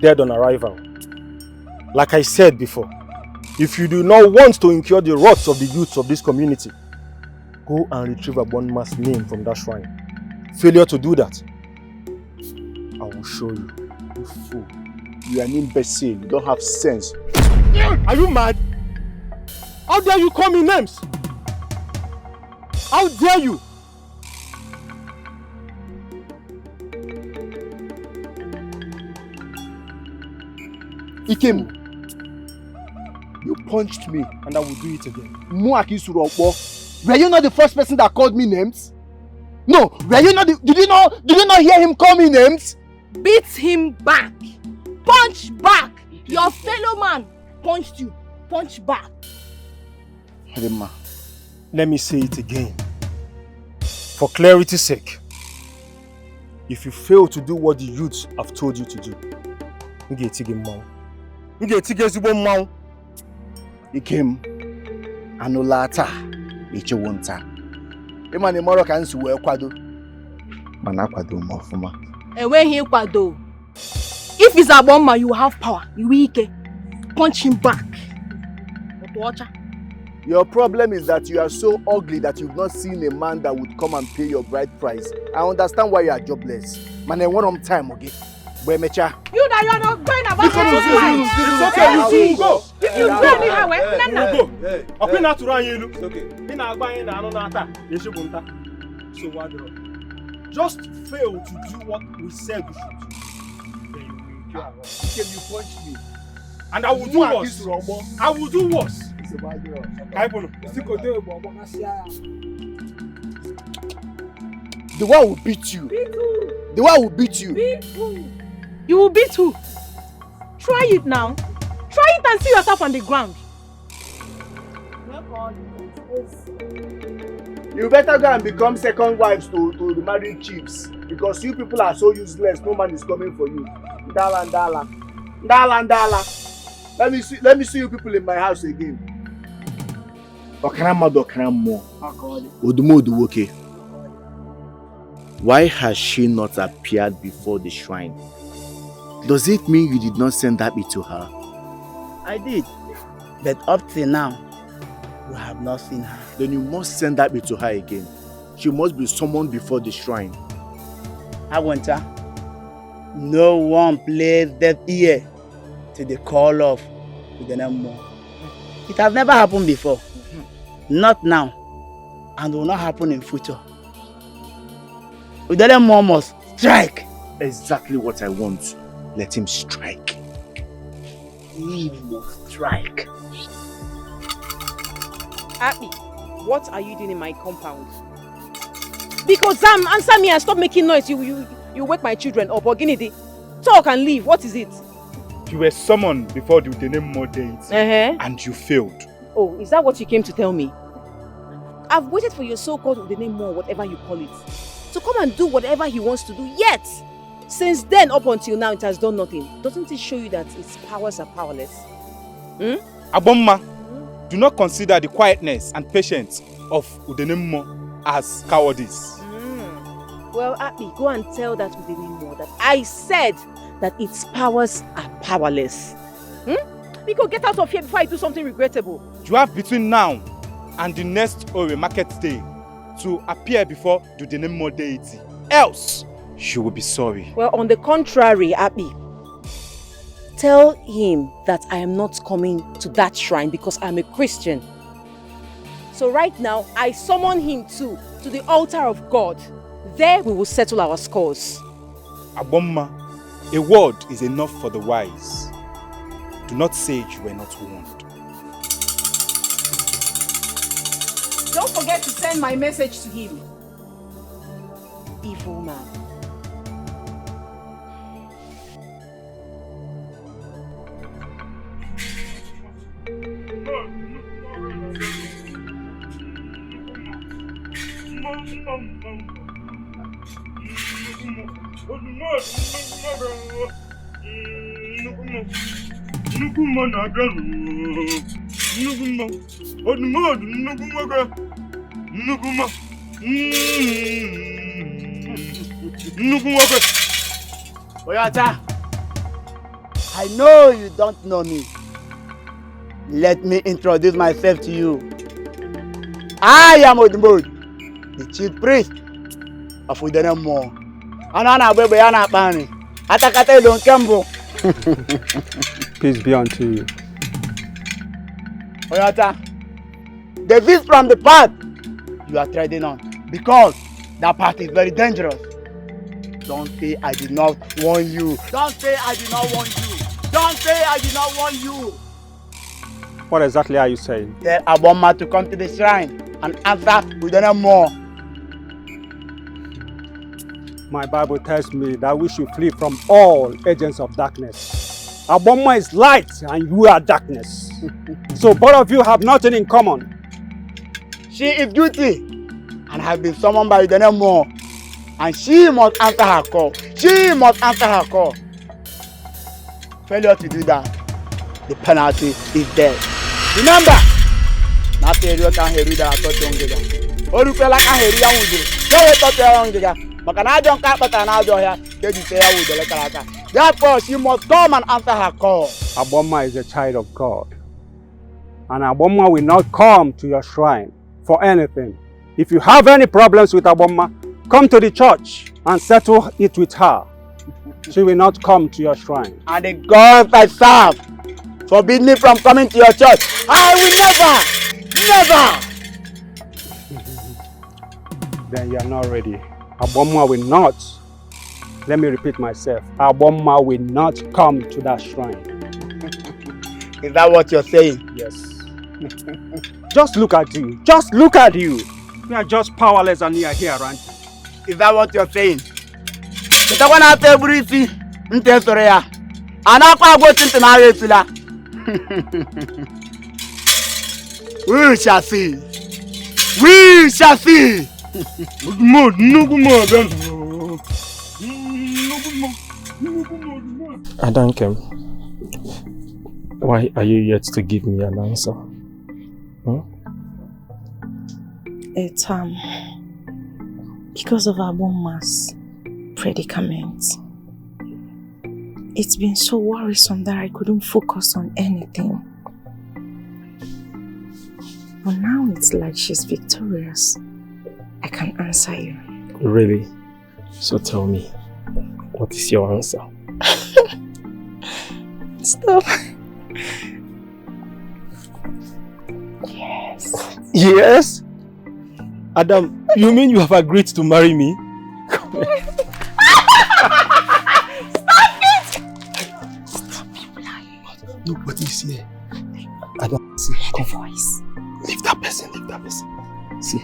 Dead on arrival. Like I said before, if you do not want to incur the wrath of the youths of this community, go and retrieve Agboma's name from that shrine. Failure to do that, I will show you, you fool. You are an imbecile, you don't have sense. Are you mad? How dare you call me names? How dare you? Ikem, you punched me. And I will do it again. Were you not the first person that called me names? No, were you not did you not hear him call me names? Beat him back. Punch back. Your fellow man punched you. Punch back. Adema. Let me say it again. For clarity's sake. If you fail to do what the youths have told you to do, you get Ikem. Anulata. Ichewonta. Emane moro ka nsu we kwado. Mana kwado mo ofuma. Enweghị kwado. If it's a bomber, you have power. You weak. Punch him back. Your problem is that you are so ugly that you've not seen a man that would come and pay your bride price. I understand why you are jobless. Man, I want time, okay? You that you are not going about It's okay, you go. You go anyhow, go. Okay, not to run you. It's okay. So what? Just fail to do what we said we should do. You punched me. And I will do worse. I will do worse. The one will beat you. The one will beat you. You will beat who? Try it now. Try it and see yourself on the ground. You better go and become second wives to the married chiefs, because you people are so useless. No man is coming for you. Dala. Let me see you people in my house again. Why has she not appeared before the shrine? Does it mean you did not send that bit to her? I did, but up till now, we have not seen her. Then you must send that bit to her again. She must be summoned before the shrine. Agwanta, no one plays deaf ear to the call of Udenemo. It has never happened before. Not now, and will not happen in future. Udenemo must strike. Exactly what I want. Let him strike. He must strike. Abby, what are you doing in my compound? Because Sam, answer me and stop making noise. You wake my children up. Oginidi, talk and leave. What is it? You were summoned before the Udenemo date, and you failed. Oh, is that what you came to tell me? I've waited for your so-called Udenemo, whatever you call it, to come and do whatever he wants to do. Yet, since then up until now, it has done nothing. Doesn't it show you that its powers are powerless? Abomma, do not consider the quietness and patience of Udenemo as cowardice. Well, Abby, go and tell that Udenemo that I said that its powers are powerless. Because get out of here before I do something regrettable. You have between now and the next Ore market day to appear before the Udenemo deity. Else, you will be sorry. Well, on the contrary, Abby, tell him that I am not coming to that shrine because I'm a Christian. So right now, I summon him to the altar of God. There we will settle our scores. Abomma, a word is enough for the wise. Do not say you were not warned. Don't forget to send my message to him. Evil man. Oyata, I know you don't know me. Let me introduce myself to you. I am Odumod, the chief priest of Udenemo. Peace be unto you. Oyata, desist from the path you are treading on, because that path is very dangerous. Don't say I did not warn you. Don't say I did not warn you. Don't say I did not want you. What exactly are you saying? Tell Aboma to come to the shrine and answer with no more. My Bible tells me that we should flee from all agents of darkness. Aboma is light and you are darkness. So both of you have nothing in common. She is guilty and has been summoned by the name more. And she must answer her call. She must answer her call. Failure to do that, the penalty is death. Remember, not everyone can hear that I thought you were. Or you feel like I hear you. Don't thought you were. But I don't care what I do here. They say I will let her. Therefore, she must come and answer her call. Aboma is a child of God. And Aboma will not come to your shrine for anything. If you have any problems with Aboma, come to the church and settle it with her. She will not come to your shrine. And the God I serve forbid me from coming to your church. I will never. Then you are not ready. Aboma will not. Let me repeat myself. Aboma will not come to that shrine. Is that what you're saying? Yes. Just look at you. Just look at you. You are just powerless and you are here, right? Is that what you're saying? It's the one I tell Brisi. Ntesoreya. Anakwa go to na resula. We shall see. We shall see. Adankem, why are you yet to give me an answer? It's because of Aboma's predicament. It's been so worrisome that I couldn't focus on anything. But now it's like she's victorious. I can answer you. Really? So tell me, what is your answer? Stop. Yes. Yes? Adam, you mean you have agreed to marry me? Stop it! Stop it, lying. Nobody's here. Adam, see, the voice. Leave that person, leave that person. See, I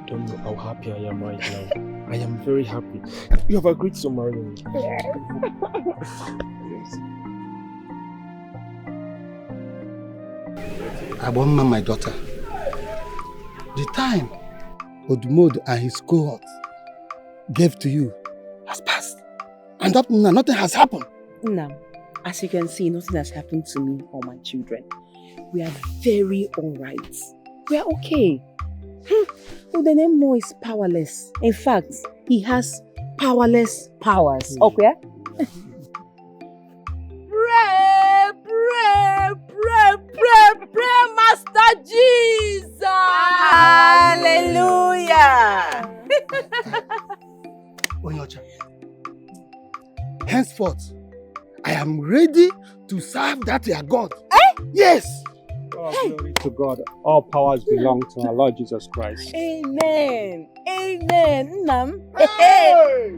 don't know how happy I am right now. I am very happy. You have agreed to marry me. Aboma, my daughter. The time Odumod and his cohort gave to you has passed. And up now, nothing has happened. No. As you can see, nothing has happened to me or my children. We are very alright. We are okay. Udenemo is powerless. In fact, he has powerless powers. Okay? Pray, Master Jesus! Hallelujah! Onyocha, henceforth, I am ready to serve that your God. Yes! Oh, glory to God. All powers belong to our Lord Jesus Christ. Amen. Amen. Nam. Hey!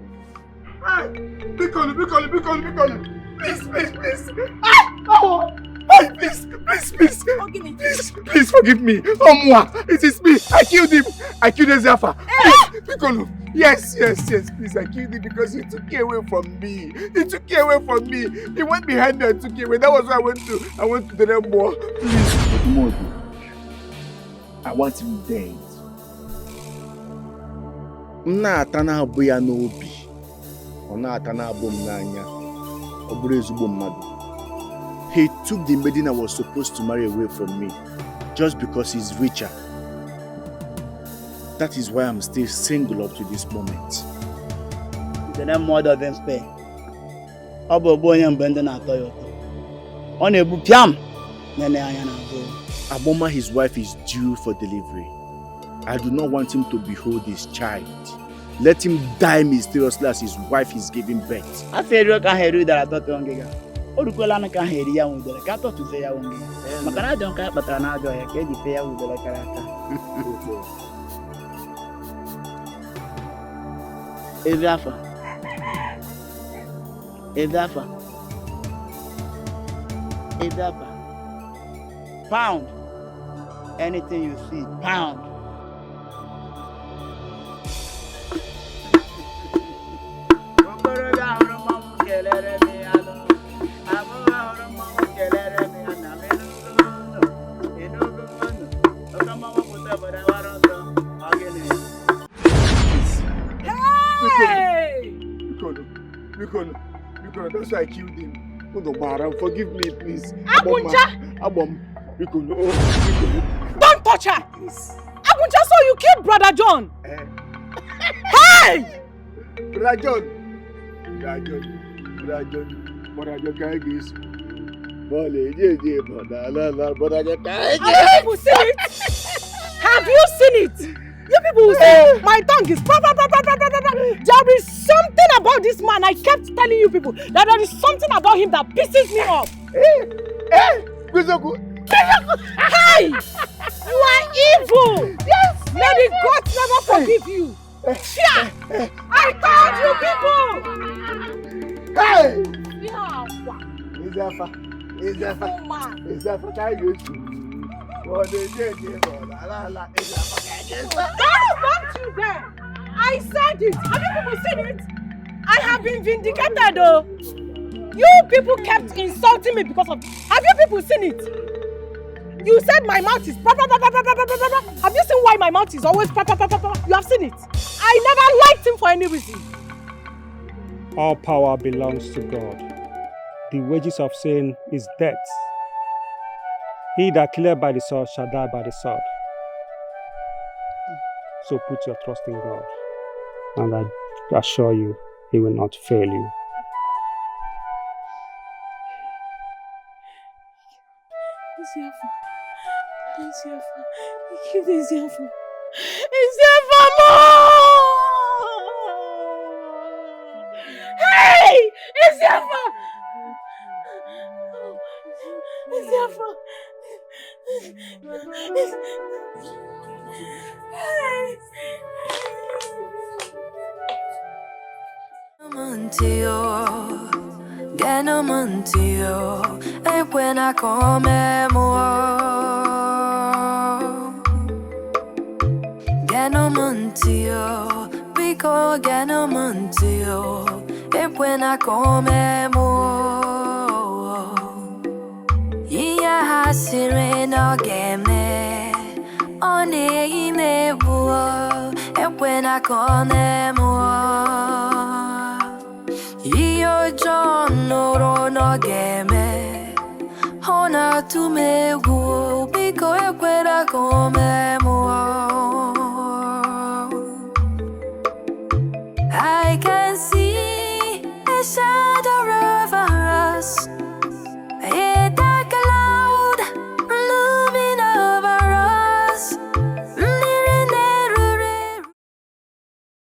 Be calm. Please. Oh! Hey, please, forgive me. It is me. I killed him. I killed Ezefa. Please, Piccolo. Yes, please. I killed him because he took it away from me. He went behind me and took it away. That was why I went to the Rembo. Please, Modu. I want him dead. Atana abuya n'obi. Ona atana abum n'anya. Oburu ezugbo mmadu. He took the maiden I was supposed to marry away from me just because he's richer. That is why I'm still single up to this moment. The name more doesn't spare. Aboma, his wife, is due for delivery. I do not want him to behold his child. Let him die mysteriously as his wife is giving birth. I said you can hear that I thought you were Orukola can hear ya with the cat to say ya won't. Makana don't care, but I know I can't say ya with the character. Ezafa. Idaba. Pound. Anything you see, pound. Because that's why I killed him. Forgive me, please. Agunja! Don't touch her! Agunja, so you killed Brother John! Hey! Brother John, can't get Have you people seen it? Have you seen it? You people will say my tongue is There is something about this man. I kept telling you people that there is something about him that pisses me off. Hey! You are evil! Yes! May the gods never forgive you! I told you people! Hey! Don't you there! I said it! Have you people seen it? I have been vindicated though! You people kept insulting me because of... Have you people seen it? You said my mouth is... Have you seen why my mouth is always... You have seen it? I never liked him for any reason. All power belongs to God. The wages of sin is death. He that killeth by the sword shall die by the sword. So put your trust in God, and I assure you, He will not fail you. Hey! Isiafa! Isiafa! Ganamantio, and when I come Ganamantio, because Ganamantio, and when I come yeah, I sirena game on a neighbor, and when I come Iyo John no game Hona to me go Biko ekwera come I can see a shadow